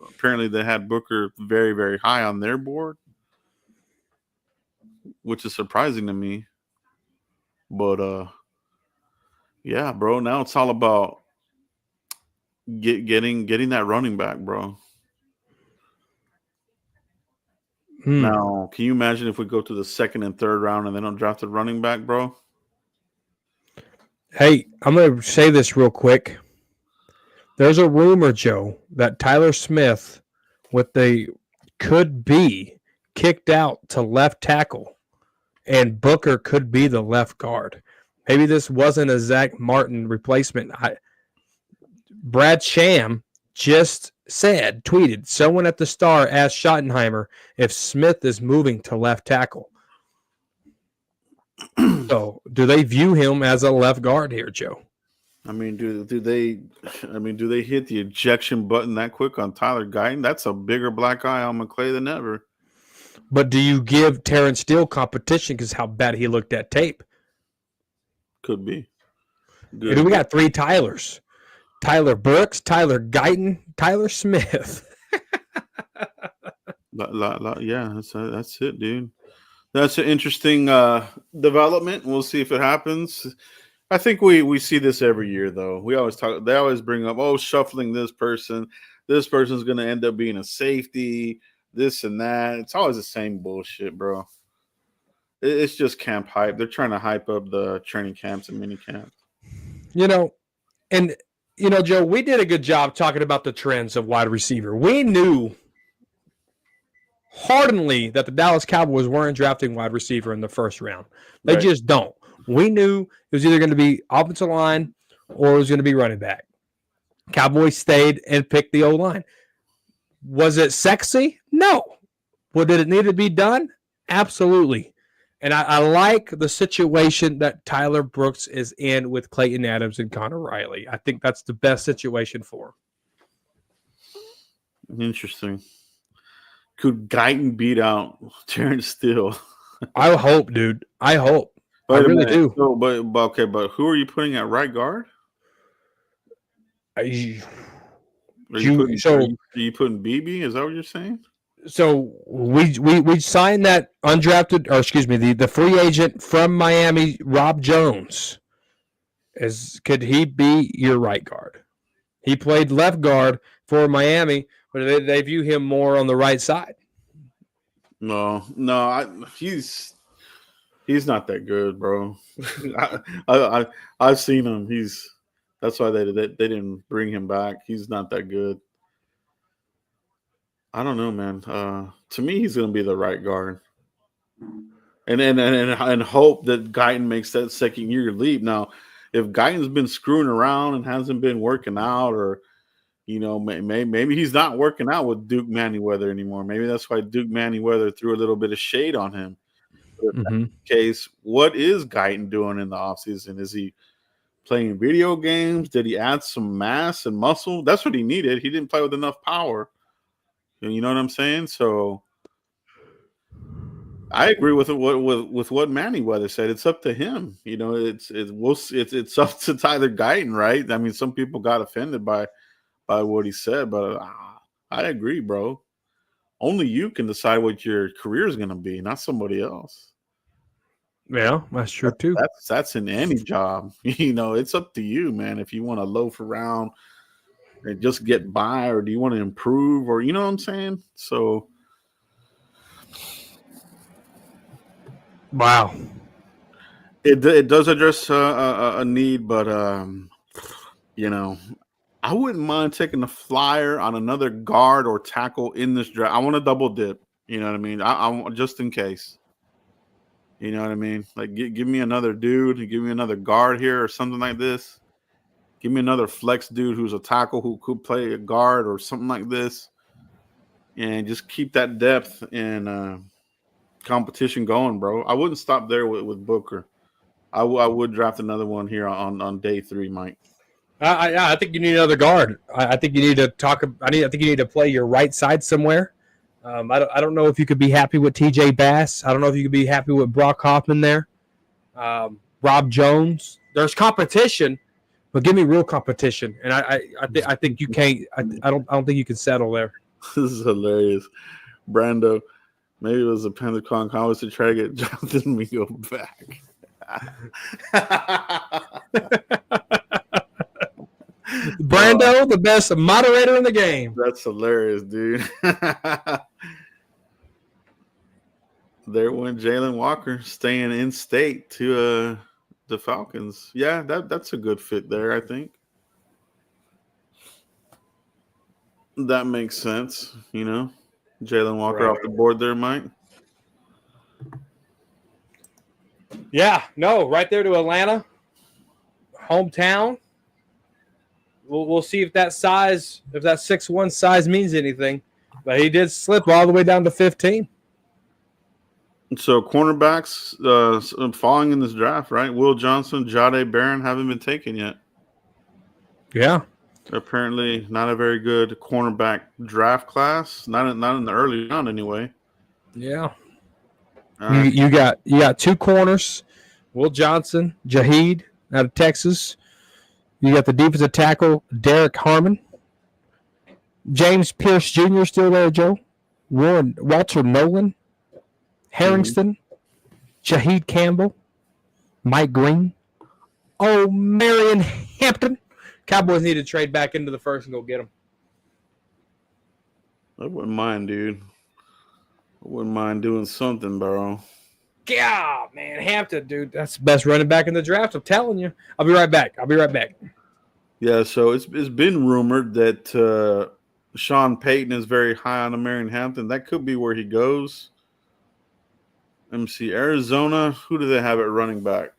Apparently they had Booker very, very high on their board, which is surprising to me. But yeah, bro, now it's all about getting that running back, bro. Now, can you imagine if we go to the 2nd and 3rd round and they don't draft a running back, bro? Hey, I'm going to say this real quick. There's a rumor, Joe, that Tyler Smith could be kicked out to left tackle, and Booker could be the left guard. Maybe this wasn't a Zach Martin replacement. Brad Sham just tweeted, someone at the Star asked Schottenheimer if Smith is moving to left tackle. So, do they view him as a left guard here, Joe? I mean, do they hit the ejection button that quick on Tyler Guyton? That's a bigger black eye on McClay than ever. But do you give Terrence Steele competition because how bad he looked at tape? Could be. Good. We got 3 Tylers. Tyler Brooks, Tyler Guyton, Tyler Smith. Yeah, that's it, dude. That's an interesting development. We'll see if it happens. I think we see this every year, though. They always bring up, shuffling this person. This person's going to end up being a safety, this and that. It's always the same bullshit, bro. It's just camp hype. They're trying to hype up the training camps and mini camps. Joe, we did a good job talking about the trends of wide receiver. We knew heartily that the Dallas Cowboys weren't drafting wide receiver in the 1st round. They just don't. We knew it was either going to be offensive line or it was going to be running back. Cowboys stayed and picked the O-line. Was it sexy? No. Well, did it need to be done? Absolutely. And I like the situation that Tyler Brooks is in with Clayton Adams and Connor Riley. I think that's the best situation for him. Interesting. Could Guyton beat out Terrence Steele? I hope, dude. I hope. I really do. So, but who are you putting at right guard? Are you putting BB? Is that what you're saying? So we signed that the free agent from Miami, Rob Jones. Could he be your right guard? He played left guard for Miami, but they view him more on the right side. No, he's not that good, bro. I've seen him. That's why they didn't bring him back. He's not that good. I don't know, man. To me, he's going to be the right guard, and hope that Guyton makes that 2nd year leap. Now, if Guyton's been screwing around and hasn't been working out, or maybe he's not working out with Duke Manyweather anymore. Maybe that's why Duke Manyweather threw a little bit of shade on him. But in that case, what is Guyton doing in the offseason? Is he playing video games? Did he add some mass and muscle? That's what he needed. He didn't play with enough power. You know what I'm saying? So I agree with what Manyweather said. It's up to him. It's up to Tyler Guyton, right? I mean, some people got offended by what he said, but I agree, bro. Only you can decide what your career is going to be, not somebody else. Yeah, that's true too. That's in any job. It's up to you, man. If you want to loaf around and just get by, or do you want to improve, or you know what I'm saying? So, wow, it does address a need, but I wouldn't mind taking a flyer on another guard or tackle in this draft. I want to double dip. You know what I mean? I want just in case. You know what I mean? Like, give me another dude. Give me another guard here or something like this. Give me another flex dude who's a tackle who could play a guard or something like this. And just keep that depth and competition going, bro. I wouldn't stop there with Booker. I would draft another one here on day 3, Mike. I think you need another guard. I think you need to talk. I think you need to play your right side somewhere. I don't know if you could be happy with TJ Bass. I don't know if you could be happy with Brock Hoffman there. Rob Jones. There's competition, but give me real competition. And I think you can't. I don't think you can settle there. This is hilarious, Brando. Maybe it was a Pentagon Cowboys to try to get Jonathan Mingo back. Brando, the best moderator in the game. That's hilarious, dude. There went Jalen Walker staying in state to the Falcons. Yeah, that's a good fit there, I think. That makes sense, Jalen Walker off the board there, Mike. Yeah, no, right there to Atlanta, hometown. We'll see if that 6'1" size means anything. But he did slip all the way down to 15. So cornerbacks falling in this draft, right? Will Johnson, Jahdae Barron haven't been taken yet. Yeah. Apparently not a very good cornerback draft class. Not in the early round anyway. Yeah. You got 2 corners, Will Johnson, Jaheed out of Texas. You got the defensive tackle, Derek Harmon. James Pierce Jr. still there, Joe. Walter Nolan. Harrington. Shaheed Campbell. Mike Green. Oh, Marion Hampton. Cowboys need to trade back into the first and go get him. I wouldn't mind, dude. I wouldn't mind doing something, bro. Yeah, man, Hampton, dude. That's the best running back in the draft. I'm telling you. I'll be right back. Yeah, so it's been rumored that Sean Payton is very high on Marion Hampton. That could be where he goes. Let me see. Arizona, who do they have at running back?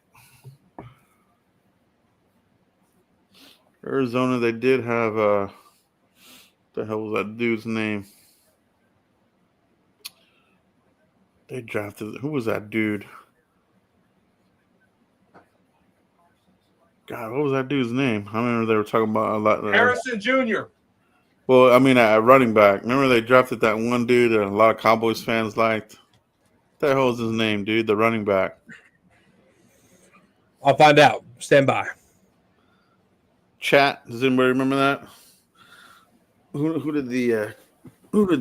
Arizona, they did have the hell was that dude's name? They drafted, who was that dude? God, what was that dude's name? I remember they were talking about a lot. Harrison Jr. Well, I mean, at running back. Remember they drafted that one dude that a lot of Cowboys fans liked? What the hell was his name, dude? The running back. I'll find out. Stand by. Chat. Does anybody remember that? Who did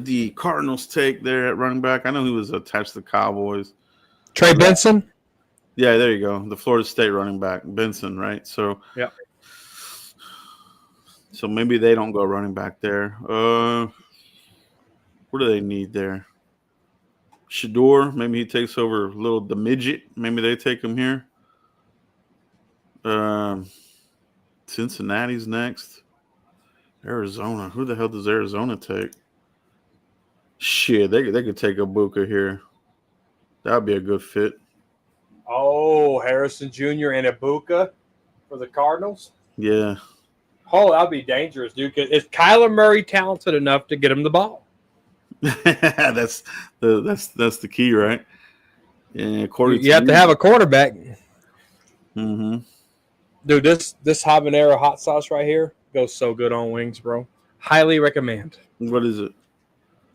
the Cardinals take there at running back? I know he was attached to the Cowboys. Trey Benson? Yeah, there you go. The Florida State running back, Benson, right? So, yeah. So maybe they don't go running back there. What do they need there? Shador, maybe he takes over the midget. Maybe they take him here. Cincinnati's next. Arizona. Who the hell does Arizona take? Shit, they could take Ibuka here. That would be a good fit. Oh, Harrison Jr. and Ibuka for the Cardinals? Yeah. Oh, that'd be dangerous, dude. Is Kyler Murray talented enough to get him the ball? That's the key, right? Yeah, you have to have a quarterback. Mm-hmm. Dude, this habanero hot sauce right here goes so good on wings, bro. Highly recommend. What is it?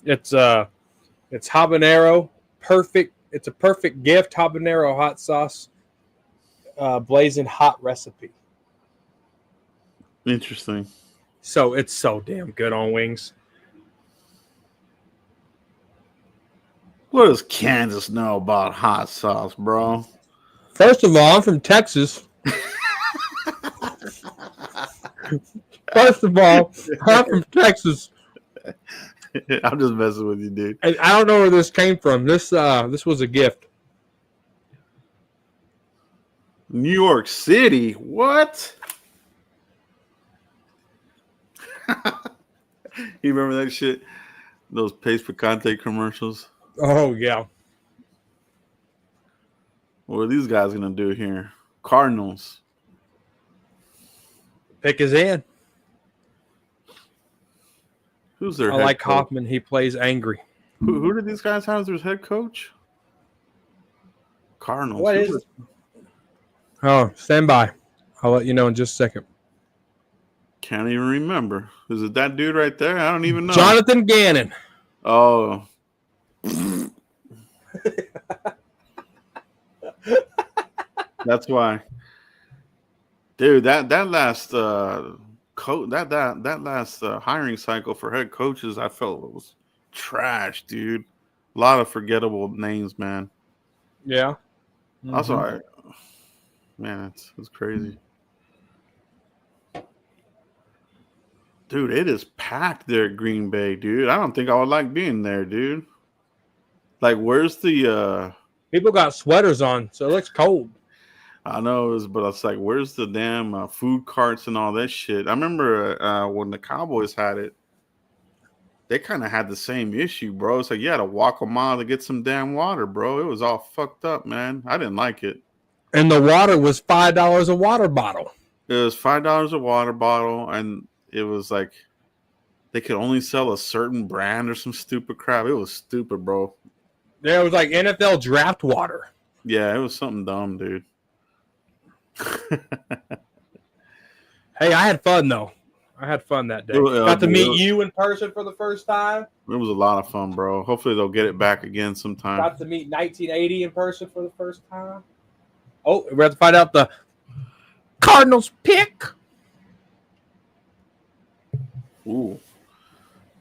It's habanero, perfect. It's a perfect gift habanero hot sauce, blazing hot recipe. Interesting. So it's so damn good on wings. What does Kansas know about hot sauce, bro? First of all, I'm from Texas. First of all, I'm from Texas. I'm just messing with you, dude. And I don't know where this came from. This was a gift. New York City? What? You remember that shit? Those Pace Picante commercials. Oh yeah. What are these guys gonna do here? Cardinals. Pick his in. Who's their I head like coach? Hoffman. He plays angry. Who did these guys have as their head coach? Cardinals. What Who is was- it? Oh, stand by. I'll let you know in just a second. Can't even remember. Is it that dude right there? I don't even know. Jonathan Gannon. Oh. That's why. Dude, that last hiring cycle for head coaches, I felt it was trash, dude. A lot of forgettable names, man. Yeah. That's all right. Man, it's crazy. Dude, it is packed there at Green Bay, dude. I don't think I would like being there, dude. Like, where's the People got sweaters on, so it looks cold. I know, but it's like, where's the damn food carts and all that shit? I remember when the Cowboys had it, they kind of had the same issue, bro. It's like you had to walk a mile to get some damn water, bro. It was all fucked up, man. I didn't like it. And the water was $5 a water bottle. It was $5 a water bottle, and it was like they could only sell a certain brand or some stupid crap. It was stupid, bro. Yeah, it was like NFL draft water. Yeah, it was something dumb, dude. Hey, I had fun though. I had fun that day. Got to meet you in person for the first time. It was a lot of fun, bro. Hopefully they'll get it back again sometime. Got to meet 1980 in person for the first time. Oh, we have to find out the Cardinals pick. Ooh.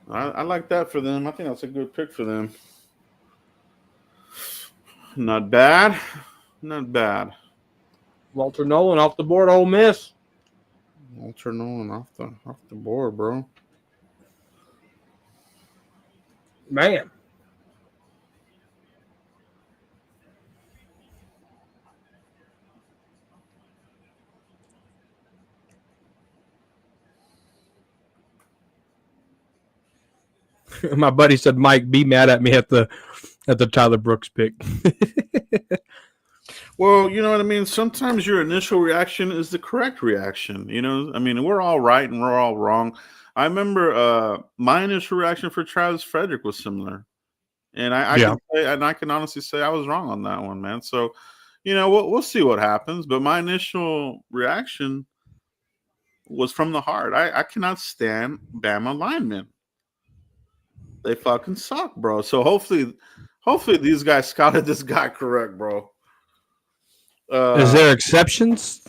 I like that for them. I think that's a good pick for them. Not bad. Not bad. Walter Nolan off the board, Ole Miss. Walter Nolan off the board, bro. Man. My buddy said, Mike, be mad at me at the Tyler Brooks pick. Well, you know what I mean? Sometimes your initial reaction is the correct reaction. You know, I mean, we're all right and we're all wrong. I remember my initial reaction for Travis Frederick was similar. And I can honestly say I was wrong on that one, man. So, you know, we'll see what happens. But my initial reaction was from the heart. I cannot stand Bama linemen. They fucking suck, bro. So hopefully these guys scouted this guy correct, bro. Is there exceptions?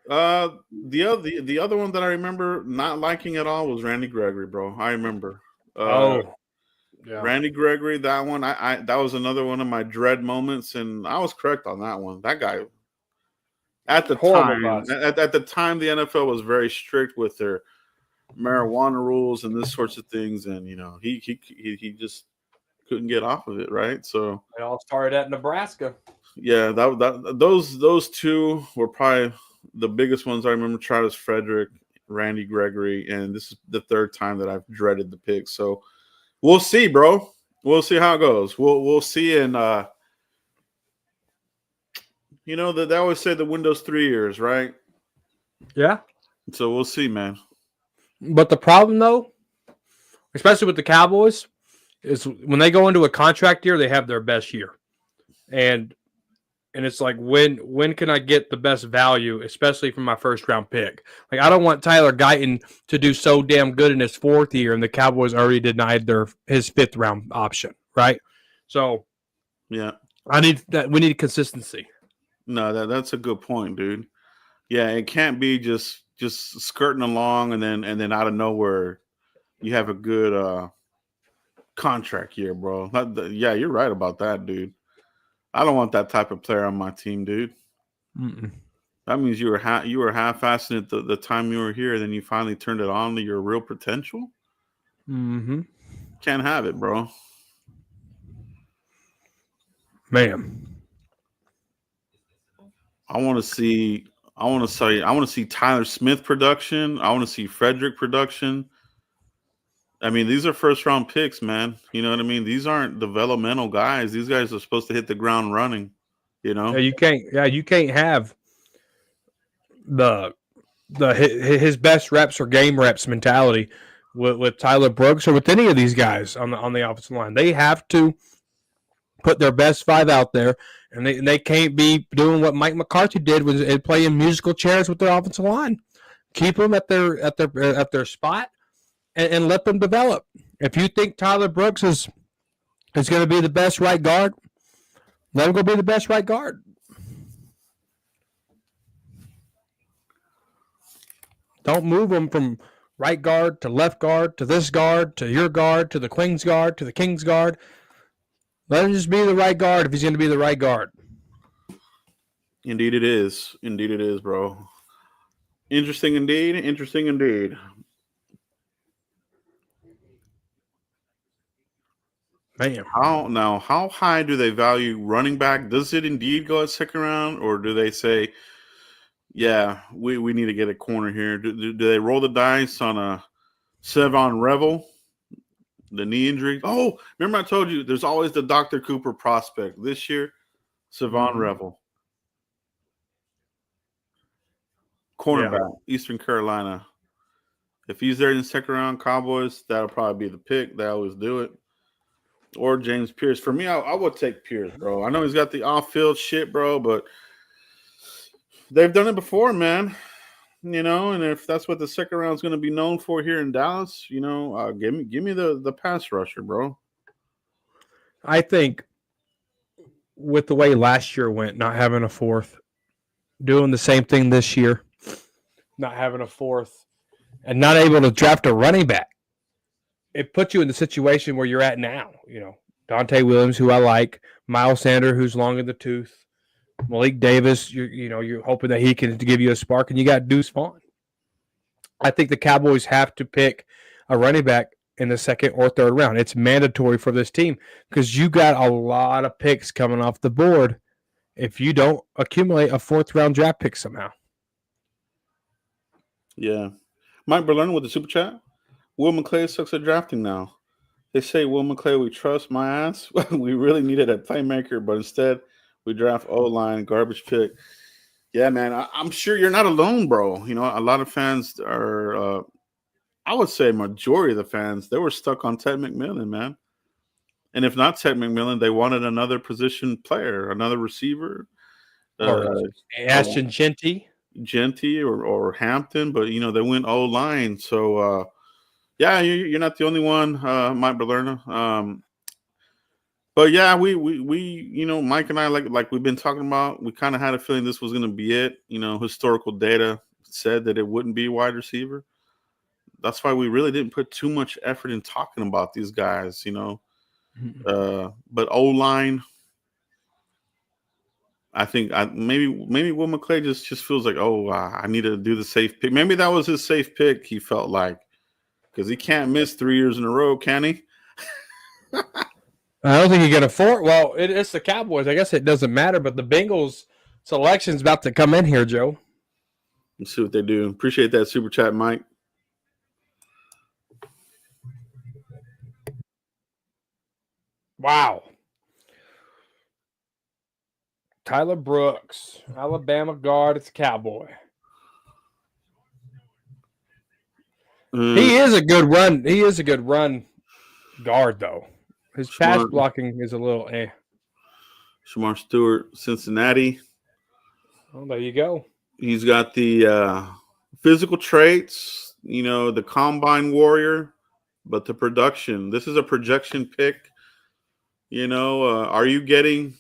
The other one that I remember not liking at all was Randy Gregory, bro. I remember. Yeah. Randy Gregory, that one. That was another one of my dread moments, and I was correct on that one. That guy, at the time, at the time, the NFL was very strict with their marijuana rules and this sorts of things, and you know, he just couldn't get off of it, right? So it all started at Nebraska. Yeah, those two were probably the biggest ones I remember. Travis Frederick, Randy Gregory, and this is the third time that I've dreaded the pick. So we'll see, bro. We'll see how it goes. We'll see. And you know that they always say the window's 3 years, right? Yeah. So we'll see, man. But the problem, though, especially with the Cowboys, is when they go into a contract year, they have their best year, and it's like, when can I get the best value, especially from my first round pick? Like, I don't want Tyler Guyton to do so damn good in his fourth year, and the Cowboys already denied his fifth round option, right? So, yeah, we need consistency. No, that's a good point, dude. Yeah, it can't be just skirting along and then out of nowhere you have a good contract year, bro. Yeah, you're right about that, dude. I don't want that type of player on my team, dude. Mm-mm. That means you were half-assing it the time you were here, then you finally turned it on to your real potential. Mm-hmm. Can't have it, bro. Man, I want to see Tyler Smith production. I want to see Frederick production. I mean, these are first round picks, man. You know what I mean? These aren't developmental guys. These guys are supposed to hit the ground running. You know? Yeah, you can't. Yeah, you can't have the his best reps or game reps mentality with Tyler Brooks or with any of these guys on the offensive line. They have to put their best 5 out there, and they can't be doing what Mike McCarthy did was playing musical chairs with their offensive line. Keep them at their spot and let them develop. If you think Tyler Brooks is going to be the best right guard, let him go be the best right guard. Don't move him from right guard to left guard to this guard to your guard to the Queen's guard to the King's guard. Let him just be the right guard if he's going to be the right guard. Indeed it is. Indeed it is, bro. Interesting indeed. Interesting indeed. Man. How high do they value running back? Does it indeed go at second round, or do they say, yeah, we need to get a corner here? Do they roll the dice on a Sevon Revel, the knee injury? Oh, remember I told you there's always the Dr. Cooper prospect. This year, Sevon Revel. Cornerback, Eastern Carolina. If he's there in the second round, Cowboys, that'll probably be the pick. They always do it. Or James Pierce. For me, I would take Pierce, bro. I know he's got the off-field shit, bro, but they've done it before, man. You know, and if that's what the second round is going to be known for here in Dallas, you know, give me the pass rusher, bro. I think with the way last year went, not having a fourth, doing the same thing this year, not having a fourth, and not able to draft a running back, it puts you in the situation where you're at now. You know, Dante Williams, who I like, Miles Sanders, who's long in the tooth, Malik Davis. You're hoping that he can give you a spark, and you got Deuce Vaughn. I think the Cowboys have to pick a running back in the second or third round. It's mandatory for this team because you got a lot of picks coming off the board if you don't accumulate a fourth round draft pick somehow. Yeah. Mike Berlin with the super chat. Will McClay sucks at drafting now. They say, Will McClay, we trust my ass. We really needed a playmaker, but instead we draft O-line, garbage pick. Yeah, man, I'm sure you're not alone, bro. You know, a lot of fans are, I would say majority of the fans, they were stuck on Ted McMillan, man. And if not Ted McMillan, they wanted another position player, another receiver. Or Ashton Genty or Hampton, but, you know, they went O-line. So, yeah, you're not the only one, Mike Berlerna. But yeah, we you know, Mike and I like we've been talking about. We kind of had a feeling this was going to be it. You know, historical data said that it wouldn't be wide receiver. That's why we really didn't put too much effort in talking about these guys. You know, but O-line, I think maybe Will McClay just feels like, I need to do the safe pick. Maybe that was his safe pick. He felt like. Because he can't miss 3 years in a row, can he? I don't think he can afford. Well, it's the Cowboys. I guess it doesn't matter, but the Bengals selection's about to come in here, Joe. Let's see what they do. Appreciate that super chat, Mike. Wow. Tyler Brooks, Alabama guard. It's Cowboy. He is a good run. He is a good run guard, though. His pass blocking is a little eh. Shamar Stewart, Cincinnati. Well, there you go. He's got the physical traits, you know, the combine warrior, but the production. This is a projection pick. You know, are you getting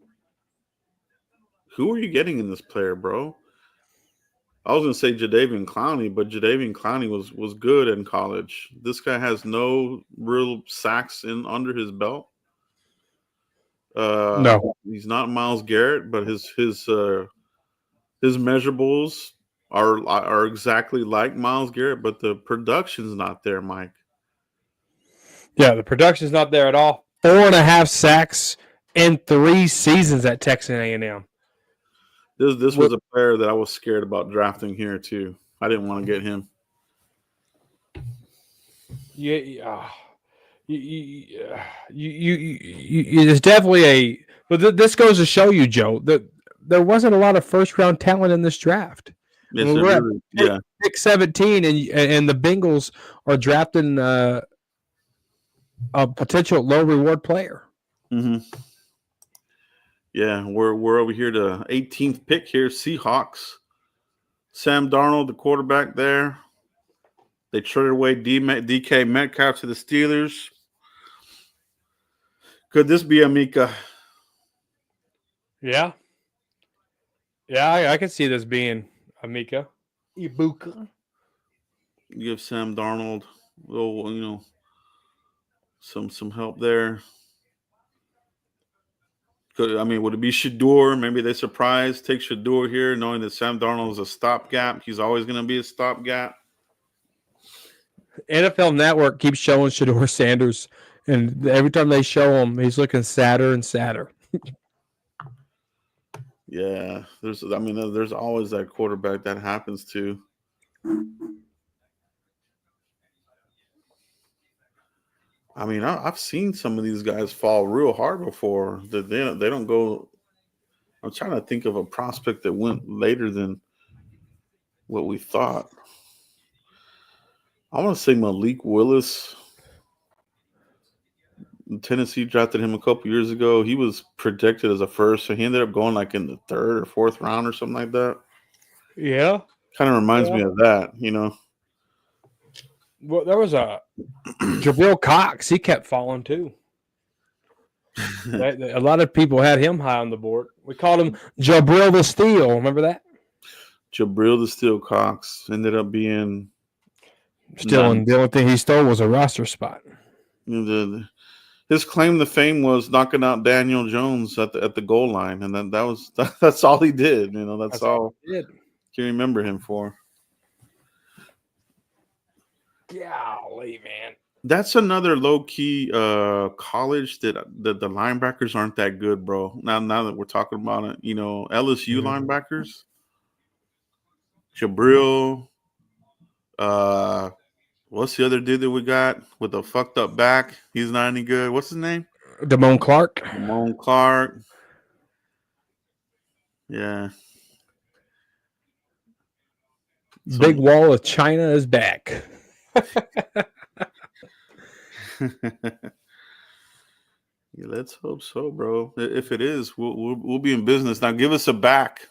– who are you getting in this player, bro? I was going to say Jadeveon Clowney, but Jadeveon Clowney was good in college. This guy has no real sacks under his belt. No. He's not Myles Garrett, but his measurables are exactly like Myles Garrett, but the production's not there, Mike. Yeah, the production's not there at all. 4.5 sacks in 3 seasons at Texas A&M. This was a player that I was scared about drafting here too. I didn't want to get him. Yeah, it's definitely a. But this goes to show you, Joe, that there wasn't a lot of first round talent in this draft. I Yes, mean, it we're at really. Yeah. pick 17, and the Bengals are drafting a potential low reward player. hmm Yeah, we're over here to 18th pick here. Seahawks. Sam Darnold, the quarterback there. They traded away DK Metcalf to the Steelers. Could this be Amika? Yeah, yeah, I can see this being Amika Ibuka. Give Sam Darnold a little, some help there. Would it be Shador? Maybe they take Shador here, knowing that Sam Darnold is a stopgap. He's always going to be a stopgap. NFL Network keeps showing Shador Sanders, and every time they show him, he's looking sadder and sadder. Yeah, there's always that quarterback that happens to. I've seen some of these guys fall real hard before. That they don't go. I'm trying to think of a prospect that went later than what we thought. I want to say Malik Willis. Tennessee drafted him a couple years ago. He was projected as a first, so he ended up going like in the 3rd or 4th round or something like that. Yeah. Kind of reminds me of that, Well, there was a Jabril Cox. He kept falling too. A lot of people had him high on the board. We called him Jabril the Steel. Remember that? Jabril the Steel Cox ended up being Stealing. The only thing he stole was a roster spot. His claim to fame was knocking out Daniel Jones at the goal line, and then that's all he did. That's all he did. Can remember him for. Golly, man. That's another low key college that the linebackers aren't that good, bro. Now that we're talking about it, LSU linebackers, Jabril. What's the other dude that we got with the fucked up back? He's not any good. What's his name? Damone Clark. Damone Clark. Yeah. Big Wall of China is back. Yeah, let's hope so, bro. If it is, we'll be in business. Now give us a back.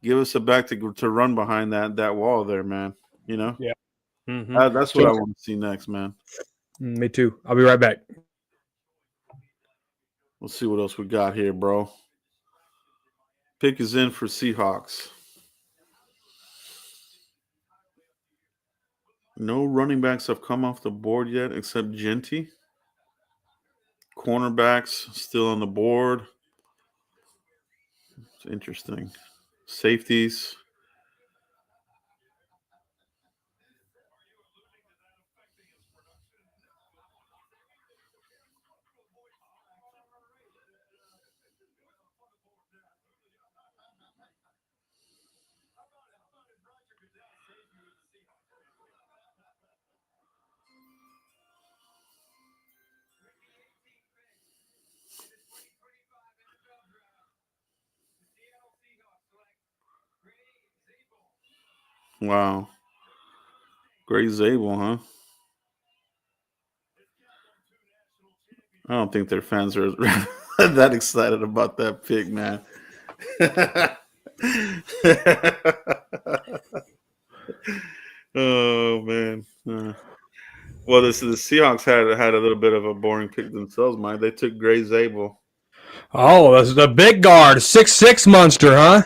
Give us a back to run behind that wall there, man. Yeah. Mm-hmm. That's what I want to see next, man. Me too. I'll be right back. We'll see what else we got here, bro. Pick is in for Seahawks. No running backs have come off the board yet except Genty. Cornerbacks still on the board. It's interesting. Safeties. Wow. Gray Zabel, huh? I don't think their fans are that excited about that pick, man. Oh man. Well, the Seahawks had a little bit of a boring pick themselves, Mike. They took Gray Zabel. Oh, that's the big guard, 6'6" monster, huh?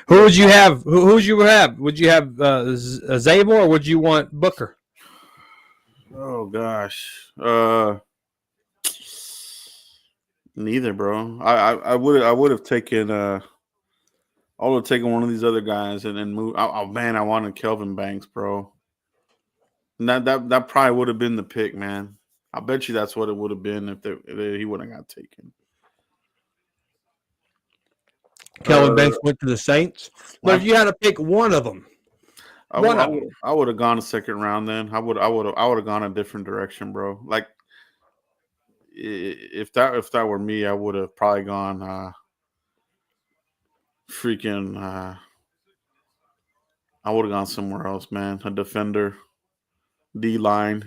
Who would you have? Who would you have? Would you have Zabel or would you want Booker? Oh gosh, neither, bro. I would have taken I would have taken one of these other guys and then move. Oh man, I wanted Kelvin Banks, bro. And that probably would have been the pick, man. I bet you that's what it would have been if he wouldn't have got taken. Kelvin Banks went to the Saints. But if you had to pick one of them, One of them. I would have gone a second round. Then I would have gone a different direction, bro. Like if that were me, I would have probably gone freaking. I would have gone somewhere else, man. A defender, D line,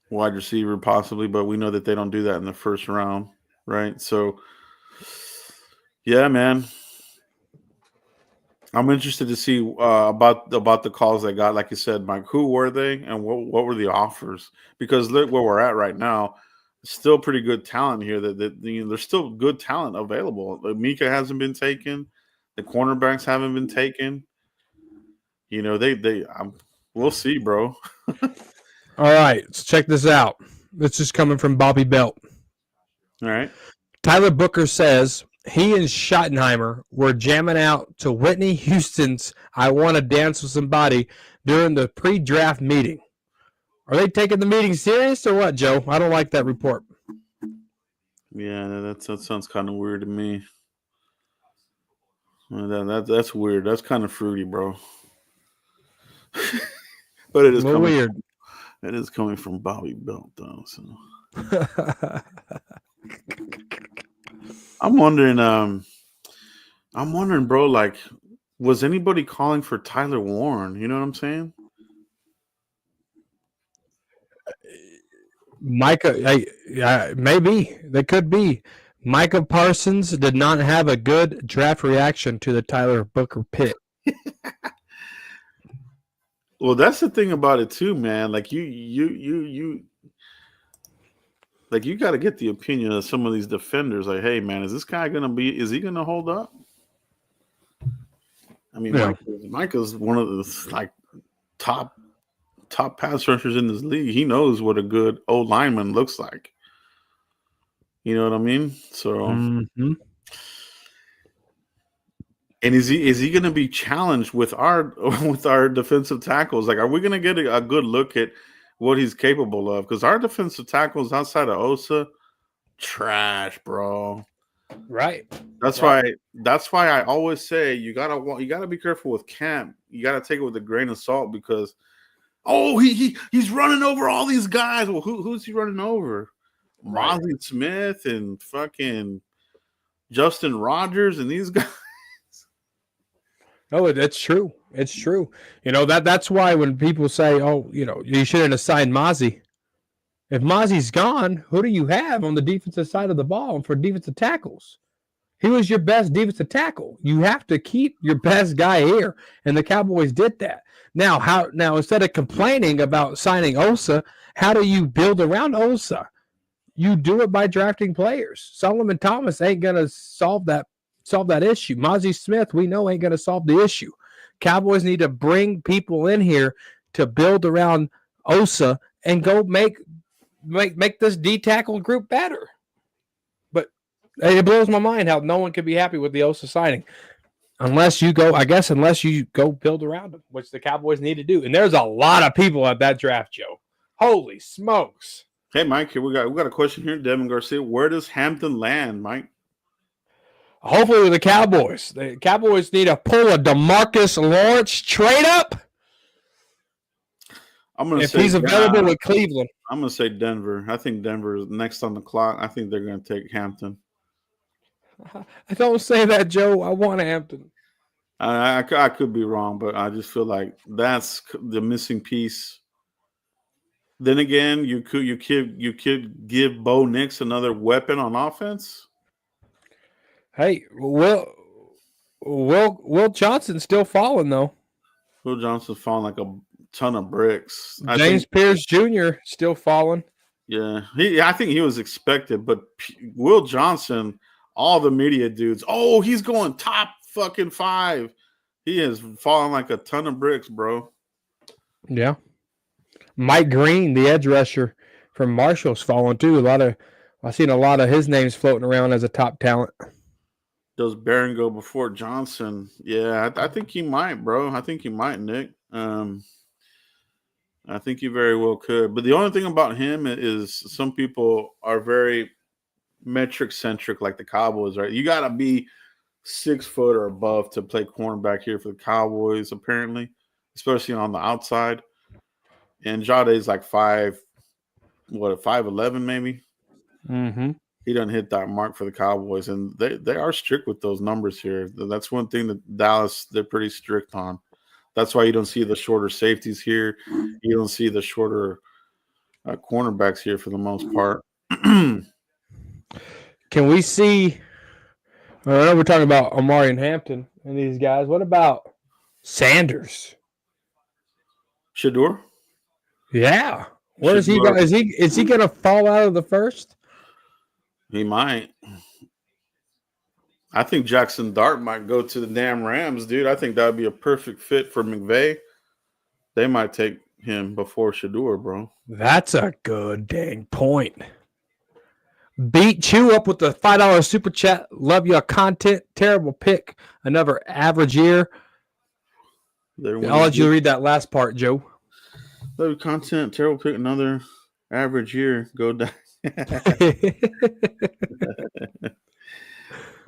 wide receiver possibly, but we know that they don't do that in the first round, right? So, yeah, man. I'm interested to see about the calls they got. Like you said, Mike, who were they and what were the offers? Because look where we're at right now. Still pretty good talent here. There's still good talent available. Mika hasn't been taken. The cornerbacks haven't been taken. We'll see, bro. All right, let's check this out. This is coming from Bobby Belt. All right. Tyler Booker says he and Schottenheimer were jamming out to Whitney Houston's I Want to Dance with Somebody during the pre-draft meeting. Are they taking the meeting serious or what, Joe? I don't like that report. Yeah, that sounds kind of weird to me. That's weird. That's kind of fruity, bro. But it is weird. It is coming from Bobby Belt, though. So I'm wondering, bro. Like, was anybody calling for Tyler Warren? You know what I'm saying? Micah, maybe they could be. Micah Parsons did not have a good draft reaction to the Tyler Booker pick. Well, that's the thing about it too, man. Like you got to get the opinion of some of these defenders. Like, hey, man, is he gonna hold up? I mean, yeah. Micah's one of the top pass rushers in this league. He knows what a good old lineman looks like. You know what I mean? So, and is he going to be challenged with our defensive tackles? Like, are we going to get a good look at what he's capable of? Because our defensive tackles outside of Osa, trash, bro. Right. That's why I always say you gotta be careful with Camp. You gotta take it with a grain of salt because he's running over all these guys. Well, who's he running over? Right. Mosley Smith and fucking Justin Rogers and these guys. Oh, that's true. It's true. That's why when people say, "Oh, you shouldn't have signed Mozzie." If Mozzie's gone, who do you have on the defensive side of the ball for defensive tackles? He was your best defensive tackle. You have to keep your best guy here, and the Cowboys did that. Now, instead of complaining about signing Osa, how do you build around Osa? You do it by drafting players. Solomon Thomas ain't gonna solve that issue. Mozzie Smith, we know, ain't gonna solve the issue. Cowboys need to bring people in here to build around Osa and go make this D tackle group better. But it blows my mind how no one could be happy with the Osa signing. Unless you go build around them, which the Cowboys need to do. And there's a lot of people at that draft, Joe. Holy smokes. Hey, Mike, here we got a question here. Devin Garcia, where does Hampton land, Mike? Hopefully with the Cowboys. The Cowboys need to pull a DeMarcus Lawrence trade up. If he's available with Cleveland. I'm going to say Denver. I think Denver is next on the clock. I think they're going to take Hampton. I don't say that, Joe. I want Hampton. I could be wrong, but I just feel like that's the missing piece. Then again, you could give Bo Nix another weapon on offense. Hey, Will Johnson's still falling though. Will Johnson's falling like a ton of bricks. James Pierce Jr. still falling. Yeah, I think he was expected, but Will Johnson, all the media dudes, he's going top fucking 5. He is falling like a ton of bricks, bro. Yeah. Mike Green, the edge rusher from Marshall's falling too. I've seen a lot of his names floating around as a top talent. Does Barron go before Johnson? Yeah, I think he might, bro. I think he might, Nick. I think he very well could. But the only thing about him is some people are very metric centric, like the Cowboys, right? You got to be 6 foot or above to play cornerback here for the Cowboys, apparently, especially on the outside. And Jade's like 5'11" maybe. Mm-hmm. He doesn't hit that mark for the Cowboys, and they are strict with those numbers here. That's one thing that Dallas, they're pretty strict on. That's why you don't see the shorter safeties here. You don't see the shorter cornerbacks here for the most part. Can we see? I know we're talking about Omari and Hampton and these guys. What about Sanders? Shador? Yeah. Where is he Shador. going? Is he going to fall out of the first? He might. I think Jackson Dart might go to the damn Rams, dude. I think that would be a perfect fit for McVay. They might take him before Shador, bro. That's a good dang point. Beat Chew up with the $5 super chat. Love your content. Terrible pick. Another average year. I'll let you read that last part, Joe. Love your content. Terrible pick. Another average year. Go down.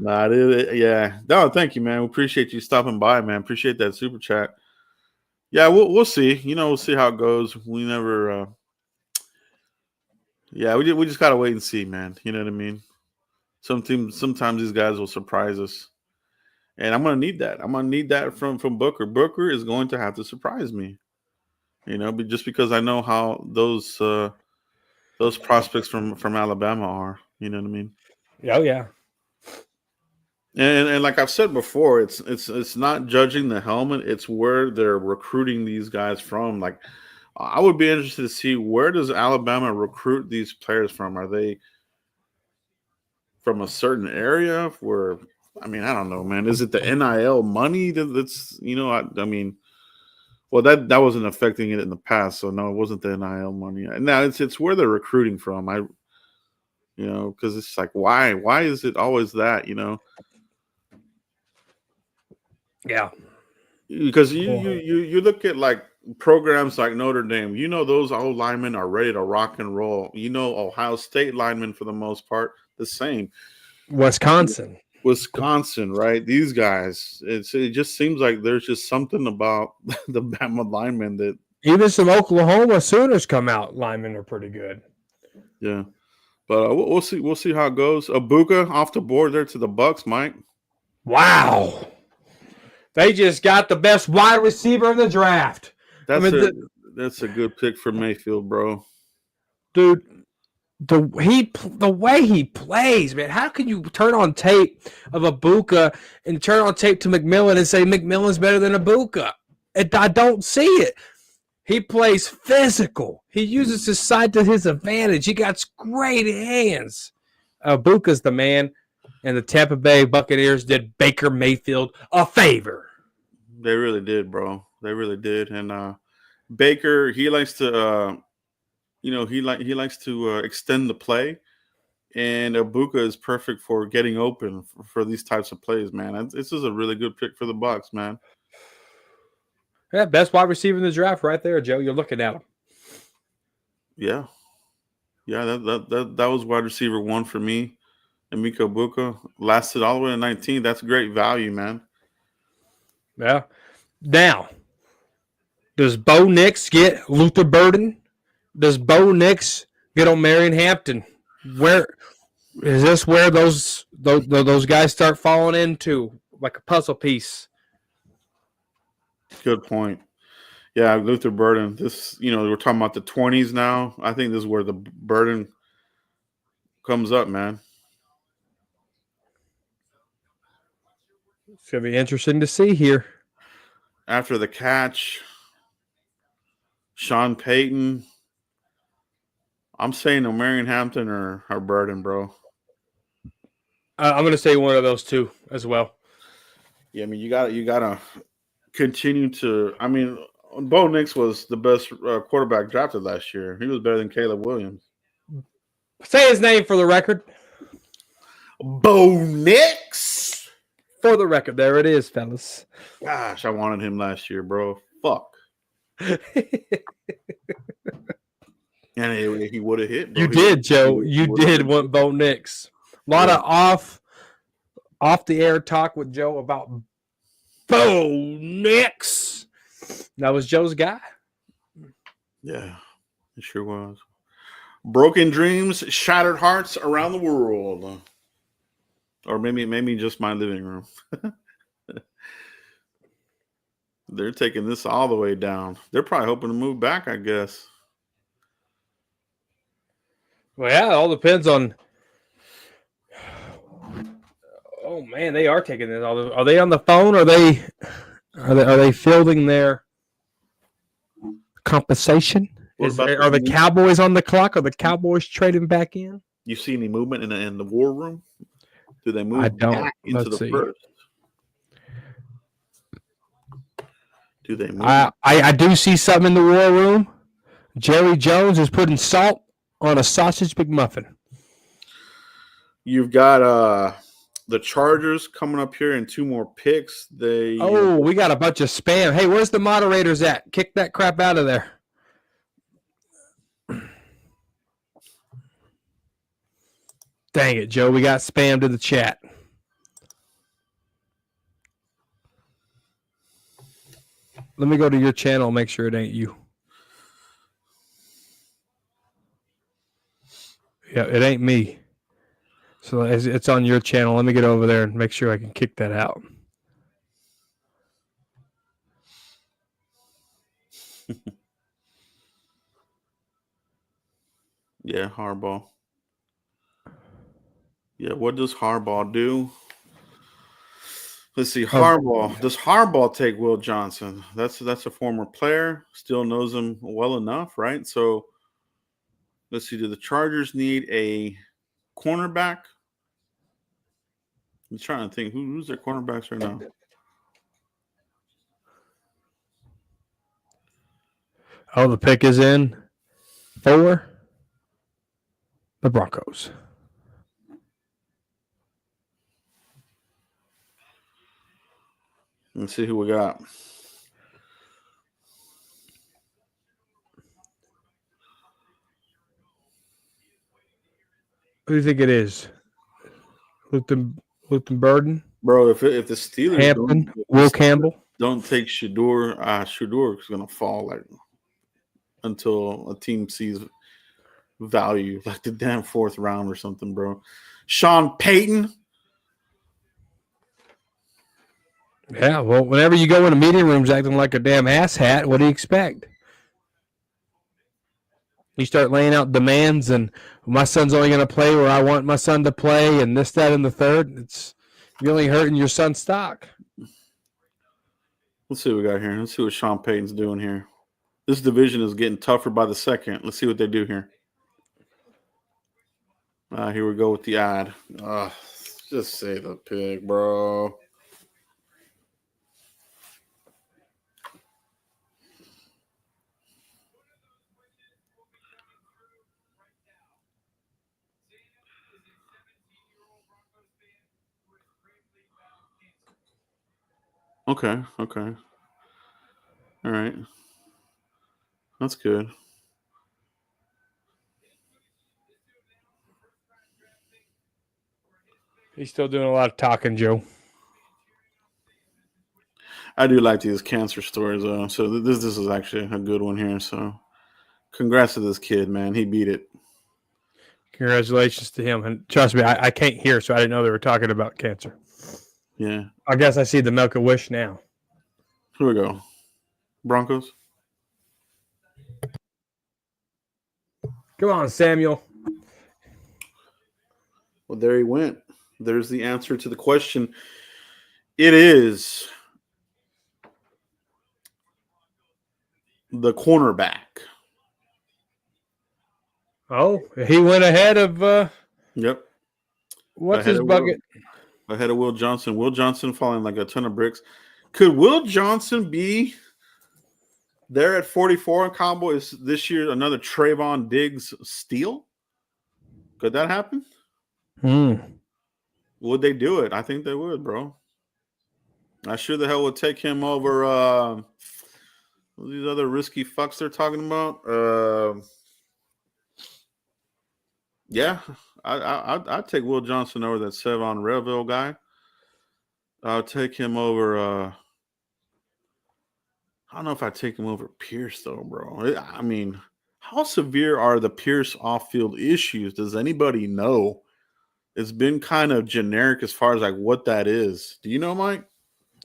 Yeah. No, thank you, man. We appreciate you stopping by, man. Appreciate that super chat. Yeah, we'll see. We'll see how it goes. We never. Yeah, we just gotta wait and see, man. You know what I mean? Sometimes these guys will surprise us, and I'm gonna need that. I'm gonna need that from Booker. Booker is going to have to surprise me. But just because I know how those prospects from Alabama are. You know what I mean? Oh yeah. And like I've said before, it's not judging the helmet; it's where they're recruiting these guys from. Like, I would be interested to see, where does Alabama recruit these players from? Are they from a certain area? Where, I don't know, man. Is it the NIL money that's I mean, well, that wasn't affecting it in the past, so no, it wasn't the NIL money. Now it's where they're recruiting from. Because it's like, why is it always that? Yeah. Because you look at like programs like Notre Dame, those old linemen are ready to rock and roll. Ohio State linemen, for the most part, the same. Wisconsin, right? These guys, it just seems like there's just something about the Bama linemen that even some Oklahoma Sooners come out. Linemen are pretty good. Yeah, but we'll see. We'll see how it goes. Abuka off the board there to the Bucks, Mike. Wow. They just got the best wide receiver in the draft. That's a good pick for Mayfield, bro. Dude, the way he plays, man. How can you turn on tape of Abuka and turn on tape to McMillan and say McMillan's better than Abuka? I don't see it. He plays physical. He uses his side to his advantage. He got great hands. Abuka's the man. And the Tampa Bay Buccaneers did Baker Mayfield a favor. They really did, bro. They really did. And Baker, he likes to, he likes to extend the play. And Abuka is perfect for getting open for these types of plays, man. This is a really good pick for the Bucs, man. Yeah, best wide receiver in the draft right there, Joe. You're looking at him. Yeah. That was wide receiver 1 for me. Emeka Egbuka lasted all the way to 19. That's great value, man. Yeah. Now, does Bo Nix get Luther Burden? Does Bo Nix get O'Marion Hampton? Where is this? Where those guys start falling into like a puzzle piece? Good point. Yeah, Luther Burden. This, we're talking about the 20s now. I think this is where the burden comes up, man. It's going to be interesting to see here. After the catch, Sean Payton. I'm saying O'Marion Hampton or Burden, bro. I'm going to say one of those two as well. Yeah, you gotta continue to. Bo Nix was the best quarterback drafted last year. He was better than Caleb Williams. Say his name for the record. Bo Nix. For the record, there it is, fellas. Gosh, I wanted him last year, bro. Fuck. And he would have hit. Bro. You did, Joe. You did want Bo Nix. A lot of off off the air talk with Joe about Bo Nix. That was Joe's guy. Yeah, it sure was. Broken dreams, shattered hearts around the world. Or maybe just my living room. They're taking this all the way down. They're probably hoping to move back, I guess. Well, yeah, it all depends on. Oh man, they are taking this. Are they on the phone? Or are they fielding their compensation? Are the Cowboys on the clock? Are the Cowboys trading back in? You see any movement in the war room? Do they move back into the first? Do they move? I do see something in the war room. Jerry Jones is putting salt on a sausage McMuffin. You've got the Chargers coming up here in 2 more picks. We got a bunch of spam. Hey, where's the moderators at? Kick that crap out of there. Dang it, Joe. We got spammed in the chat. Let me go to your channel and make sure it ain't you. Yeah, it ain't me. So it's on your channel. Let me get over there and make sure I can kick that out. Yeah, Harbaugh. Yeah, what does Harbaugh do? Let's see, Harbaugh. Does Harbaugh take Will Johnson? That's a former player. Still knows him well enough, right? So let's see. Do the Chargers need a cornerback? I'm trying to think who's their cornerbacks right now. Oh, the pick is in for the Broncos. Let's see who we got. Who do you think it is? Luton Burden? Bro, if the Steelers Hampton, Will Campbell don't take Shador is going to fall until a team sees value, like the damn 4th round or something, bro. Sean Payton. Yeah, well, whenever you go into meeting rooms acting like a damn asshat, what do you expect? You start laying out demands and my son's only going to play where I want my son to play and this, that, and the third. You're only hurting your son's stock. Let's see what we got here. Let's see what Sean Payton's doing here. This division is getting tougher by the second. Let's see what they do here. Here we go with the ad. Just say the pick, bro. Okay. All right. That's good. He's still doing a lot of talking, Joe. I do like these cancer stories, though. So this is actually a good one here. So congrats to this kid, man. He beat it. Congratulations to him. And trust me, I can't hear, so I didn't know they were talking about cancer. Yeah. I guess I see the Make-A-Wish now. Here we go. Broncos. Come on, Samuel. Well, there he went. There's the answer to the question. It is the cornerback. Oh, he went ahead of Yep. What's his bucket? Ahead of Will Johnson. Will Johnson falling like a ton of bricks. Could Will Johnson be there at 44 in Cowboys this year? Another Trayvon Diggs steal? Could that happen? Would they do it? I think they would, bro. I sure the hell would take him over these other risky fucks they're talking about. Yeah, I'd take Will Johnson over that Sevon Reville guy. I'll take him over. I don't know if I take him over Pierce though, bro. I mean, how severe are the Pierce off-field issues? Does anybody know? It's been kind of generic as far as like what that is. Do you know, Mike?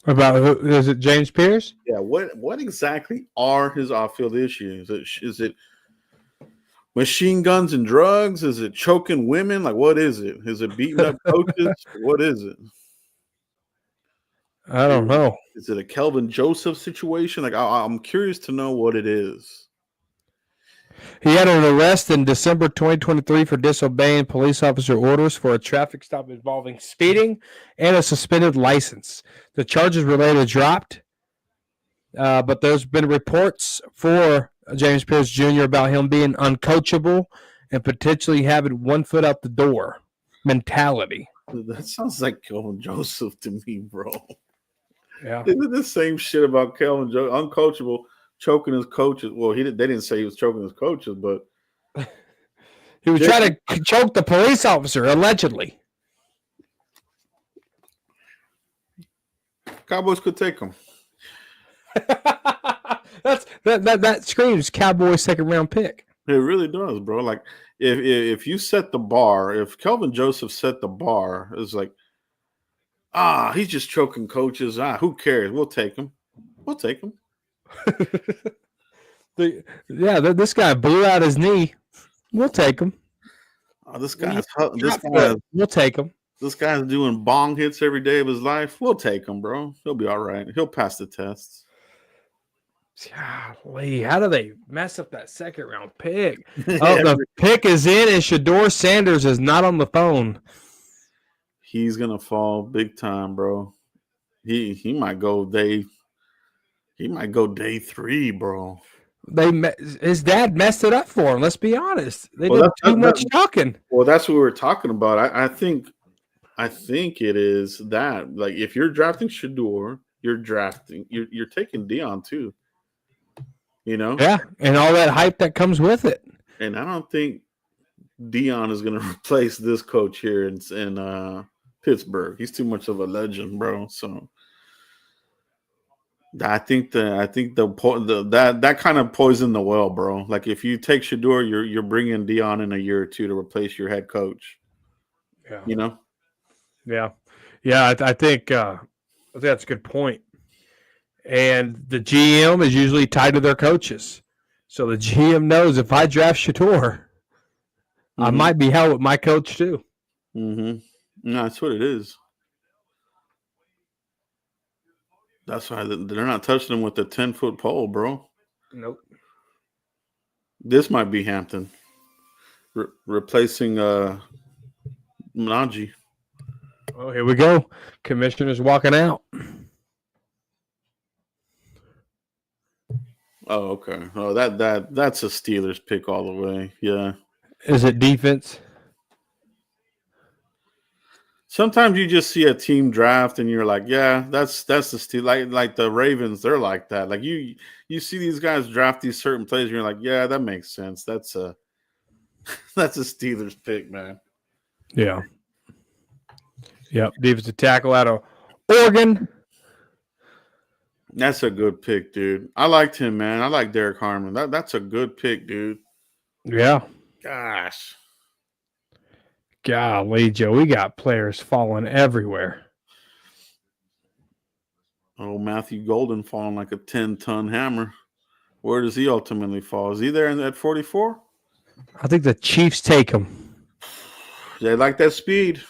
About who is it? James Pierce? Yeah. What exactly are his off-field issues? Is it machine guns and drugs? Is it choking women? Like what is it? Is it beating up coaches? What is it? I don't know. Is it a Kelvin Joseph situation? Like I'm curious to know what it is. He had an arrest in December 2023 for disobeying police officer orders for a traffic stop involving speeding and a suspended license. The charges were later dropped, but there's been reports for James Pierce Jr. about him being uncoachable and potentially having 1 foot out the door mentality. That sounds like Kelvin Joseph to me, bro. Yeah. Isn't the same shit about Kelvin Joseph? Uncoachable, choking his coaches. Well, they didn't say he was choking his coaches, but He was trying to choke the police officer, allegedly. Cowboys could take him. that screams Cowboys second round pick. It really does, bro. Like if you set the bar, if Kelvin Joseph set the bar, it's like, he's just choking coaches. Who cares? We'll take him. We'll take him. This guy blew out his knee. We'll take him. We'll take him. This guy's doing bong hits every day of his life. We'll take him, bro. He'll be all right. He'll pass the tests. Golly, how do they mess up that second round pick? Oh, the pick is in, and Shador Sanders is not on the phone. He's gonna fall big time, bro. He might go day 3, bro. His dad messed it up for him. Let's be honest. They did too much talking. Well, that's what we were talking about. I think it is that. Like, if you're drafting Shador, you're taking Dion too. You know? Yeah, and all that hype that comes with it. And I don't think Dion is going to replace this coach here in Pittsburgh. He's too much of a legend, bro. So I think that kind of poisoned the well, bro. Like if you take Shador, you're bringing Dion in a year or two to replace your head coach. Yeah, you know. Yeah. I think that's a good point. And the GM is usually tied to their coaches, so the GM knows if I draft Shador, I might be held with my coach too. No, that's what it is. That's why they're not touching him with the 10-foot pole, bro. Nope. This might be Hampton replacing Najee. Oh, here we go. Commissioner's walking out. Oh, okay. Oh, that's a Steelers pick all the way. Yeah. Is it defense? Sometimes you just see a team draft and you're like, yeah, that's the Steelers. Like the Ravens, they're like that. Like you see these guys draft these certain players, and you're like, yeah, that makes sense. That's a Steelers pick, man. Yeah. Yep. Defensive tackle out of Oregon. That's a good pick, dude. I liked him, man. I like Derek Harmon. That's a good pick, dude. Yeah. Gosh. Golly, Joe, we got players falling everywhere. Oh, Matthew Golden falling like a 10-ton hammer. Where does he ultimately fall? Is he there at 44? I think the Chiefs take him. They like that speed.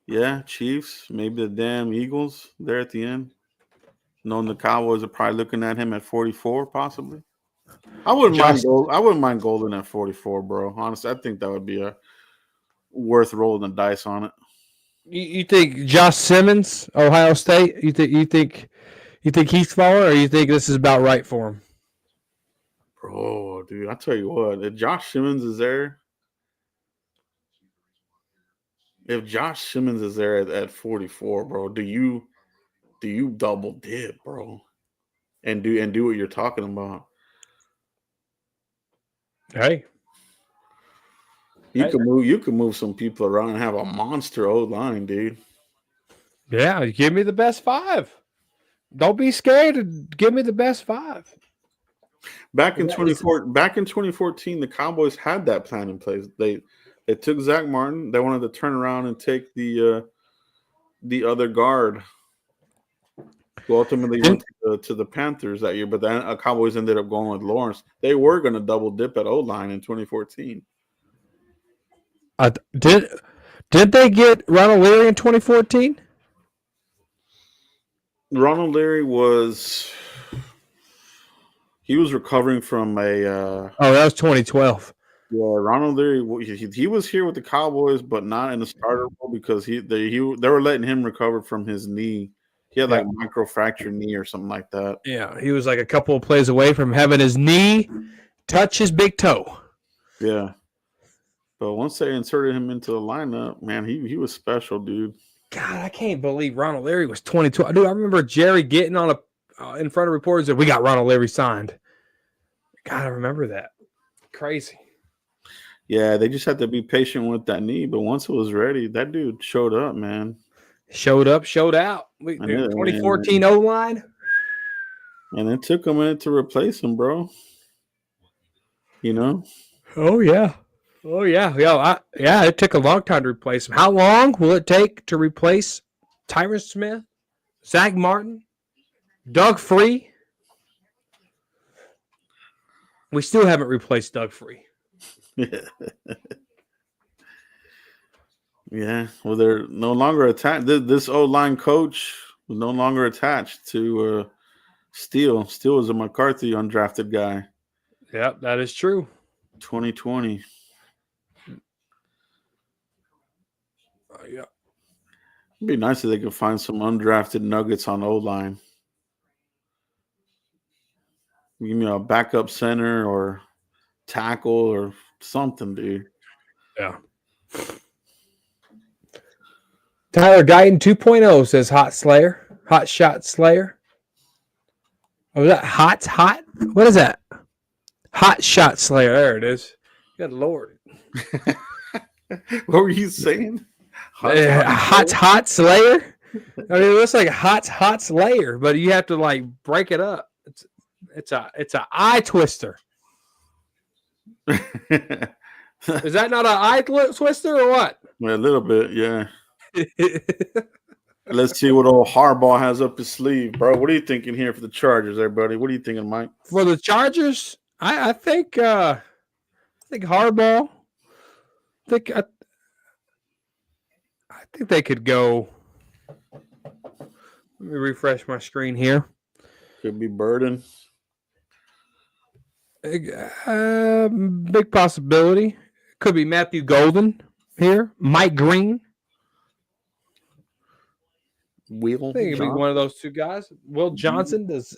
Yeah, Chiefs, maybe the damn Eagles there at the end. Knowing the Cowboys are probably looking at him at 44, possibly. I wouldn't mind Golden at 44, bro. Honestly, I think that would be worth rolling the dice on it. You think Josh Simmons, Ohio State? You think he's falling, or you think this is about right for him? Bro, dude, I tell you what, if Josh Simmons is there. If Josh Simmons is there at 44, bro, do you double dip, bro, and do what you're talking about? Hey, you can move some people around and have a monster O line, dude. Yeah, give me the best 5. Don't be scared to give me the best 5. Back in 2014, the Cowboys had that plan in place. They took Zach Martin. They wanted to turn around and take the other guard, who ultimately went to the Panthers that year. But then Cowboys ended up going with Lawrence. They were going to double dip at O-line in 2014. Did they get Ronald Leary in 2014? Ronald Leary was recovering from a that was 2012. Yeah, Ronald Leary, he was here with the Cowboys, but not in the starter role because they were letting him recover from his knee. He had like a microfractured knee or something like that. Yeah, he was like a couple of plays away from having his knee touch his big toe. Yeah. But once they inserted him into the lineup, man, he was special, dude. God, I can't believe Ronald Leary was 22. Dude, I remember Jerry getting on in front of reporters that we got Ronald Leary signed. God, I remember that. Crazy. Yeah, they just had to be patient with that knee. But once it was ready, that dude showed up, man. Showed up, showed out. 2014 O-line. And it took a minute to replace him, bro. You know? Oh, yeah. Oh, yeah. Yeah, it took a long time to replace him. How long will it take to replace Tyron Smith, Zach Martin, Doug Free? We still haven't replaced Doug Free. Yeah. Well, they're no longer attached. This O-line coach was no longer attached to Steele. Steele was a McCarthy undrafted guy. Yep, that is true. 2020. Yeah. It'd be nice if they could find some undrafted nuggets on O-line. Give me a backup center or tackle or something, dude. Yeah. Tyler Guyton 2.0 says Hot Shot Slayer. Oh, is that hot? What is that? Hot Shot Slayer. There it is. Good Lord. What were you saying? Hot Slayer? I mean, it looks like hot Slayer, but you have to like break it up. It's a eye twister. Is that not an eye twister or what? A little bit, yeah. Let's see what old Harbaugh has up his sleeve, bro. What are you thinking here for the Chargers, everybody? What are you thinking, Mike? For the Chargers, I think Harbaugh. I think they could go. Let me refresh my screen here. Could be Burden. Big possibility. Could be Matthew Golden here. Mike Green. I think it could be one of those two guys. Will Johnson does.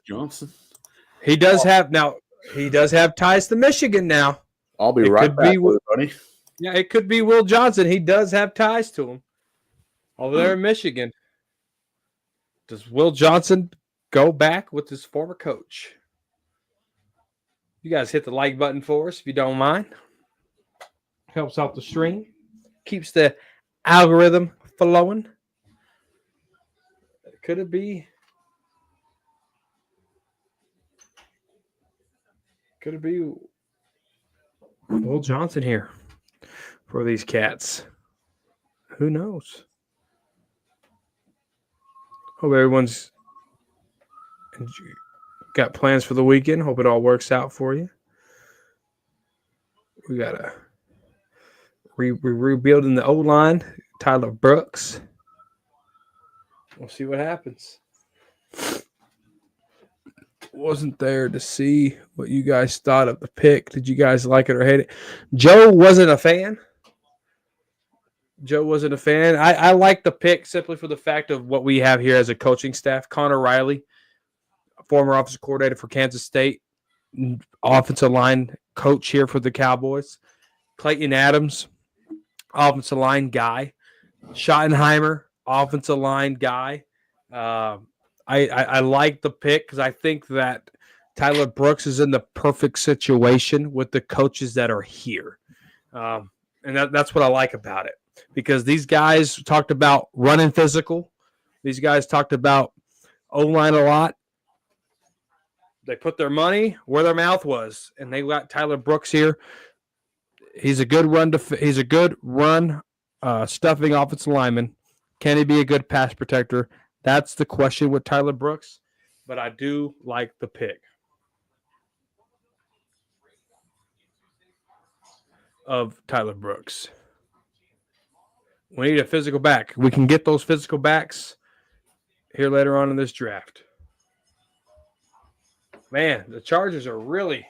He does have ties to Michigan now. I'll be right back, buddy. Yeah, it could be Will Johnson. He does have ties to him over there in Michigan. Does Will Johnson go back with his former coach? You guys hit the like button for us if you don't mind. Helps out the stream. Keeps the algorithm flowing. Could it be? Could it be Will Johnson here for these Cats? Who knows? Hope everyone's got plans for the weekend. Hope it all works out for you. We got to rebuilding the O-line. Tyler Brooks. We'll see what happens. Wasn't there to see what you guys thought of the pick. Did you guys like it or hate it? Joe wasn't a fan. I like the pick simply for the fact of what we have here as a coaching staff. Connor Riley, former offensive coordinator for Kansas State, offensive line coach here for the Cowboys. Clayton Adams, offensive line guy. Schottenheimer, offensive line guy. I like the pick because I think that Tyler Brooks is in the perfect situation with the coaches that are here. And that's what I like about it because these guys talked about running physical, These guys talked about O-line a lot. They put their money where their mouth was, and they got Tyler Brooks here. He's a good run stuffing offensive lineman. Can he be a good pass protector? That's the question with Tyler Brooks, but I do like the pick of Tyler Brooks. We need a physical back. We can get those physical backs here later on in this draft. Man, the Chargers are really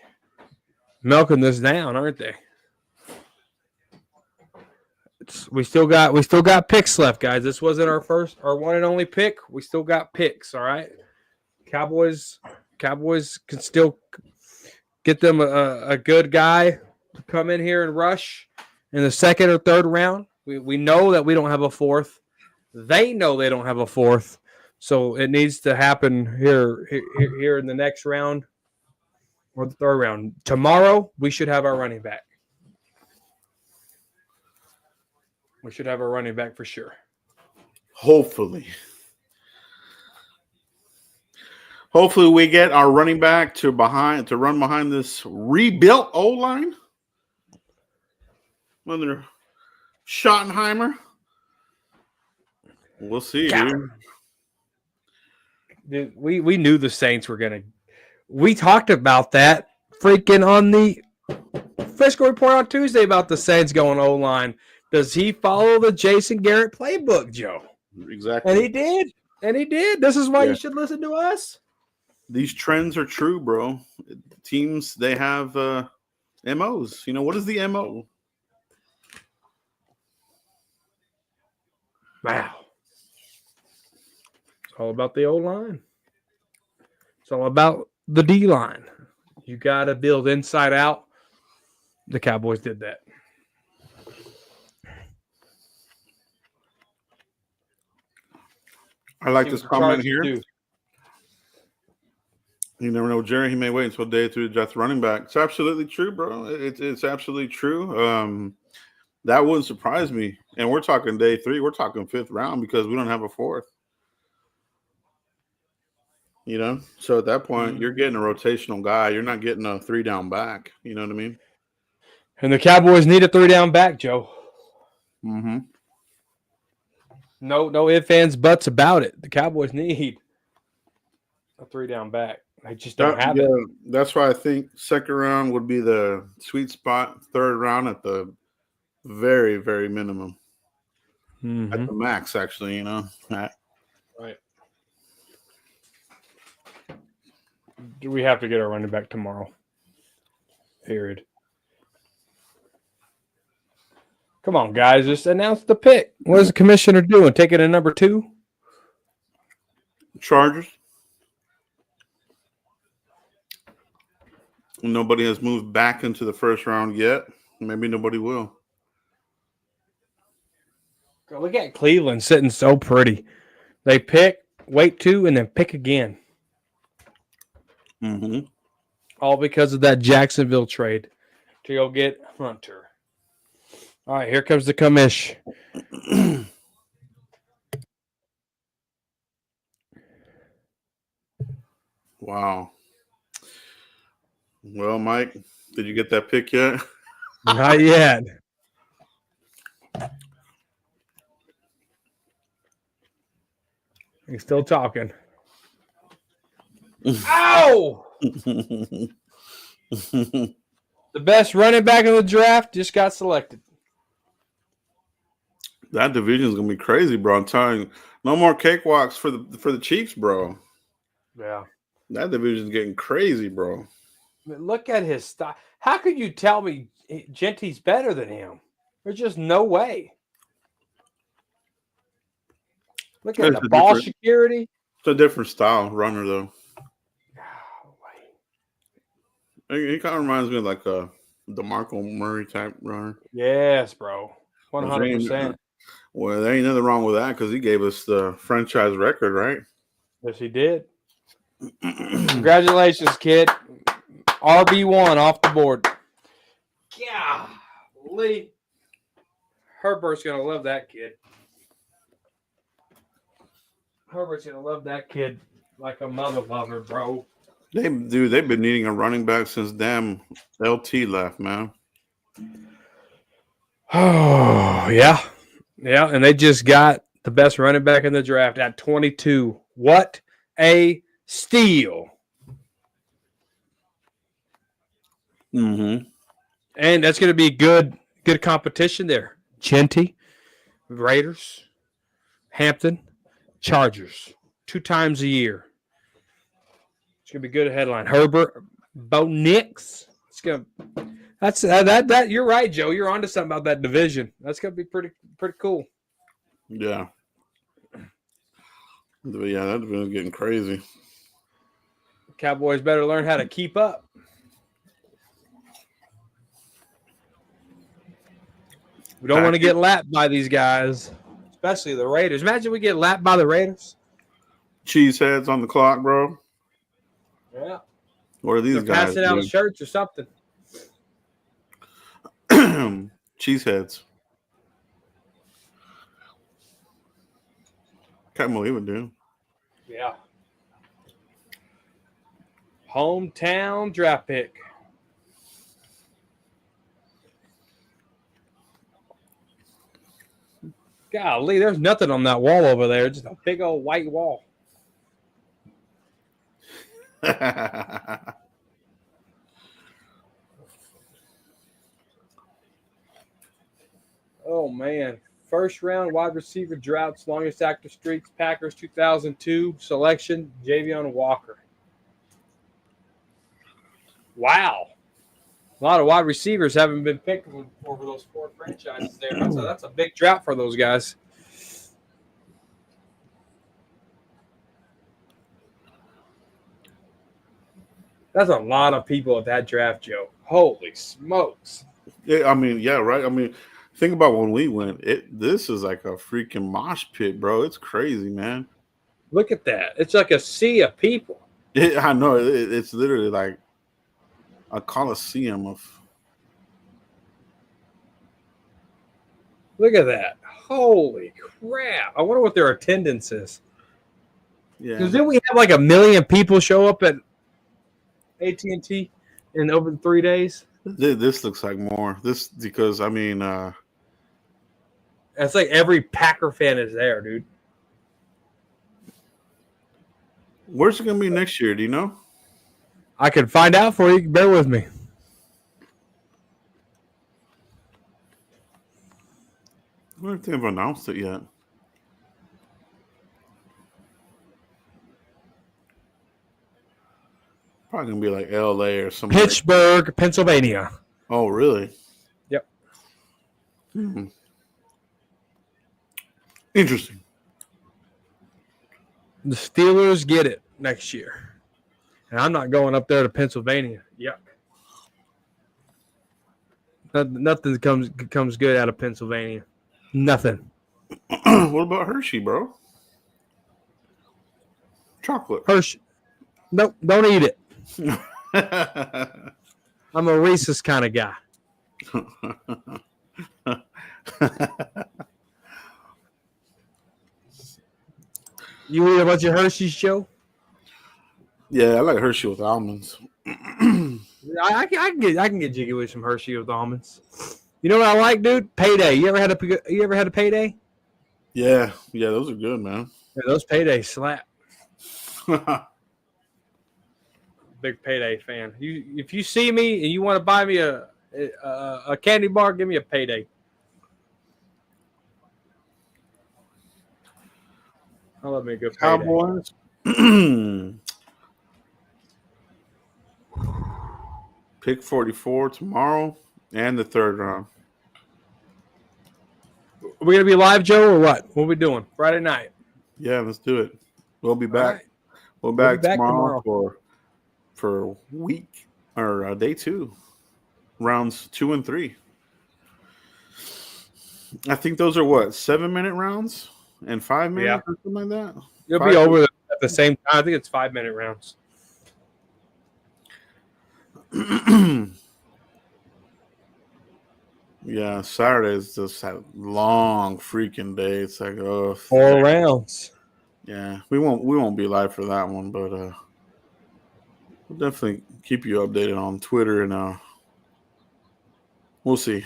milking this down, aren't they? We still got picks left, guys. This wasn't our one and only pick. We still got picks, all right? Cowboys can still get them a good guy to come in here and rush in the second or third round. We know that we don't have a fourth. They know they don't have a fourth. So it needs to happen here in the next round or the third round. Tomorrow, we should have our running back. We should have our running back for sure. Hopefully we get our running back to run behind this rebuilt O-line under Schottenheimer. We'll see, dude. We knew the Saints were gonna. We talked about that freaking on the Frisco Report on Tuesday about the Saints going O-line. Does he follow the Jason Garrett playbook, Joe? Exactly. And he did. This is why you should listen to us. These trends are true, bro. Teams, they have MOs. You know, what is the MO? Wow. It's all about the O-line. It's all about the D-line. You got to build inside out. The Cowboys did that. I like this comment here. You never know, Jerry. He may wait until day 3 to draft running back. It's absolutely true, bro. It's absolutely true. That wouldn't surprise me. And we're talking day 3. We're talking 5th round because we don't have a 4th. You know? So at that point, you're getting a rotational guy. You're not getting a 3-down back. You know what I mean? And the Cowboys need a 3-down back, Joe. Mm-hmm. No ifs, ands, buts about it. The Cowboys need a 3-down back. They just don't have it. That's why I think 2nd round would be the sweet spot. 3rd round at the very, very minimum. Mm-hmm. At the max, actually, you know. Right. Do we have to get our running back tomorrow? Period. Come on, guys. Just announce the pick. What is the commissioner doing? Taking a number 2? Chargers. Nobody has moved back into the 1st round yet. Maybe nobody will. Look at Cleveland sitting so pretty. They pick, wait 2, and then pick again. Mm-hmm. All because of that Jacksonville trade to go get Hunter. All right, here comes the commish. Wow. Well, Mike, did you get that pick yet? Not yet. He's still talking. Ow! The best running back in the draft just got selected. That division is gonna be crazy, bro. I'm telling you, no more cakewalks for the Chiefs, bro. Yeah, that division's getting crazy, bro. Look at his style. How could you tell me Genty's better than him? There's just no way. Look at the ball security. It's a different style runner, though. He kind of reminds me of like a DeMarco Murray type runner. Yes, bro. 100%. Well, there ain't nothing wrong with that because he gave us the franchise record, right? Yes, he did. Congratulations, kid. RB1 off the board. Golly. Herbert's going to love that kid. Herbert's gonna love that kid like a mother lover, bro. They've been needing a running back since damn LT left, man. Oh yeah, yeah, and they just got the best running back in the draft at 22. What a steal! Mm-hmm. And that's going to be good competition there. Chinty, Raiders, Hampton, Chargers, 2 times a year. It's going to be good headline. Herbert, Bo Nix. It's going to. That's that. You're right, Joe. You're onto something about that division. That's going to be pretty cool. Yeah. But yeah, that's been getting crazy. Cowboys better learn how to keep up. We don't want to get lapped by these guys, especially the Raiders. Imagine we get lapped by the Raiders. Cheeseheads on the clock, bro. Yeah. What are these They're guys? passing out shirts or something. Cheeseheads. Can't believe it, dude. Yeah. Hometown draft pick. Golly, there's nothing on that wall over there. Just a big old white wall. Oh, man. First round wide receiver droughts, longest active streaks, Packers 2002 selection, Javion Walker. Wow. A lot of wide receivers haven't been picked over those 4 franchises there. That's a big drought for those guys. That's a lot of people at that draft, Joe. Holy smokes. Yeah, I mean, yeah, right. I mean, think about when we went. This is like a freaking mosh pit, bro. It's crazy, man. Look at that. It's like a sea of people. I know. It's literally like a coliseum of. Look at that. Holy crap. I wonder what their attendance is. Yeah. Because then we have like 1 million people show up at AT&T in over 3 days. This looks like more. This because I mean, It's like every Packer fan is there, dude. where's it gonna be next year? Do you know? I can find out for you. Bear with me. I don't think I've announced it yet. Probably gonna be like LA or something. Pittsburgh, Pennsylvania. Oh, really? Yep. Interesting. The Steelers get it next year. And I'm not going up there to Pennsylvania. Yuck. Nothing comes good out of Pennsylvania. Nothing. What about Hershey, bro? Chocolate. Hershey. Nope, don't eat it. I'm a Reese's kind of guy. You eat a bunch of Hershey's, Joe? Yeah, I like Hershey with almonds. I can get jiggy with some Hershey with almonds. You know what I like, dude? Payday. You ever had a payday? Yeah, those are good, man. Yeah, those paydays slap. Big payday fan. If you see me and you want to buy me a candy bar, give me a payday. I love me a good payday. Cowboys. Pick 44 tomorrow and the 3rd round. Are we gonna be live, Joe, or what? What are we doing? Friday night. Yeah, let's do it. We'll be back. Right. We'll be back tomorrow for week or day 2, rounds 2 and 3. I think those are what 7-minute rounds and 5 minutes or something like that. You'll be over at the same time. I think it's 5-minute rounds. Yeah, Saturday is just a long freaking day. It's like 4 rounds. Yeah, we won't be live for that one, but we'll definitely keep you updated on Twitter, and we'll see.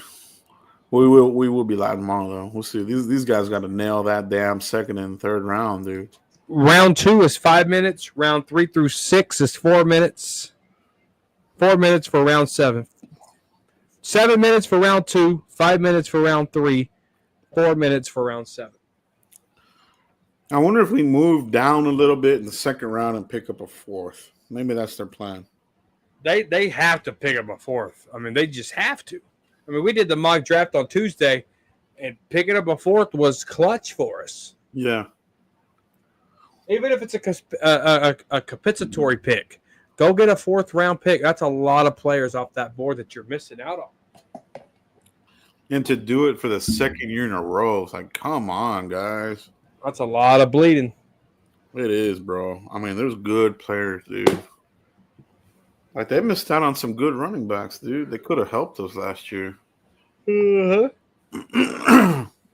We will be live tomorrow though. We'll see. These guys got to nail that damn second and third round, dude. Round 2 is 5 minutes. Round 3 through 6 is 4 minutes. 4 minutes for round 7. 7 minutes for round 2. 5 minutes for round 3. 4 minutes for round 7. I wonder if we move down a little bit in the second round and pick up a fourth. Maybe that's their plan. They have to pick up a fourth. I mean, they just have to. I mean, we did the mock draft on Tuesday, and picking up a fourth was clutch for us. Yeah. Even if it's a compensatory pick, go get a fourth-round pick. That's a lot of players off that board that you're missing out on. And to do it for the second year in a row, it's like, come on, guys. That's a lot of bleeding. It is, bro. I mean, there's good players, dude. Like, they missed out on some good running backs, dude. They could have helped us last year. Uh-huh.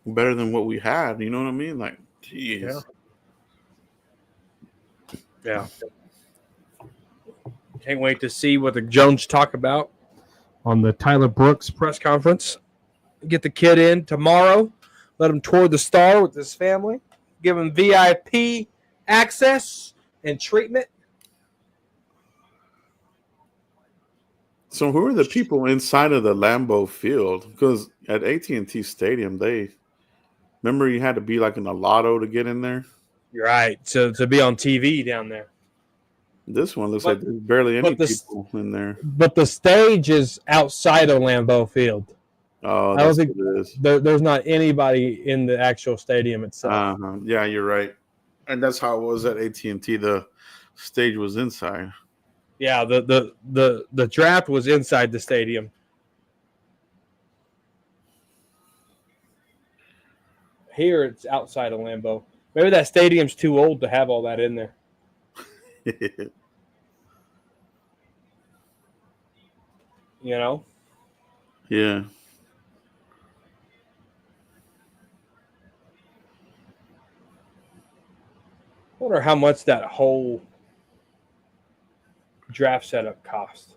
Better than what we had. You know what I mean? Like, jeez. Yeah. Can't wait to see what the Jones talk about on the Tyler Brooks press conference. Get the kid in tomorrow. Let him tour the Star with his family. Give him VIP access and treatment. So who are the people inside of the Lambeau Field? Because at AT&T Stadium, remember you had to be like in a lotto to get in there? You're right. So to be on TV down there. This one looks like there's barely any people in there. But the stage is outside of Lambeau Field. Oh, I don't that's think what it is. there's not anybody in the actual stadium itself. Yeah, you're right. And that's how it was at AT&T. The stage was inside. Yeah, the draft was inside the stadium. Here it's outside of Lambeau. Maybe that stadium's too old to have all that in there. You know? Yeah. I wonder how much that whole draft setup cost.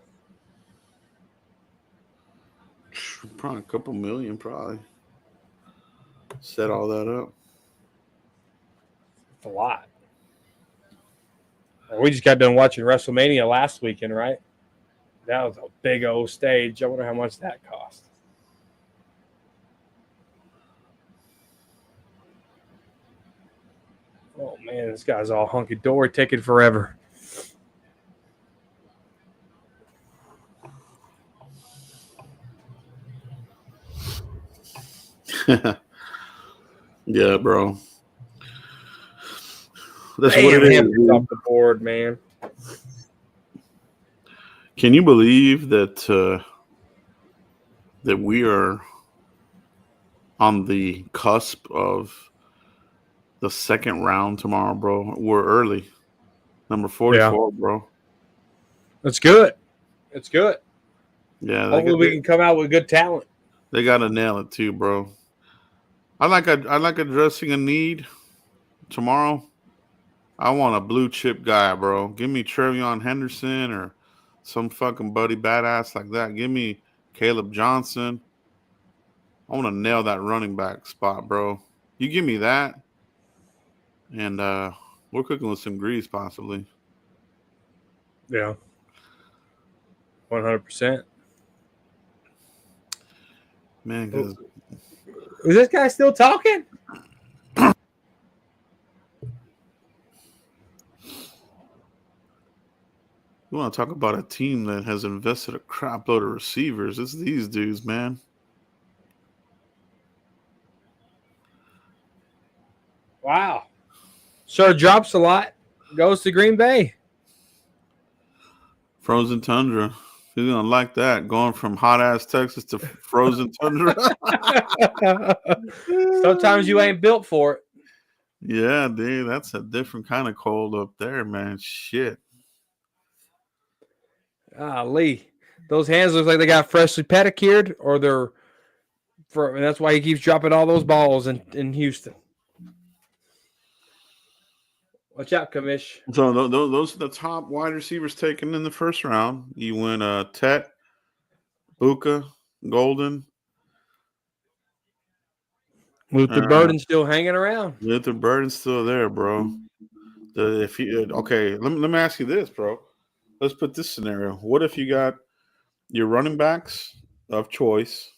Probably a couple million, probably. Set all that up. It's a lot. We just got done watching WrestleMania last weekend, right? That was a big old stage. I wonder how much that cost. Oh, man, this guy's all hunky-dory, taking forever. Yeah, bro. That's Damn, what it is. off the board, man. Can you believe that that we are on the cusp of the second round tomorrow, bro? We're early. Number 44, bro. That's good. It's good. Yeah. Hopefully we can come out with good talent. They got to nail it too, bro. I like addressing a need tomorrow. I want a blue chip guy, bro. Give me Trevion Henderson or some fucking buddy badass like that. Give me Caleb Johnson. I want to nail that running back spot, bro. You give me that, and we're cooking with some grease possibly. Yeah. 100%. Man, because is this guy still talking? you want to talk about a team that has invested a crap load of receivers. It's these dudes, man. Wow. So drops a lot. Goes to Green Bay. Frozen tundra. He's going to like that. Going from hot-ass Texas to frozen tundra. Sometimes you ain't built for it. Yeah, dude. That's a different kind of cold up there, man. Shit. Lee. Those hands look like they got freshly pedicured, or and that's why he keeps dropping all those balls in Houston. Watch out, Commish. So those are the top wide receivers taken in the first round. You went Tet, Buka, Golden, Luther uh, Burden's still hanging around. Luther Burden's still there, bro. Okay, let me ask you this, bro. Let's put this scenario. What if you got your running backs of choice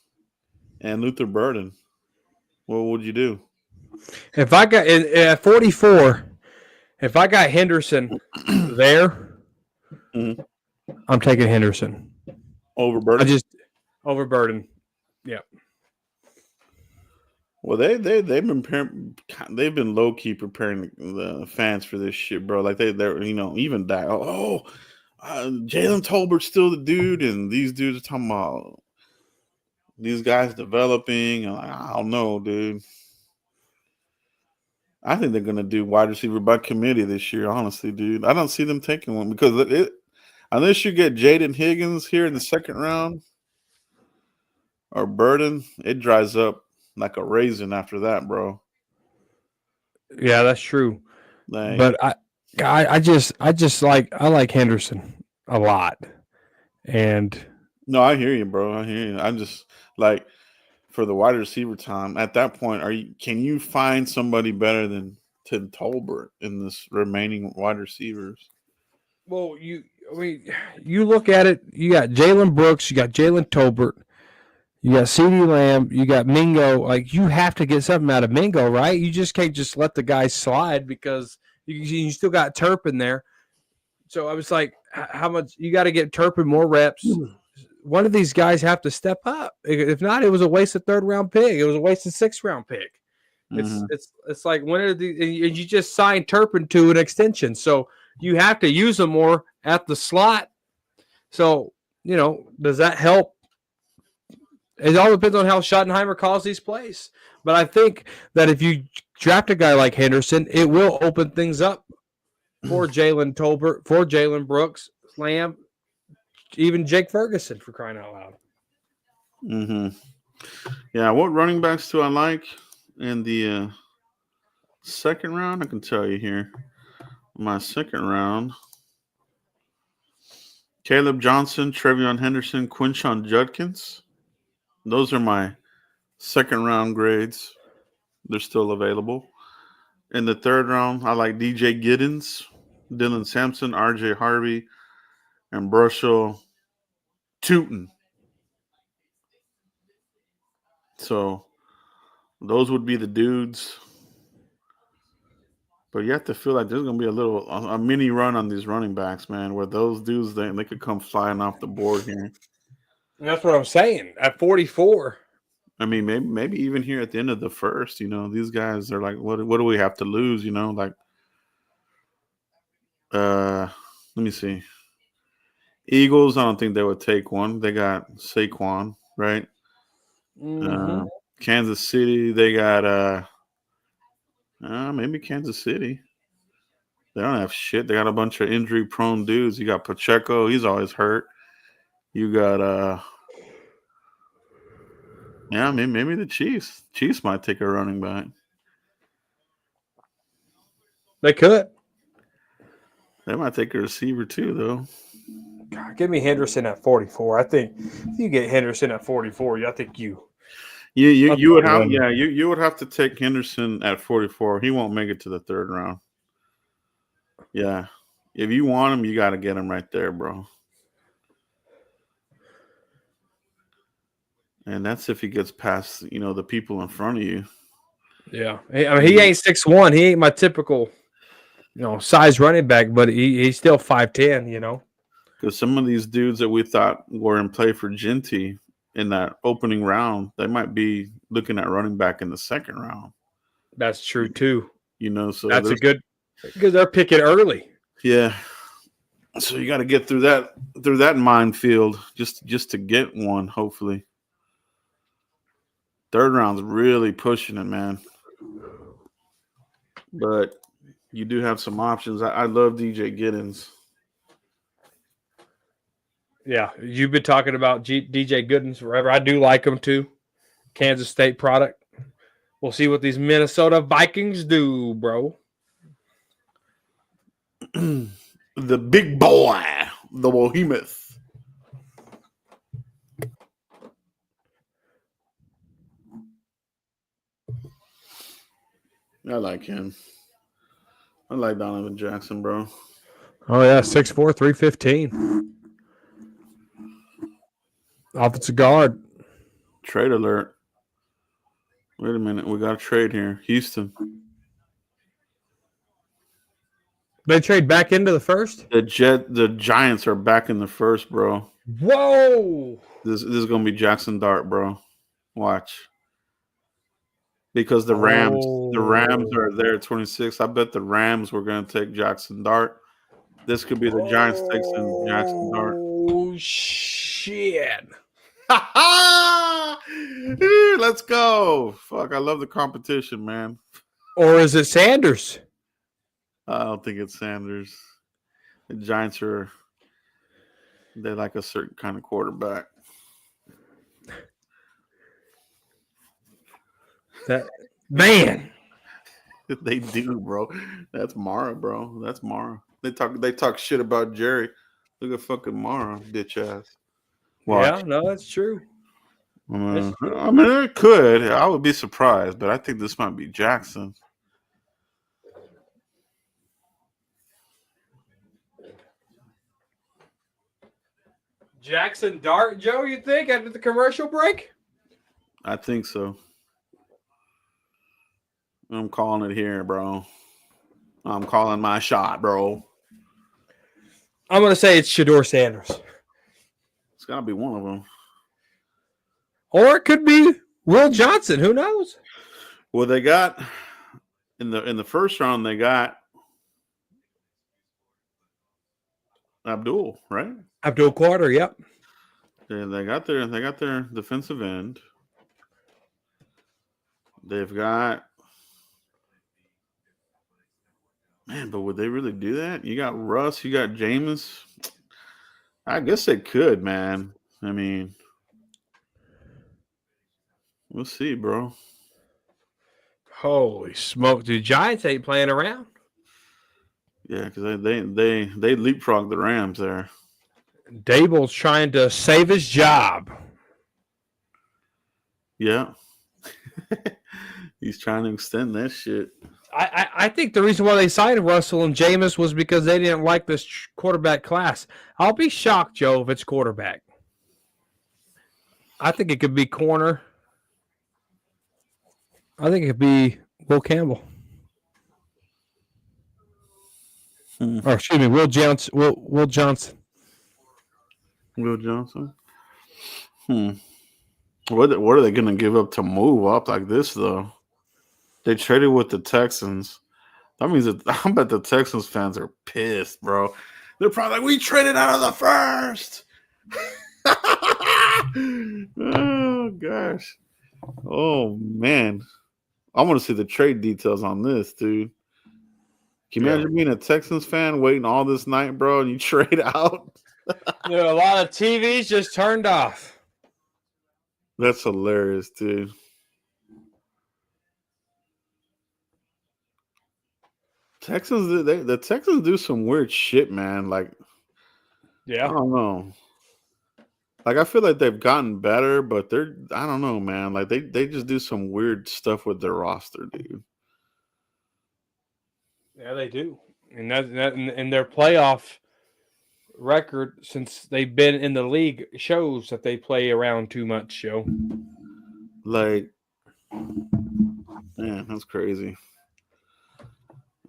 and Luther Burden? What would you do? If I got at 44, if I got Henderson there, Mhm. I'm taking Henderson. Over Burden? Over Burden. Yeah. Well, they've been low key preparing the fans for this shit, bro. Like they're even that. Jalen Tolbert's still the dude, and these dudes are talking about these guys developing. And I don't know, dude. I think they're gonna do wide receiver by committee this year. Honestly, dude, I don't see them taking one because unless you get Jaden Higgins here in the second round or Burden, it dries up like a raisin after that, bro. Yeah, that's true. Like, But I like Henderson a lot. And no, I hear you, bro. I hear you. I'm just like for the wide receiver time at that point. Can you find somebody better than Tim Tolbert in this remaining wide receivers? well, you look at it. You got Jalen Brooks, you got Jalen Tolbert, you got CeeDee Lamb, you got Mingo. Like you have to get something out of Mingo, right? You just can't just let the guy slide because you still got Turpin there. So I was like, how much you got to get Turpin more reps? One of these guys have to step up. If not, it was a waste of third round pick. It was a waste of sixth round pick. Mm-hmm. It's like when are and you just signed Turpin to an extension, so you have to use them more at the slot. So does that help? It all depends on how Schottenheimer calls these plays. But I think that if you draft a guy like Henderson, it will open things up for Jalen Tolbert, for Jalen Brooks, Lamb, even Jake Ferguson, for crying out loud. Mm-hmm. Yeah, what running backs do I like in the second round? I can tell you here. My second round, Caleb Johnson, Trevion Henderson, Quinshon Judkins. Those are my second round grades. They're still available. In the third round, I like DJ Giddens, Dylan Sampson, RJ Harvey, and Brushel Tootin. So those would be the dudes. But you have to feel like there's going to be a mini run on these running backs, man, where those dudes, they could come flying off the board here. And that's what I'm saying. At 44. I mean, maybe even here at the end of the first, these guys are like, what do we have to lose? Like, let me see. Eagles, I don't think they would take one. They got Saquon, right? Mm-hmm. Kansas City, they got maybe Kansas City. They don't have shit. They got a bunch of injury-prone dudes. You got Pacheco. He's always hurt. You got maybe the Chiefs. Chiefs might take a running back. They could. They might take a receiver too, though. God, give me Henderson at 44. I think if you get Henderson at 44, I think you would have you would have to take Henderson at 44. He won't make it to the third round. Yeah. If you want him, you got to get him right there, bro. And that's if he gets past, the people in front of you. Yeah. I mean, he ain't 6'1". He ain't my typical, size running back, but he's still 5'10", Because some of these dudes that we thought were in play for Genty in that opening round, they might be looking at running back in the second round. That's true, too. So that's a good – because they're picking early. Yeah. So you got to get through that minefield just to get one, hopefully. Third round's really pushing it, man. But you do have some options. I love DJ Giddens. Yeah, you've been talking about DJ Giddens forever. I do like him too. Kansas State product. We'll see what these Minnesota Vikings do, bro. the big boy, the behemoth. I like him. I like Donovan Jackson, bro. Oh, yeah, 6'4", 315. Offensive guard. Trade alert. Wait a minute. We got a trade here. Houston. They trade back into the first? The Giants are back in the first, bro. Whoa! This is going to be Jackson Dart, bro. Watch. Because the Rams are there at 26. I bet the Rams were going to take Jackson Dart. This could be the Giants taking Jackson Dart. Oh, shit. Let's go. Fuck, I love the competition, man. Or is it Sanders? I don't think it's Sanders. The Giants they like a certain kind of quarterback. Man. They do, bro. That's Mara, bro. That's Mara. They talk shit about Jerry. Look at fucking Mara, bitch ass. Watch. Yeah, no, that's true. I mean, it could. I would be surprised, but I think this might be Jackson. Jackson Dart, Joe, you think, after the commercial break? I think so. I'm calling it here, bro. I'm calling my shot, bro. I'm going to say it's Shedeur Sanders. It's got to be one of them. Or it could be Will Johnson. Who knows? Well, they got in the first round, they got Abdul, right? Abdul Carter, yep. They got their defensive end. They've got but would they really do that? You got Russ, you got Jameis. I guess they could, man. I mean, we'll see, bro. Holy smoke. Dude, Giants ain't playing around. Yeah, because they leapfrogged the Rams there. Dable's trying to save his job. Yeah. He's trying to extend that shit. I think the reason why they signed Russell and Jameis was because they didn't like this quarterback class. I'll be shocked, Joe, if it's quarterback. I think it could be corner. I think it could be Will Campbell. Or excuse me, Will Johnson. Will Johnson. Will Johnson. What are they going to give up to move up like this, though? They traded with the Texans. That means I bet the Texans fans are pissed, bro. They're probably like, we traded out of the first. Oh, gosh. Oh, man. I want to see the trade details on this, dude. Can you imagine being a Texans fan waiting all this night, bro, and you trade out? A lot of TVs just turned off. That's hilarious, dude. The Texans do some weird shit, man. Like, I don't know. Like, I feel like they've gotten better, but I don't know, man. Like, they just do some weird stuff with their roster, dude. Yeah, they do. And and their playoff record since they've been in the league shows that they play around too much, Joe. Like, man, that's crazy.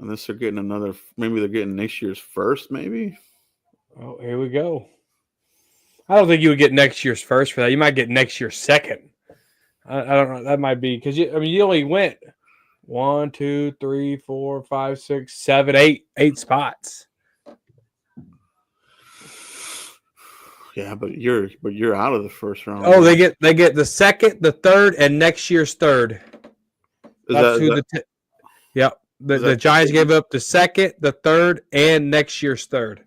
Unless they're getting maybe they're getting next year's first, maybe. Oh, here we go. I don't think you would get next year's first for that. You might get next year's second. I don't know. That might be because you only went 1, 2, 3, 4, 5, 6, 7, 8 spots. Yeah, but you're out of the first round. Oh, they get the second, the third, and next year's third. Yep. The Giants gave up the second, the third, and next year's third.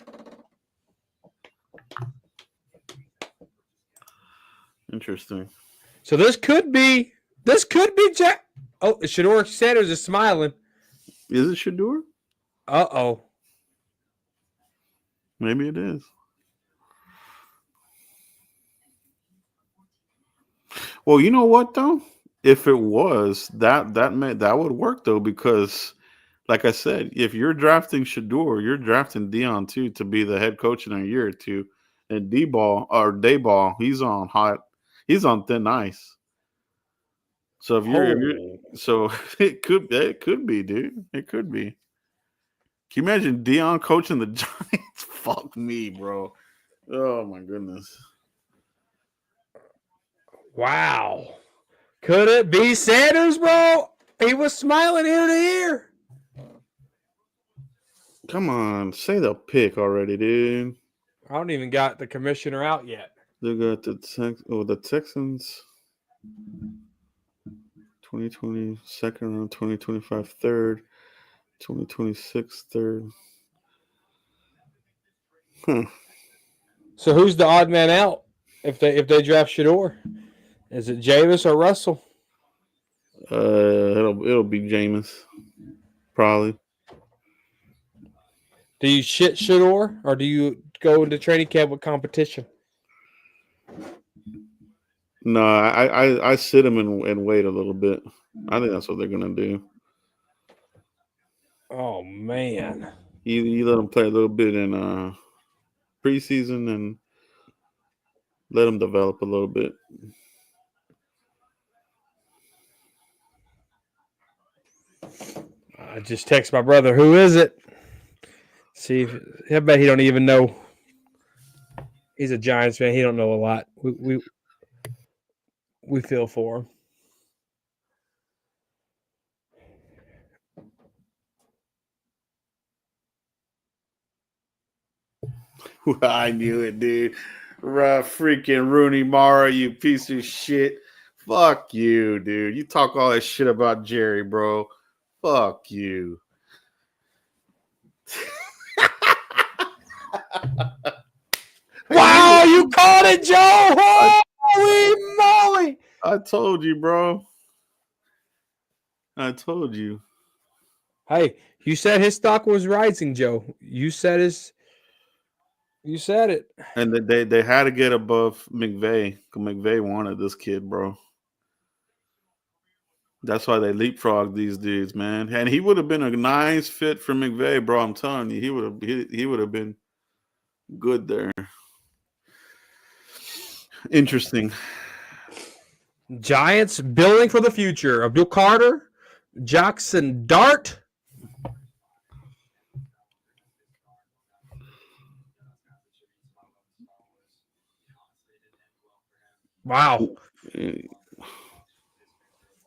Interesting. So this could be Jack. Oh, Shedeur Sanders is smiling. Is it Shedeur? Uh-oh. Maybe it is. Well, you know what though? If it was that would work though, because like I said, if you're drafting Shador, you're drafting Dion too to be the head coach in a year or two. And D-ball or Dayball, he's on thin ice. So if you're Oh, so it could be, dude. It could be. Can you imagine Dion coaching the Giants? Fuck me, bro. Oh my goodness. wow. Could it be Sanders, bro? He was smiling ear to ear. Come on, say the pick already, dude. I don't even got the commissioner out yet. They got the Texans 2020 second round, 2025 third, 2026 third. Huh. So who's the odd man out if they draft Shador? Is it Jameis or Russell? It'll be Jameis, probably. Do you shit Shador or do you go into training camp with competition? No, I sit him and wait a little bit. I think that's what they're gonna do. Oh man. You let him play a little bit in preseason and let him develop a little bit. I just text my brother, who is it? See, I bet he don't even know. He's a Giants fan. He don't know a lot. We feel for him. I knew it, dude. Freaking Rooney Mara, you piece of shit. Fuck you, dude. You talk all that shit about Jerry, bro. Fuck you. Wow, you caught it, Joe! Holy moly! I told you, bro. I told you. Hey, you said his stock was rising, Joe. You said it. And they had to get above McVay because McVay wanted this kid, bro. That's why they leapfrog these dudes, man. And he would have been a nice fit for McVay, bro. I'm telling you, he would have been good there. Interesting. Giants building for the future. Abdul Carter, Jackson Dart. Wow.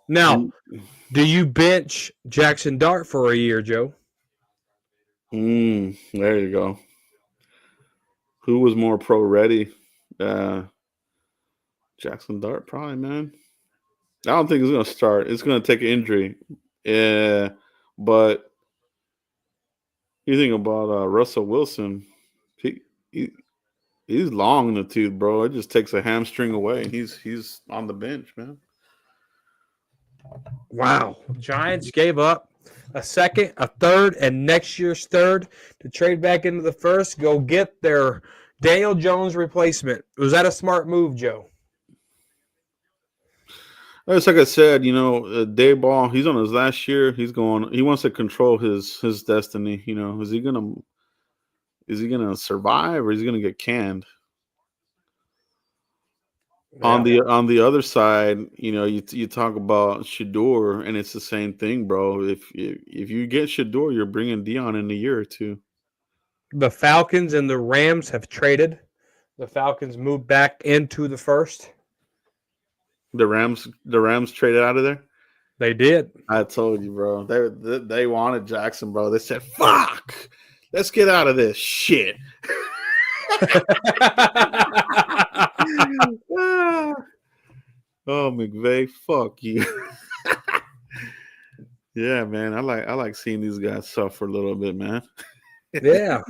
Now, do you bench Jackson Dart for a year, Joe? There you go. Who was more pro ready? Jackson Dart, probably, man. I don't think it's going to start. It's going to take an injury. Yeah, but you think about Russell Wilson. He's long in the tooth, bro. It just takes a hamstring away, and he's on the bench, man. Wow. Giants gave up a second, a third, and next year's third to trade back into the first, go get their Daniel Jones replacement. Was that a smart move, Joe? It's like I said, Dayball, he's on his last year. He wants to control his destiny. Is he gonna survive or is he gonna get canned? Yeah. On the other side, you talk about Shador, and it's the same thing, bro. If you get Shador, you're bringing Dion in a year or two. The Falcons and the Rams have traded. The Falcons moved back into the first. The Rams traded out of there. They did. I told you, bro. They wanted Jackson, bro. They said, "Fuck, let's get out of this shit." Oh, McVay, fuck you. Yeah, man. I like seeing these guys suffer a little bit, man. Yeah.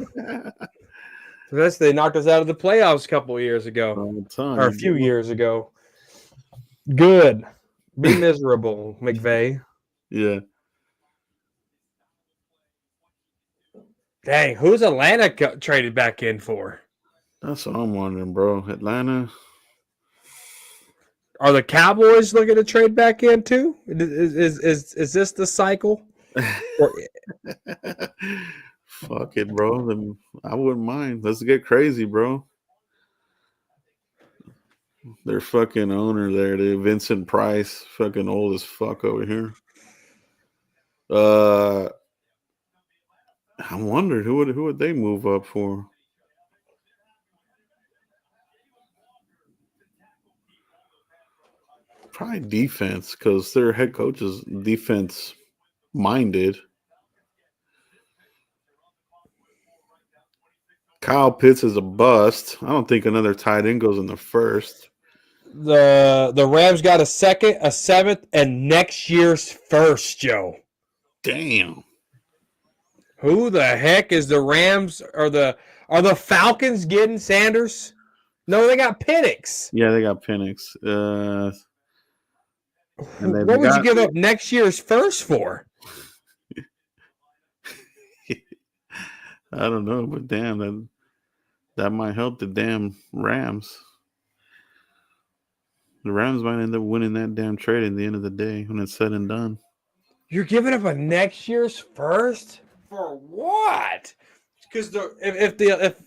They knocked us out of the playoffs a couple of years ago. Or a few years ago. Good. Be miserable, McVay. Yeah. Dang, who's Atlanta traded back in for? That's what I'm wondering, bro. Atlanta. Are the Cowboys looking to trade back in too? Is this the cycle? Or, Fuck it, bro. I wouldn't mind. Let's get crazy, bro. Their fucking owner there, dude, Vincent Price, fucking old as fuck over here. I wondered who would they move up for? Probably defense, because their head coach is defense minded. Kyle Pitts is a bust. I don't think another tight end goes in the first. the Rams got a second, a seventh, and next year's first, Joe. Damn. Who the heck is the Rams? Are the Falcons getting Sanders? No, they got Penix. Yeah, they got Penix. And What would you give up next year's first for? I don't know, but damn, that might help the damn Rams. The Rams might end up winning that damn trade at the end of the day when it's said and done. You're giving up a next year's first for what? Because if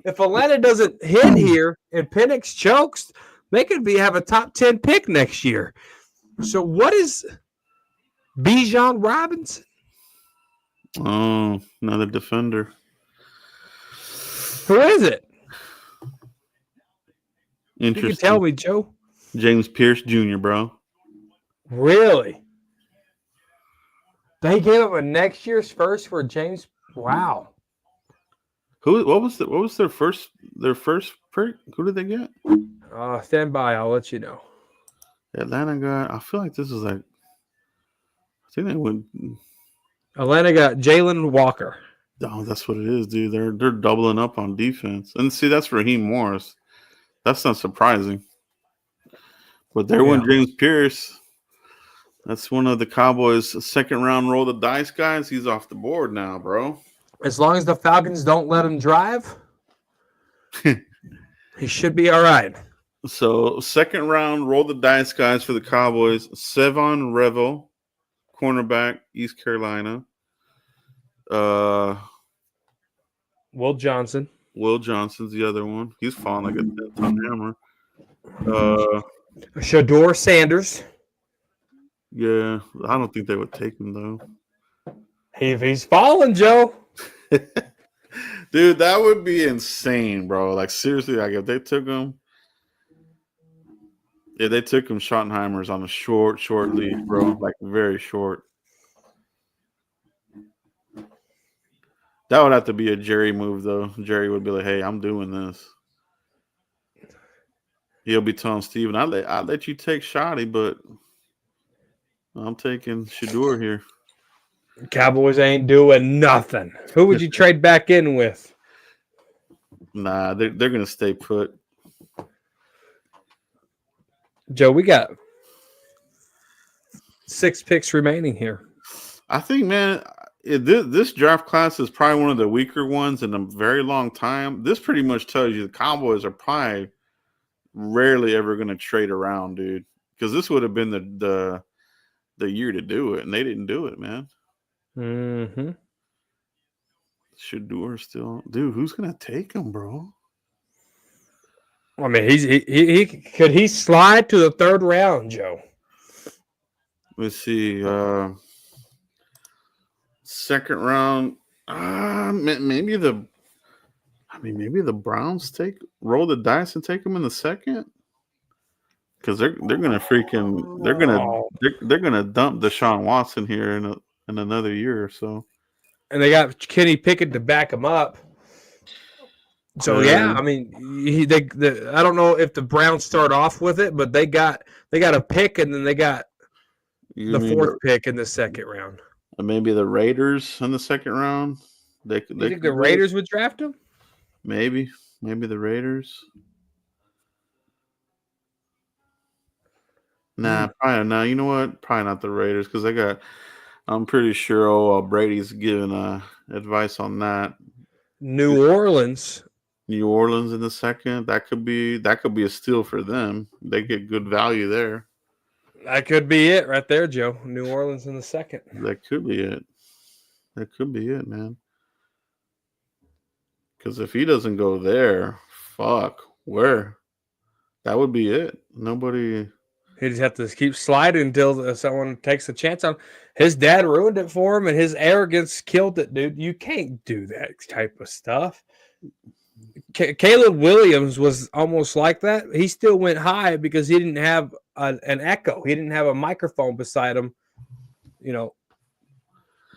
Atlanta doesn't hit here and Penix chokes, they could have a top 10 pick next year. So what is Bijan Robinson? Oh, another defender. Who is it? Interesting. You can tell me, Joe. James Pierce Jr., bro. Really? They gave up a next year's first for James. Wow. What was their first pick? Who did they get? Stand by. I'll let you know. Atlanta got. I feel like this is like. I think they went. Atlanta got Jalen Walker. Oh, that's what it is, dude. They're doubling up on defense, and see, that's Raheem Morris. That's not surprising. But there went James Pierce. That's one of the Cowboys' second round roll the dice guys. He's off the board now, bro. As long as the Falcons don't let him drive, he should be all right. So, second round roll the dice guys for the Cowboys. Sevon Revel, cornerback, East Carolina. Will Johnson. Will Johnson's the other one. He's falling like a 10-ton hammer. Shador Sanders. Yeah, I don't think they would take him though. If he's falling, Joe. Dude, that would be insane, bro. Like seriously, like if they took him, Schottenheimer's on a short leash, bro. Like very short. That would have to be a Jerry move, though. Jerry would be like, "Hey, I'm doing this." He'll be telling Steven, "I'll let you take Shotty, but I'm taking Shador here." Cowboys ain't doing nothing. Who would you trade back in with? Nah, they're gonna stay put. Joe, we got 6 picks remaining here. I think, man, this draft class is probably one of the weaker ones in a very long time. This pretty much tells you the Cowboys are probably rarely ever going to trade around, dude. Because this would have been the year to do it, and they didn't do it, man. Mm-hmm. Shador still, dude. Who's going to take him, bro? I mean, he could he slide to the 3rd round, Joe? Let's see. Second round. Maybe the Browns roll the dice and take him in the second. Because they're gonna dump Deshaun Watson here in another year or so. And they got Kenny Pickett to back him up. So yeah, I mean, I don't know if the Browns start off with it, but they got a pick, and then they got the 4th pick in the 2nd round. Maybe the Raiders in the 2nd round. You think the Raiders would draft him? Maybe the Raiders. Nah, probably no. You know what? Probably not the Raiders because they got I'm pretty sure Brady's giving advice on that. New Orleans. New Orleans in the second. That could be a steal for them. They get good value there. That could be it right there, Joe. New Orleans in the second. That could be it. That could be it, man. Because if he doesn't go there, fuck, where? That would be it. Nobody. He just have to keep sliding until someone takes a chance on him. His dad ruined it for him, and his arrogance killed it, dude. You can't do that type of stuff. Caleb Williams was almost like that. He still went high because he didn't have an echo. He didn't have a microphone beside him,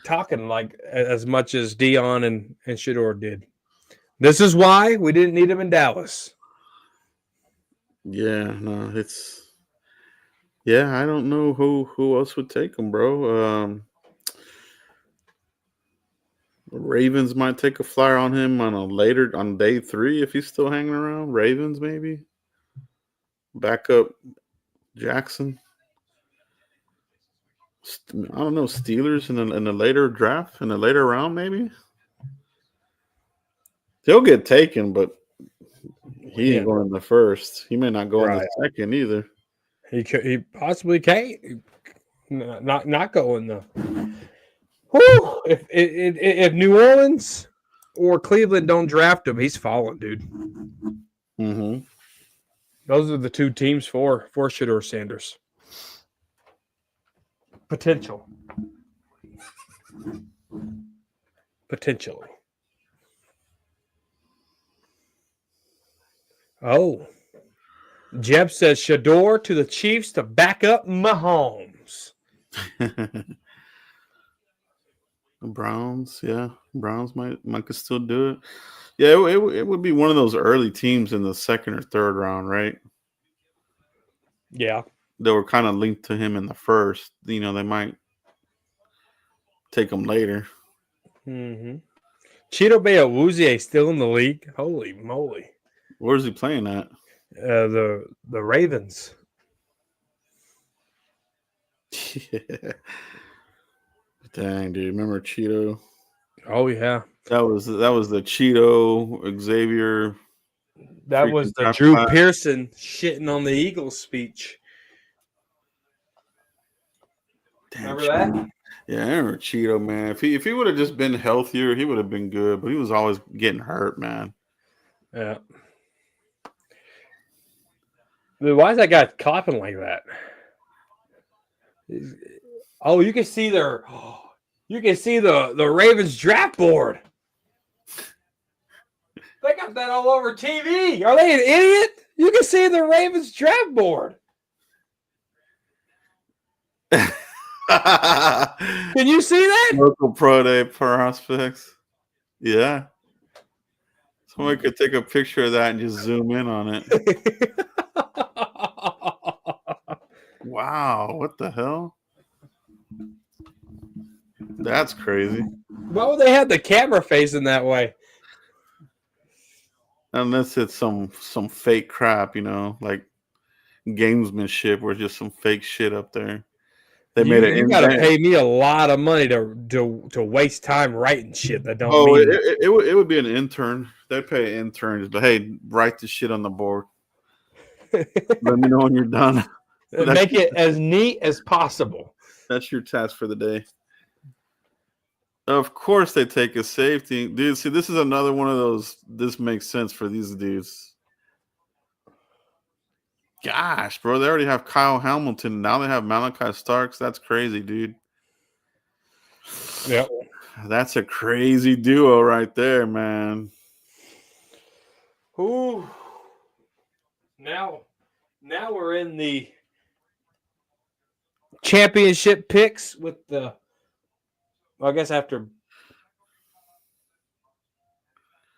talking like as much as Dion and Shador did. This is why we didn't need him in Dallas. Yeah, no, it's. Yeah, I don't know who else would take him, bro. Ravens might take a flyer on him on day 3 if he's still hanging around. Ravens maybe. Backup Jackson. I don't know. Steelers in the later draft, in the later round maybe. He'll get taken, but he ain't going in the first. He may not go in the second either. He possibly can't not go in the. Whew, if New Orleans or Cleveland don't draft him, he's falling, dude. Mm-hmm. Those are the 2 teams for Shador Sanders. Potentially. Oh. Jeb says Shador to the Chiefs to back up Mahomes. The Browns, yeah. Browns might could still do it. Yeah, it would be one of those early teams in the second or third round, right? Yeah. They were kind of linked to him in the first. They might take him later. Mm-hmm. Cheeto Awuzie still in the league. Holy moly. Where's he playing at? The Ravens. Yeah. Dang, dude! Remember Cheeto? Oh yeah, that was the Cheeto Xavier. That was the Drew Pearson shitting on the Eagles speech. Damn, remember that? Yeah, I remember Cheeto, man. If he would have just been healthier, he would have been good. But he was always getting hurt, man. Yeah. Dude, why is that guy clapping like that? Oh, you can see the Ravens draft board. They got that all over TV. Are they an idiot? You can see the Ravens draft board. Can you see that? Local pro day prospects. Yeah. Somebody could take a picture of that and just zoom in on it. Wow, what the hell? That's crazy. Why would they have the camera facing that way? Unless it's some fake crap, like gamesmanship or just some fake shit up there. They made it. You got to pay me a lot of money to waste time writing shit that don't mean it would be an intern. They'd pay interns, but hey, write the shit on the board. Let me know when you're done. Make it as neat as possible. That's your task for the day. Of course they take a safety. Dude, see, this is another one of those, this makes sense for these dudes. Gosh, bro, they already have Kyle Hamilton. Now they have Malachi Starks. That's crazy, dude. Yep. That's a crazy duo right there, man. Ooh. Now we're in the championship picks with the I guess after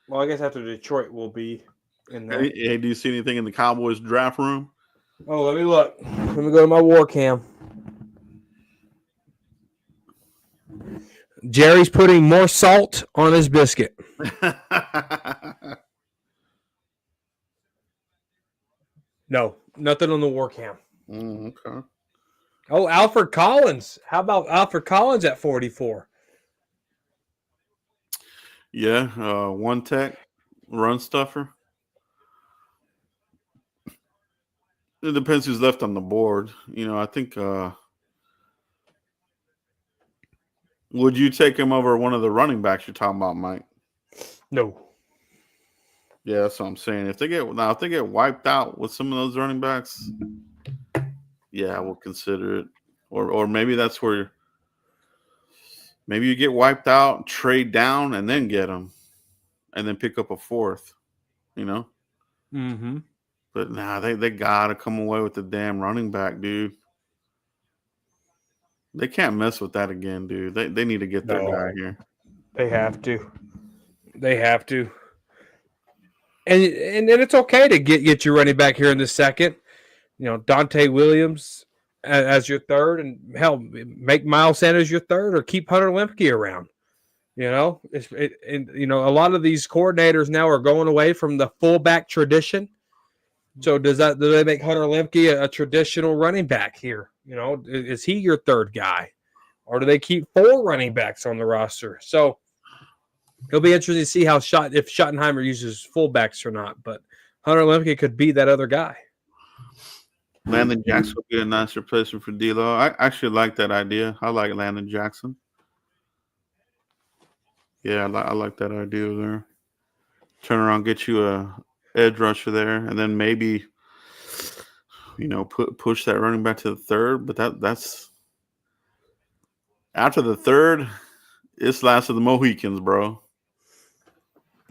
Detroit will be in there. Hey, do you see anything in the Cowboys draft room? Oh, let me look. Let me go to my war cam. Jerry's putting more salt on his biscuit. No, nothing on the war cam. Okay. Oh, Alfred Collins. How about Alfred Collins at 44? Yeah, one tech, run stuffer. It depends who's left on the board. I think. Would you take him over one of the running backs you're talking about, Mike? No. Yeah, that's what I'm saying. If they get wiped out with some of those running backs, yeah, I will consider it. Or maybe that's where maybe you get wiped out, trade down, and then get them, and then pick up a fourth. Mm-hmm. But nah, they gotta come away with the damn running back, dude. They can't mess with that again, dude. They need to get their guy No. here. They have to. They have to. And it's okay to get your running back here in the second. Dante Williams as your third, and hell, make Miles Sanders your third, or keep Hunter Lemke around. A lot of these coordinators now are going away from the fullback tradition. So do they make Hunter Lemke a traditional running back here? Is he your third guy, or do they keep 4 running backs on the roster? So it'll be interesting to see if Schottenheimer uses fullbacks or not. But Hunter Lemke could be that other guy. Landon Jackson would be a nice replacement for D'Lo. I actually like that idea. I like Landon Jackson. Yeah, I like that idea there. Turn around, get you a edge rusher there, and then maybe push that running back to the third. But that's after the third, it's last of the Mohicans, bro.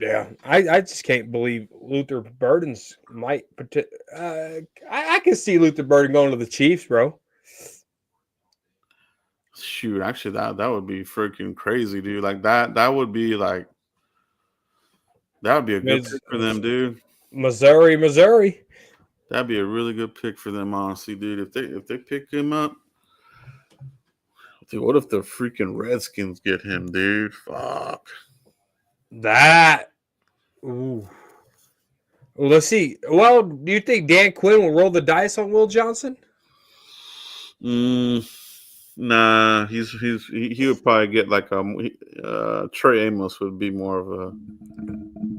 Yeah, I just can't believe Luther Burden's might. I can see Luther Burden going to the Chiefs, bro. Shoot, actually, that would be freaking crazy, dude. Like that would be like that would be a good pick for them, dude. Missouri. That'd be a really good pick for them, honestly, dude. If they pick him up, dude, what if the freaking Redskins get him, dude? Fuck. That. Ooh. Well, let's see. Well, do you think Dan Quinn will roll the dice on Will Johnson? Nah, he would probably get like Trey Amos would be more of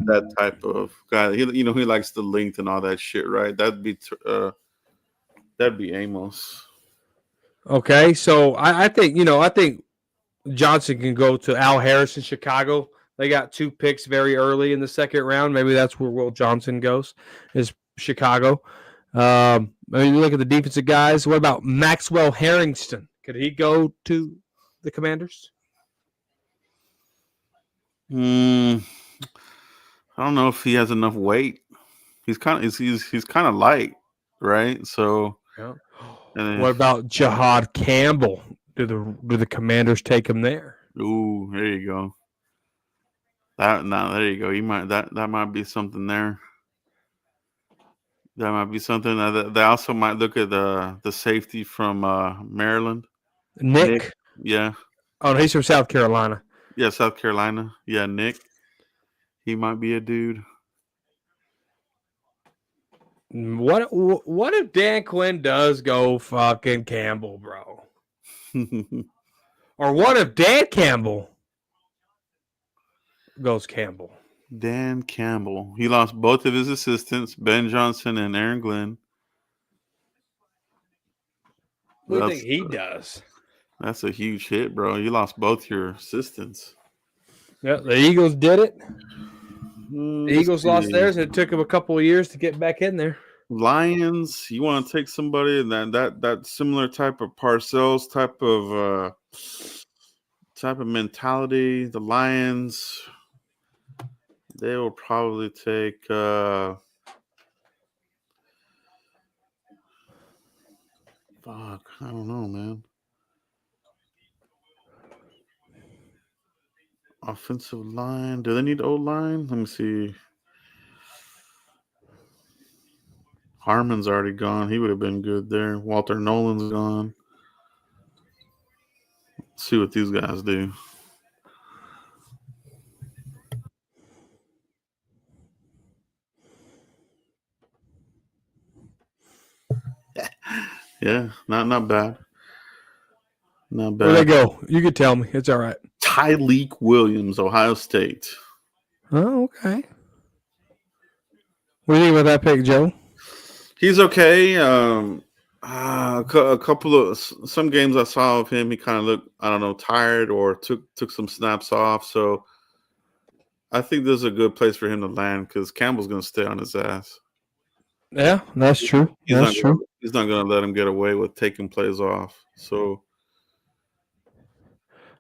that type of guy. He likes the length and all that shit, right? That'd be Amos. Okay, so I think Johnson can go to Al Harris in Chicago. They got 2 picks very early in the second round. Maybe that's where Will Johnson goes, is Chicago. I mean, you look at the defensive guys. What about Maxwell Harrington? Could he go to the Commanders? I don't know if he has enough weight. He's kind of light, right? So, Yeah. and What about Jahad Campbell? Do the Commanders take him there? Ooh, there you go. There you go. You might that might be something there. That might be something. They also might look at the safety from Maryland. Nick? Yeah. Oh, he's from South Carolina. Yeah, South Carolina. Yeah, Nick. He might be a dude. What if Dan Quinn does go fucking Campbell, bro? Or what if Dan Campbell goes Campbell? Dan Campbell. He lost both of his assistants, Ben Johnson and Aaron Glenn. What do you think he does? That's a huge hit, bro. You lost both your assistants. Yeah, the Eagles did it. The Eagles lost theirs, and it took them a couple of years to get back in there. Lions, you want to take somebody in that similar type of Parcells type of mentality. The Lions, they will probably take fuck, I don't know, man. Offensive line. Do they need O-line? Let me see. Harmon's already gone. He would have been good there. Walter Nolan's gone. Let's see what these guys do. Yeah, not bad. Not Where they bad. go? You could tell me. It's all right. Tyleek Williams, Ohio State. Oh, okay. What do you think about that pick, Joe? He's okay. A couple of some games I saw of him, he kind of looked, I don't know, tired or took some snaps off. So I think this is a good place for him to land because Campbell's going to stay on his ass. Yeah, that's true. He's That's true. He's not going to let him get away with taking plays off. So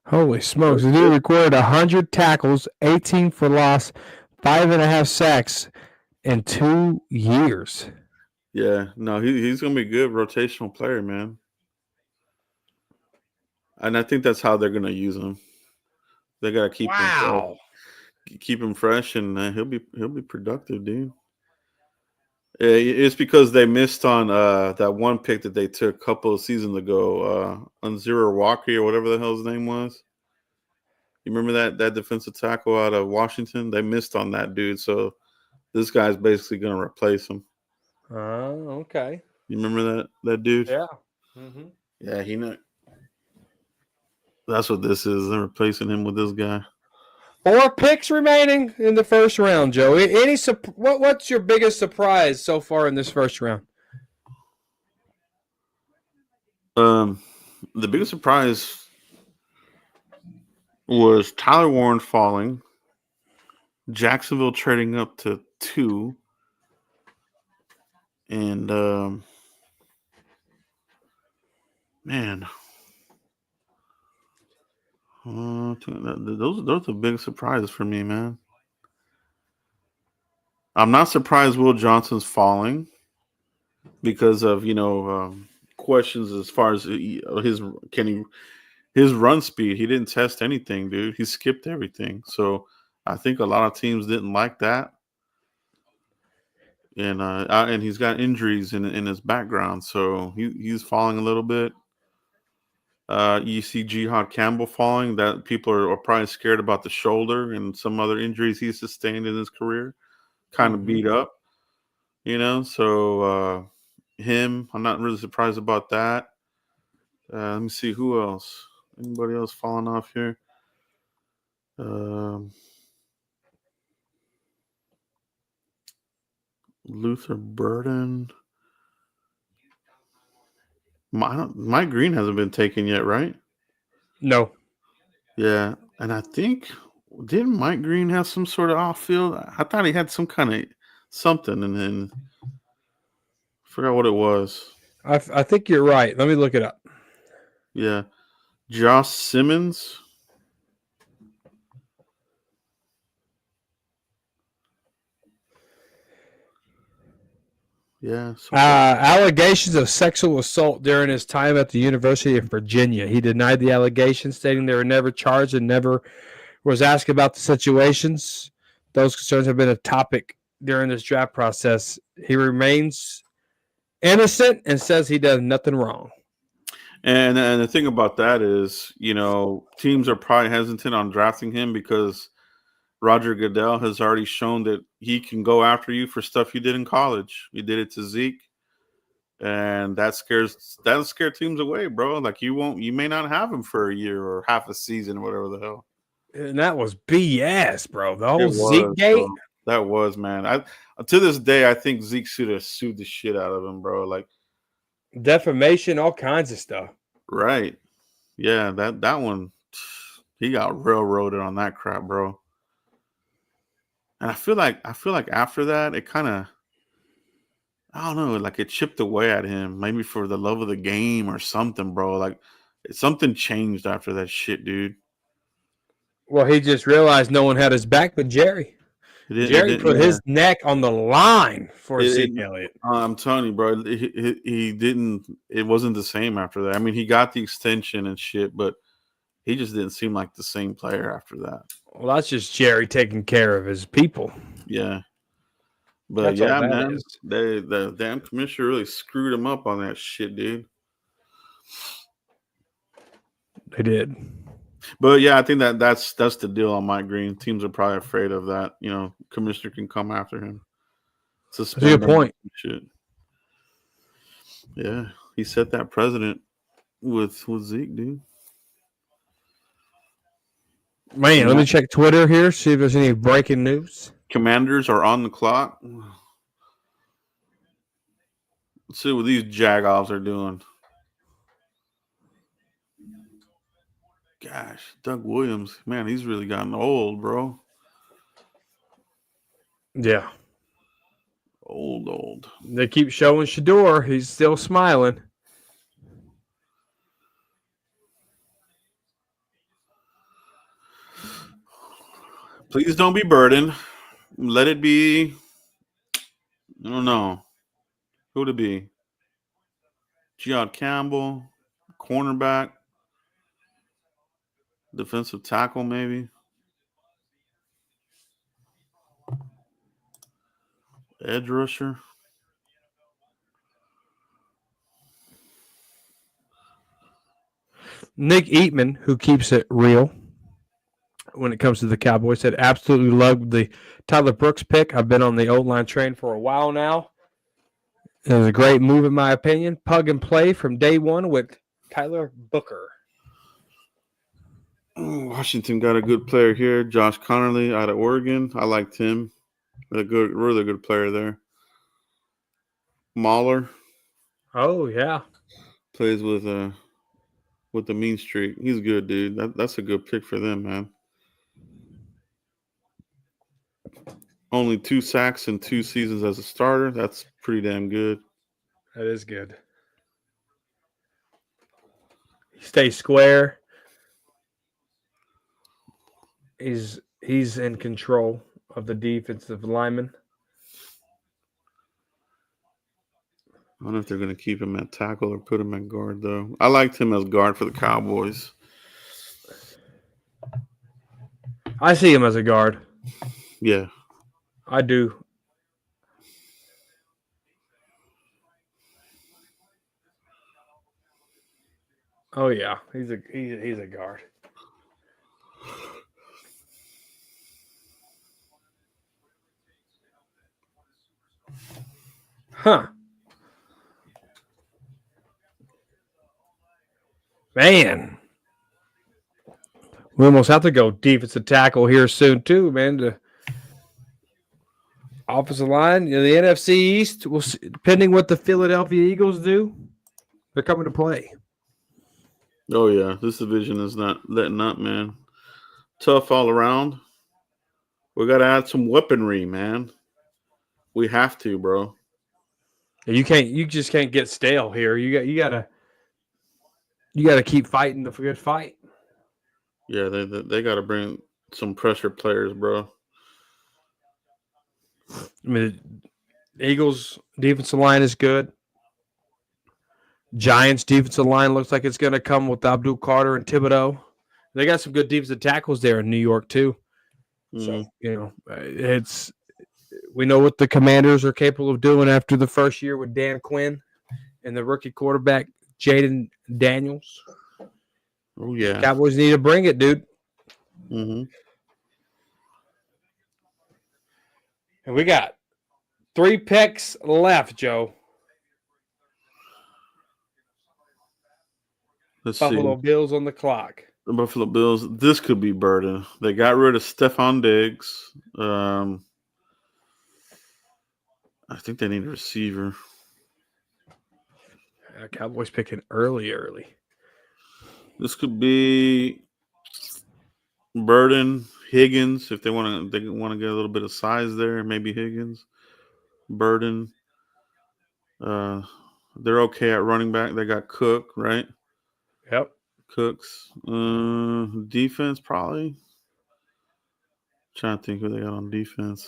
Holy smokes. The dude recorded 100 tackles, 18 for loss, 5.5 sacks in 2 years. yeah, no, he's going to be a good rotational player, man. And I think that's how they're going to use him. They got to keep him fresh, and he'll be productive, dude. It's because they missed on that one pick that they took a couple of seasons ago, Unzira Walker or whatever the hell his name was. You remember that defensive tackle out of Washington? They missed on that dude, so this guy's basically going to replace him. Oh, okay. You remember that dude? Yeah. Mm-hmm. Yeah, that's what this is. They're replacing him with this guy. 4 picks remaining in the first round, Joe. What's your biggest surprise so far in this first round? The biggest surprise was Tyler Warren falling, Jacksonville trading up to 2, and man, those are big surprises for me, man. I'm not surprised Will Johnson's falling because of questions as far as his run speed. He didn't test anything, dude. He skipped everything. So I think a lot of teams didn't like that. And he's got injuries in his background, so he's falling a little bit. You see Jihad Campbell falling. That people are probably scared about the shoulder and some other injuries he's sustained in his career. Kind of beat up, So him, I'm not really surprised about that. Let me see who else. Anybody else falling off here? Luther Burden. Mike Green hasn't been taken yet, right? No. Yeah, and I think didn't Mike Green have some sort of off field? I thought he had some kind of something, and then I forgot what it was. I think you're right. Let me look it up. Yeah, Josh Simmons. Yeah. Allegations of sexual assault during his time at the University of Virginia. He denied the allegations, stating they were never charged and never was asked about the situations. Those concerns have been a topic during this draft process. He remains innocent and says he does nothing wrong. And the thing about that is, teams are probably hesitant on drafting him because Roger Goodell has already shown that he can go after you for stuff you did in college. He did it to Zeke, and that'll scare teams away, bro. Like you may not have him for a year or half a season or whatever the hell. And that was BS, bro. The whole Zeke gate. Bro. That was, man. To this day, I think Zeke should have sued the shit out of him, bro. Like defamation, all kinds of stuff. Right. Yeah, that one, he got railroaded on that crap, bro. And I feel like after that, it kind of, I don't know, like it chipped away at him, maybe for the love of the game or something, bro. Like something changed after that shit, dude. Well, he just realized no one had his back but Jerry. Jerry put his neck on the line for Zeke Elliott. I'm telling you, bro, he didn't. It wasn't the same after that. I mean, he got the extension and shit, but he just didn't seem like the same player after that. Well, that's just Jerry taking care of his people. Yeah. But yeah, man, the damn commissioner really screwed him up on that shit, dude. They did. But yeah, I think that's the deal on Mike Green. Teams are probably afraid of that. Commissioner can come after him. That's a good point. Shit. Yeah, he set that precedent with Zeke, dude. Man, let me check Twitter here, see if there's any breaking news. Commanders are on the clock. Let's see what these Jagoffs are doing. Gosh, Doug Williams, man, he's really gotten old, bro. Yeah. Old. They keep showing Shador. He's still smiling. Please don't be Burden. Let it be. I don't know. Who would it be? Giod Campbell, cornerback, defensive tackle, maybe. Edge rusher. Nick Eatman, who keeps it real when it comes to the Cowboys, said absolutely loved the Tyler Brooks pick. I've been on the O-line train for a while now. It was a great move, in my opinion. Plug and play from day one with Tyler Booker. Washington got a good player here. Josh Connerly out of Oregon. I liked him. Really good player there. Mahler. Oh, yeah. Plays with the mean streak. He's good, dude. That's a good pick for them, man. Only 2 sacks in 2 seasons as a starter. That's pretty damn good. That is good. He stays square. He's in control of the defensive lineman. I don't know if they're going to keep him at tackle or put him at guard, though. I liked him as guard for the Cowboys. I see him as a guard. Yeah. I do. Oh, yeah. He's a guard. Huh. Man. We almost have to go defensive tackle here soon, too, man. The offensive line, the NFC East, we'll see, depending what the Philadelphia Eagles do, they're coming to play. Oh, yeah. This division is not letting up, man. Tough all around. We got to add some weaponry, man. We have to, bro. You just can't get stale here. You gotta keep fighting the good fight. Yeah, they got to bring some pressure players, bro. I mean, Eagles defensive line is good. Giants defensive line looks like it's going to come with Abdul Carter and Thibodeau. They got some good defensive tackles there in New York too. So we know what the Commanders are capable of doing after the first year with Dan Quinn and the rookie quarterback Jaden Daniels. Oh yeah, Cowboys need to bring it, dude. Mm-hmm. And we got 3 picks left, Joe. Let's Buffalo see. Bills on the clock. The Buffalo Bills. This could be burden. They got rid of Stephon Diggs. I think they need a receiver. Cowboys picking early. This could be Burden, Higgins, if they want to get a little bit of size there. Maybe Higgins, Burden. They're okay at running back. They got Cook, right? Yep. Cooks. Defense, probably. Trying to think who they got on defense.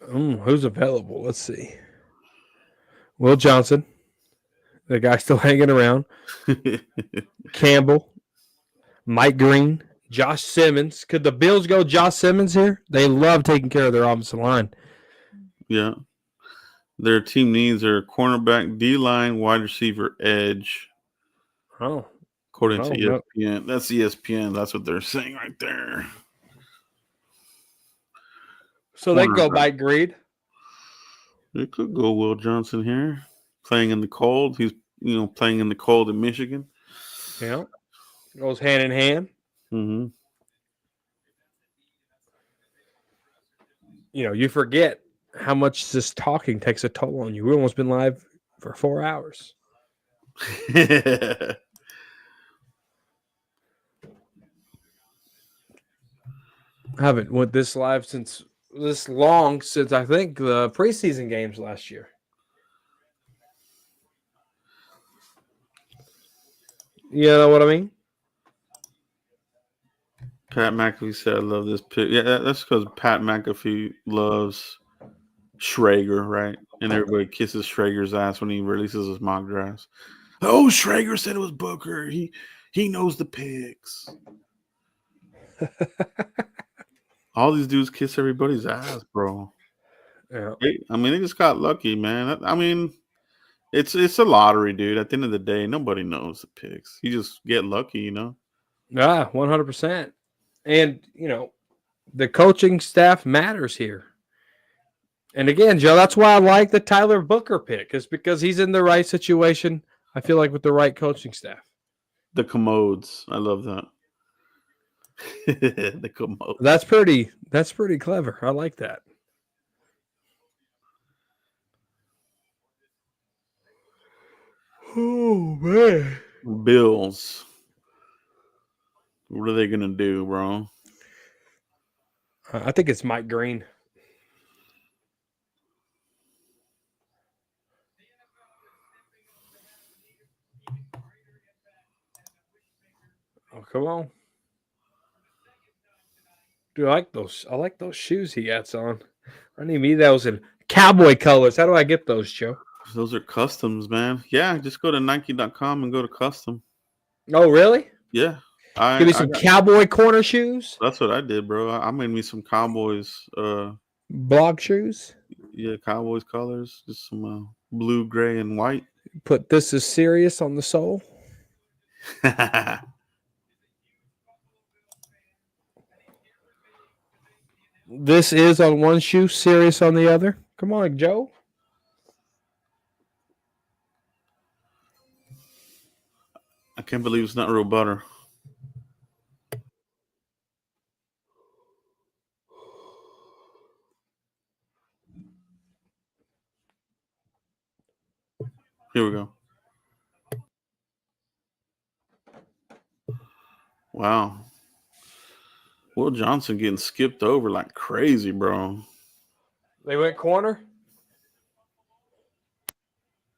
Who's available? Let's see. Will Johnson. The guy still hanging around. Campbell. Mike Green. Josh Simmons. Could the Bills go Josh Simmons here? They love taking care of their offensive line. Yeah. Their team needs are cornerback, D-line, wide receiver, edge. Oh. According to ESPN. No. That's ESPN. That's what they're saying right there. So they go Mike Green. It could go Will Johnson here. Playing in the cold. He's, playing in the cold in Michigan. Yeah. Goes hand in hand. Mm-hmm. You forget how much this talking takes a toll on you. We've almost been live for 4 hours. I I haven't went this live since I think the preseason games last year. You know what I mean? Pat McAfee said, "I love this pick." Yeah, that's because Pat McAfee loves Schrager, right? And everybody kisses Schrager's ass when he releases his mock drafts. Oh, Schrager said it was Booker. He knows the picks. All these dudes kiss everybody's ass, bro. Yeah. They just got lucky, man. I mean, it's a lottery, dude. At the end of the day, nobody knows the picks. You just get lucky, you know. 100%. And the coaching staff matters here. And again, Joe, that's why I like the Tyler Booker pick, is because he's in the right situation. I feel like with the right coaching staff. The commodes, I love that. The commode. That's pretty clever. I like that. Oh man. Bills. What are they gonna do, bro? I think it's Mike Green. Oh, come on. Dude, I like those shoes he has on. I need me those in cowboy colors. How do I get those, Joe? Those are customs, man. Yeah, just go to Nike.com and go to custom. Oh, really? Yeah. Give me some cowboy corner shoes. That's what I did, bro. I made me some Cowboys. Blog shoes. Yeah, Cowboys colors, just some blue, gray, and white. Put "This is serious" on the sole. This is on one shoe, serious on the other. Come on, Joe. I can't believe it's not real butter. Here we go. Wow. Will Johnson getting skipped over like crazy, bro. They went corner.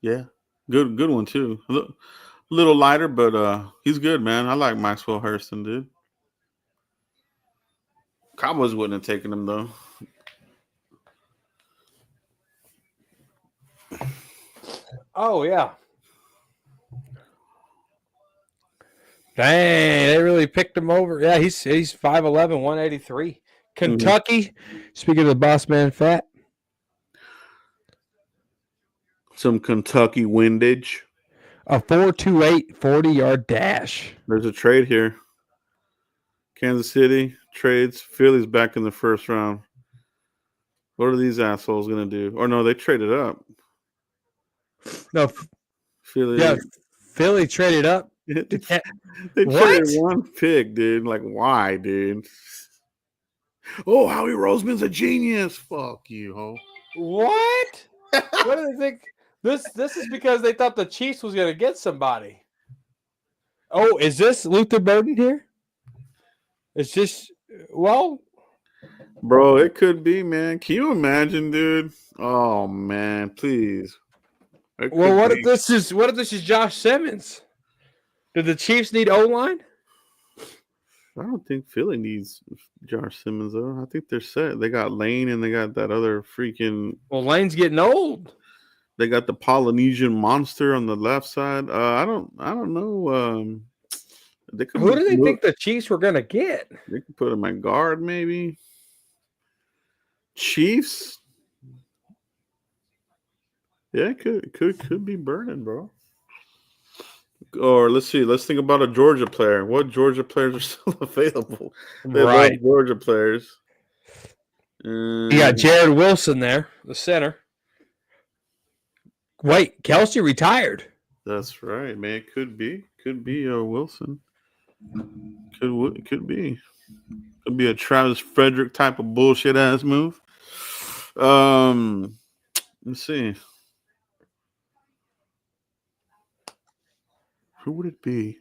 Yeah. Good one too. A little lighter, but he's good, man. I like Maxwell Hurston, dude. Cowboys wouldn't have taken him though. Oh yeah. Dang, they really picked him over. Yeah, he's 5'11", 183. Kentucky. Speaking of the boss man fat. Some Kentucky windage. A 4.28 40-yard dash. There's a trade here. Kansas City trades Philly's back in the first round. What are these assholes going to do? Or no, they traded up. No, Philly. Yeah, Philly traded up. They traded one pick, dude. Like, why, dude? Oh, Howie Roseman's a genius. Fuck you, ho. What? What do they think? This is because they thought the Chiefs was going to get somebody. Oh, is this Luther Burden here? It's just, well. Bro, it could be, man. Can you imagine, dude? Oh, man, please. Well, what if this is Josh Simmons? Did the Chiefs need O-line? I don't think Philly needs Josh Simmons, though. I think they're set. They got Lane and they got that other freaking. Well, Lane's getting old. They got the Polynesian monster on the left side. I don't know. Who do they think the Chiefs were going to get? They could put him at guard, maybe. Chiefs. Yeah, it could be burning, bro. Or let's see. Let's think about a Georgia player. What Georgia players are still available? They have Georgia players. You got Jared Wilson there, the center. Wait, Kelsey retired. That's right, man. Could be Wilson. Could be. Could be a Travis Frederick type of bullshit ass move. Let's see. Who would it be?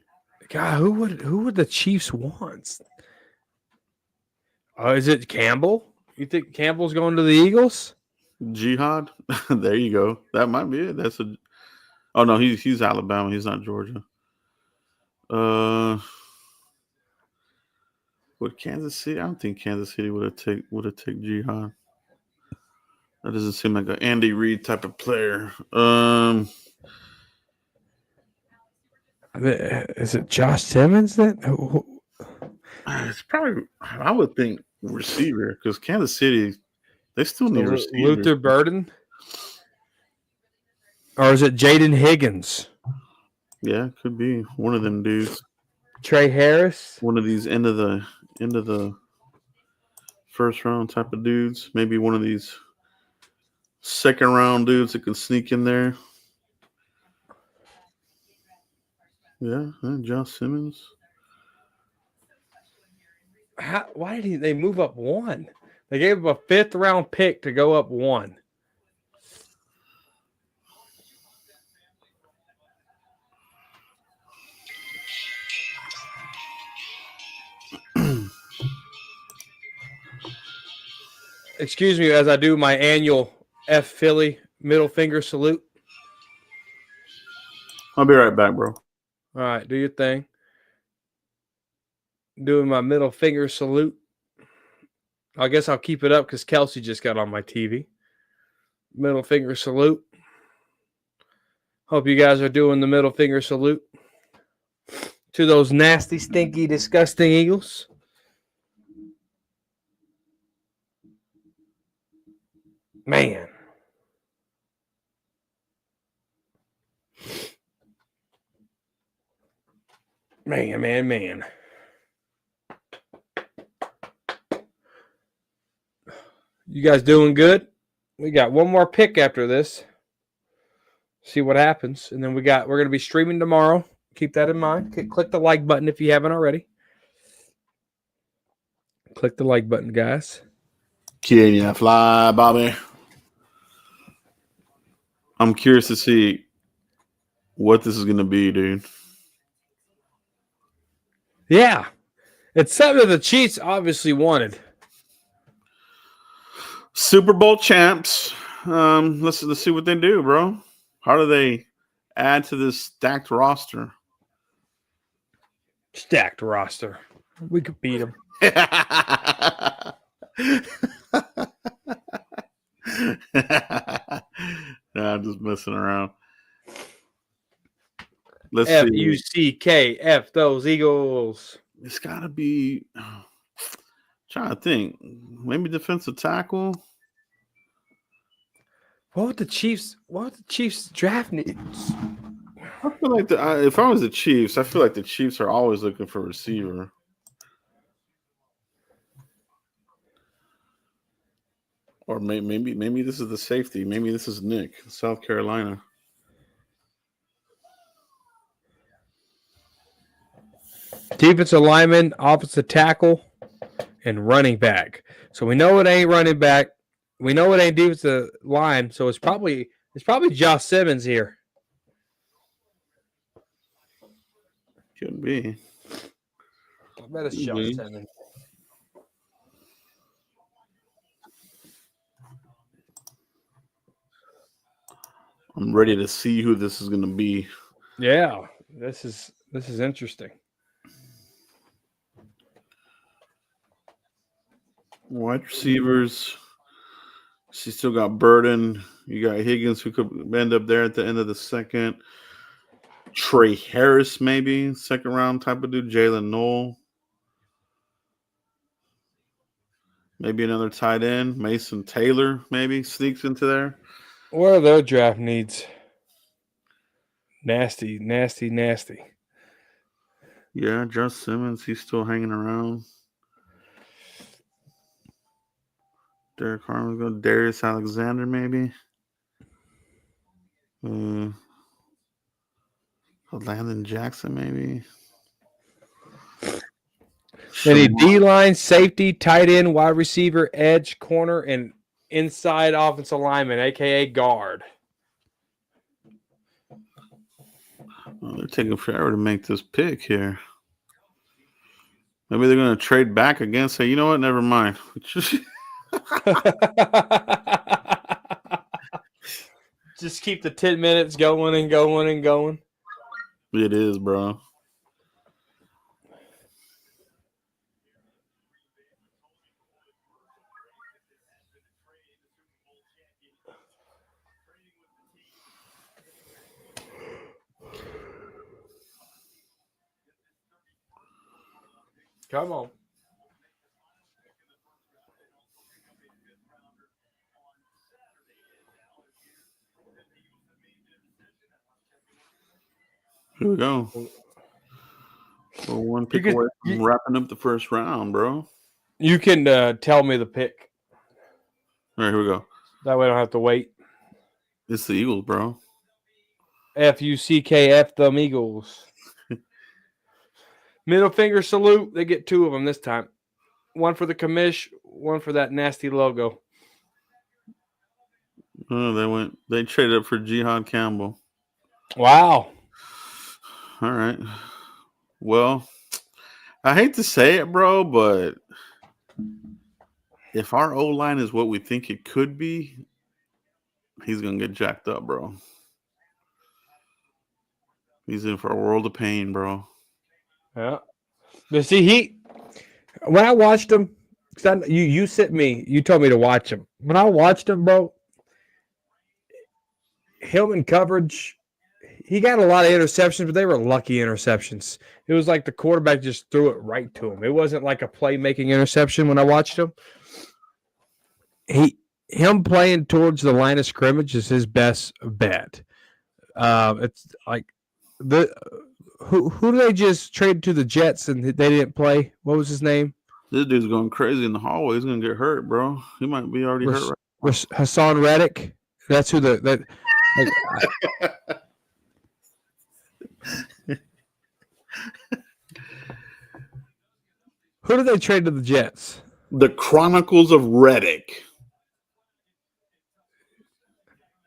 God, who would the Chiefs want? Is it Campbell? You think Campbell's going to the Eagles? Jihad. There you go. That might be it. That's a. Oh no, he's Alabama. He's not Georgia. Would Kansas City? I don't think Kansas City would have take Jihad. That doesn't seem like an Andy Reid type of player. Is it Josh Simmons then? It's probably, I would think, receiver, because Kansas City, they still need receivers. Luther Burden? Or is it Jaden Higgins? Yeah, it could be one of them dudes. Trey Harris? One of these end of the first round type of dudes. Maybe one of these second round dudes that can sneak in there. Yeah, Josh Simmons. Why did they move up one? They gave him a 5th round pick to go up one. Excuse me as I do my annual F Philly middle finger salute. I'll be right back, bro. All right, do your thing. Doing my middle finger salute. I guess I'll keep it up because Kelsey just got on my TV. Middle finger salute. Hope you guys are doing the middle finger salute to those nasty, stinky, disgusting Eagles. Man. Man. You guys doing good? We got one more pick after this. See what happens. And then we're going to be streaming tomorrow. Keep that in mind. Click the like button if you haven't already. Click the like button, guys. Can you fly, Bobby? I'm curious to see what this is going to be, dude. Yeah. It's something the Chiefs obviously wanted. Super Bowl champs. Let's see what they do, bro. How do they add to this stacked roster? Stacked roster. We could beat them. Nah, I'm just messing around. Let's see. Fuck those Eagles. It's got to be. Trying to think. Maybe defensive tackle. What would the Chiefs draft needs? I feel like if I was the Chiefs, I feel like the Chiefs are always looking for a receiver. Or maybe this is the safety. Maybe this is Nick, South Carolina. Defensive lineman, offensive tackle, and running back. So we know it ain't running back. We know it ain't defensive line. So it's probably Josh Simmons here. Could be. I bet it's Josh Simmons. I'm ready to see who this is going to be. Yeah, this is interesting. Wide receivers. She still got Burden. You got Higgins, who could end up there at the end of the second. Trey Harris, maybe second round type of dude. Jalen Noel. Maybe another tight end. Mason Taylor maybe sneaks into there. What are their draft needs? Nasty. Yeah, Josh Simmons, he's still hanging around. Derek Harmon's going. Darius Alexander, maybe. Landon Jackson, maybe. They need D-line, safety, tight end, wide receiver, edge, corner, and inside offensive lineman, a.k.a. guard. Well, they're taking forever to make this pick here. Maybe they're going to trade back again. Say, you know what? Never mind. Just keep the 10 minutes going and going and going. It is, bro. Come on. Here we go. We're one pick away from wrapping up the first round, bro. You can tell me the pick. All right, here we go. That way I don't have to wait. It's the Eagles, bro. F-U-C-K-F them Eagles. Middle finger salute. They get 2 of them this time. One for the commish, one for that nasty logo. Oh, they traded up for Jihad Campbell. Wow. All right. Well, I hate to say it, bro, but if our O-line is what we think it could be, he's going to get jacked up, bro. He's in for a world of pain, bro. Yeah. But see, when I watched him, you sent me, you told me to watch him. When I watched him, bro, him in coverage, he got a lot of interceptions, but they were lucky interceptions. It was like the quarterback just threw it right to him. It wasn't like a playmaking interception when I watched him. Him playing towards the line of scrimmage is his best bet. It's like who do they just trade to the Jets and they didn't play? What was his name? This dude's going crazy in the hallway. He's going to get hurt, bro. He might be already hurt. Hassan Reddick. That's who who did they trade to the Jets? The Chronicles of Reddick.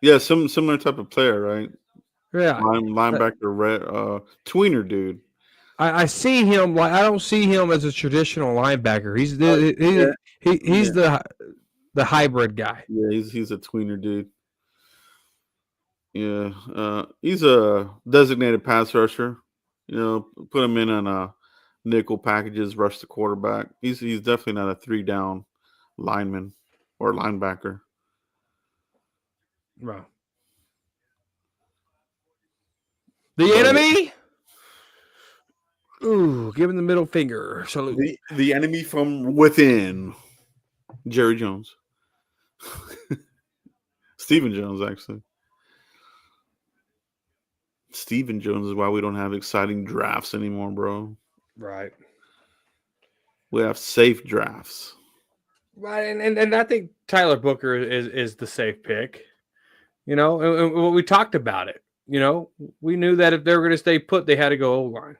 Yeah, similar type of player, right? Yeah, linebacker, tweener dude. I see him like I don't see him as a traditional linebacker. He's the hybrid guy. Yeah, he's a tweener dude. Yeah, he's a designated pass rusher. You know, put him in on nickel packages, rush the quarterback. He's definitely not a 3-down lineman or linebacker. Wow. The enemy? Ooh, give him the middle finger. Salute. The enemy from within. Jerry Jones. Stephen Jones, actually. Stephen Jones is why we don't have exciting drafts anymore, bro. Right. We have safe drafts. Right, and I think Tyler Booker is the safe pick. You know, and we talked about it. You know, we knew that if they were going to stay put, they had to go O-line.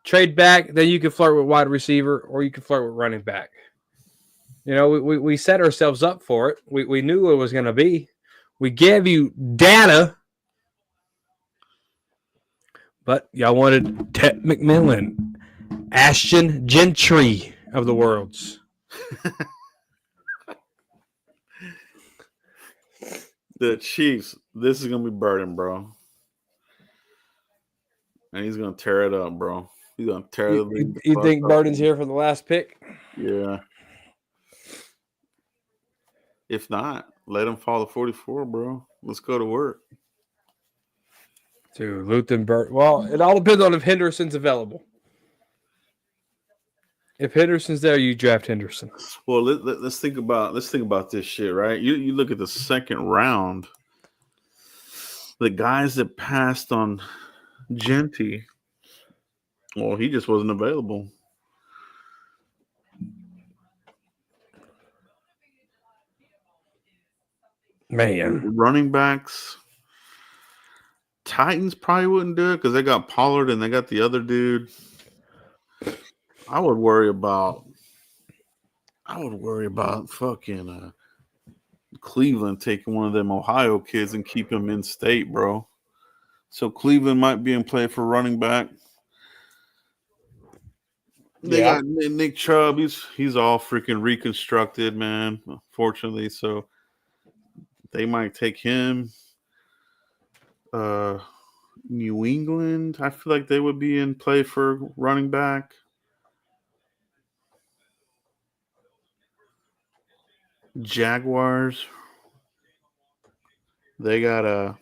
Trade back, then you can flirt with wide receiver or you can flirt with running back. You know, we set ourselves up for it. We knew what it was going to be. We gave you data. But y'all wanted Ted McMillan, Ashton Gentry of the worlds. The Chiefs, this is going to be Burden, bro. And he's going to tear it up, bro. He's going to tear the league. You think Burden's here for the last pick? Yeah. If not, let him fall to 44, bro. Let's go to work. Dude, Luthen Burden. Well, it all depends on if Henderson's available. If Henderson's there, you draft Henderson. Well, let's think about this shit, right? You look at the second round. The guys that passed on Genty, well, he just wasn't available. Man, running backs. Titans probably wouldn't do it because they got Pollard and they got the other dude. I would worry about fucking Cleveland taking one of them Ohio kids and keep him in state, bro. So Cleveland might be in play for running back. They Yeah. got Nick Chubb. He's all freaking reconstructed, man. Unfortunately, so they might take him. New England, I feel like they would be in play for running back. Jaguars, they got a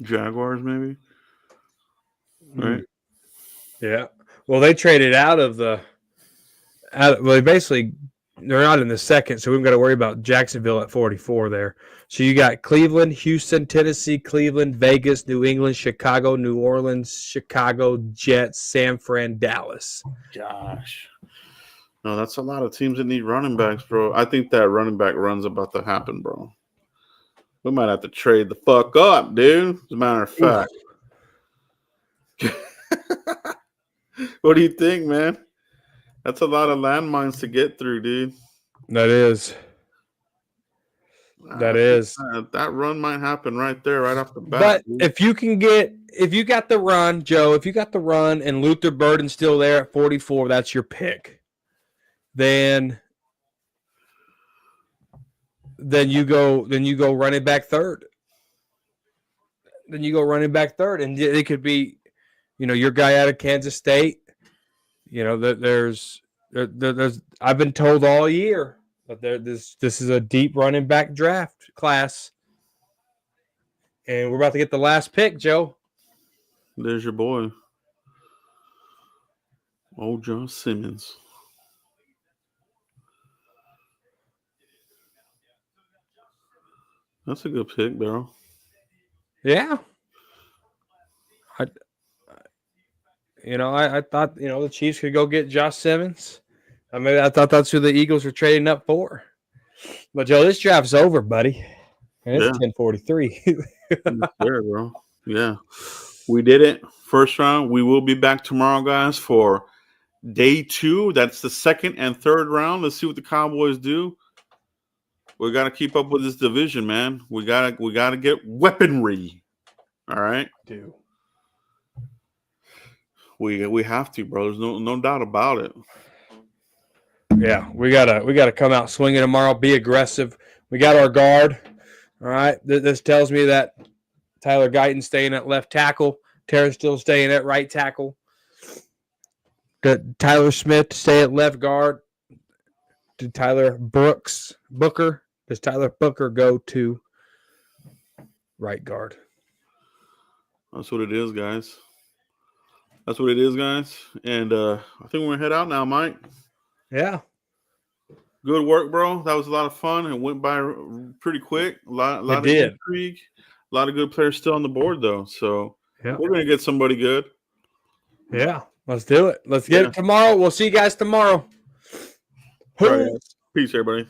Jaguars, maybe, right? Yeah. Well, they traded out of the. Well, basically, they're not in the second, so we've got to worry about Jacksonville at 44 there. So you got Cleveland, Houston, Tennessee, Cleveland, Vegas, New England, Chicago, New Orleans, Chicago, Jets, San Fran, Dallas. Gosh. No, that's a lot of teams that need running backs, bro. I think that running back run's about to happen, bro. We might have to trade the fuck up, dude. As a matter of fact. What do you think, man? That's a lot of landmines to get through, dude. That is. That run might happen right there, right off the bat. But dude. if you got the run, Joe, if you got the run and Luther Burden's still there at 44, that's your pick. Then you go running back third. Then you go running back third, and it could be, your guy out of Kansas State. There's I've been told all year that this is a deep running back draft class, and we're about to get the last pick, Joe. There's your boy, old John Simmons. That's a good pick, bro. Yeah. I thought, the Chiefs could go get Josh Simmons. I thought that's who the Eagles were trading up for. But, Joe, this draft's over, buddy. And it's 10:43. There, bro. Yeah. We did it. First round. We will be back tomorrow, guys, for day 2. That's the second and third round. Let's see what the Cowboys do. We got to keep up with this division, man. We gotta get weaponry. All right. Dude. We have to, bro. There's no doubt about it. Yeah, we gotta come out swinging tomorrow. Be aggressive. We got our guard. All right. This tells me that Tyler Guyton's staying at left tackle. Tara's still staying at right tackle. Did Tyler Smith stay at left guard? Did Tyler Booker? Does Tyler Booker go to right guard? That's what it is, guys. And I think we're gonna head out now, Mike. Yeah. Good work, bro. That was a lot of fun. It went by pretty quick. A lot of intrigue. A lot of good players still on the board, though. So we're going to get somebody good. Yeah. Let's do it. Let's get it tomorrow. We'll see you guys tomorrow. Right, peace, everybody.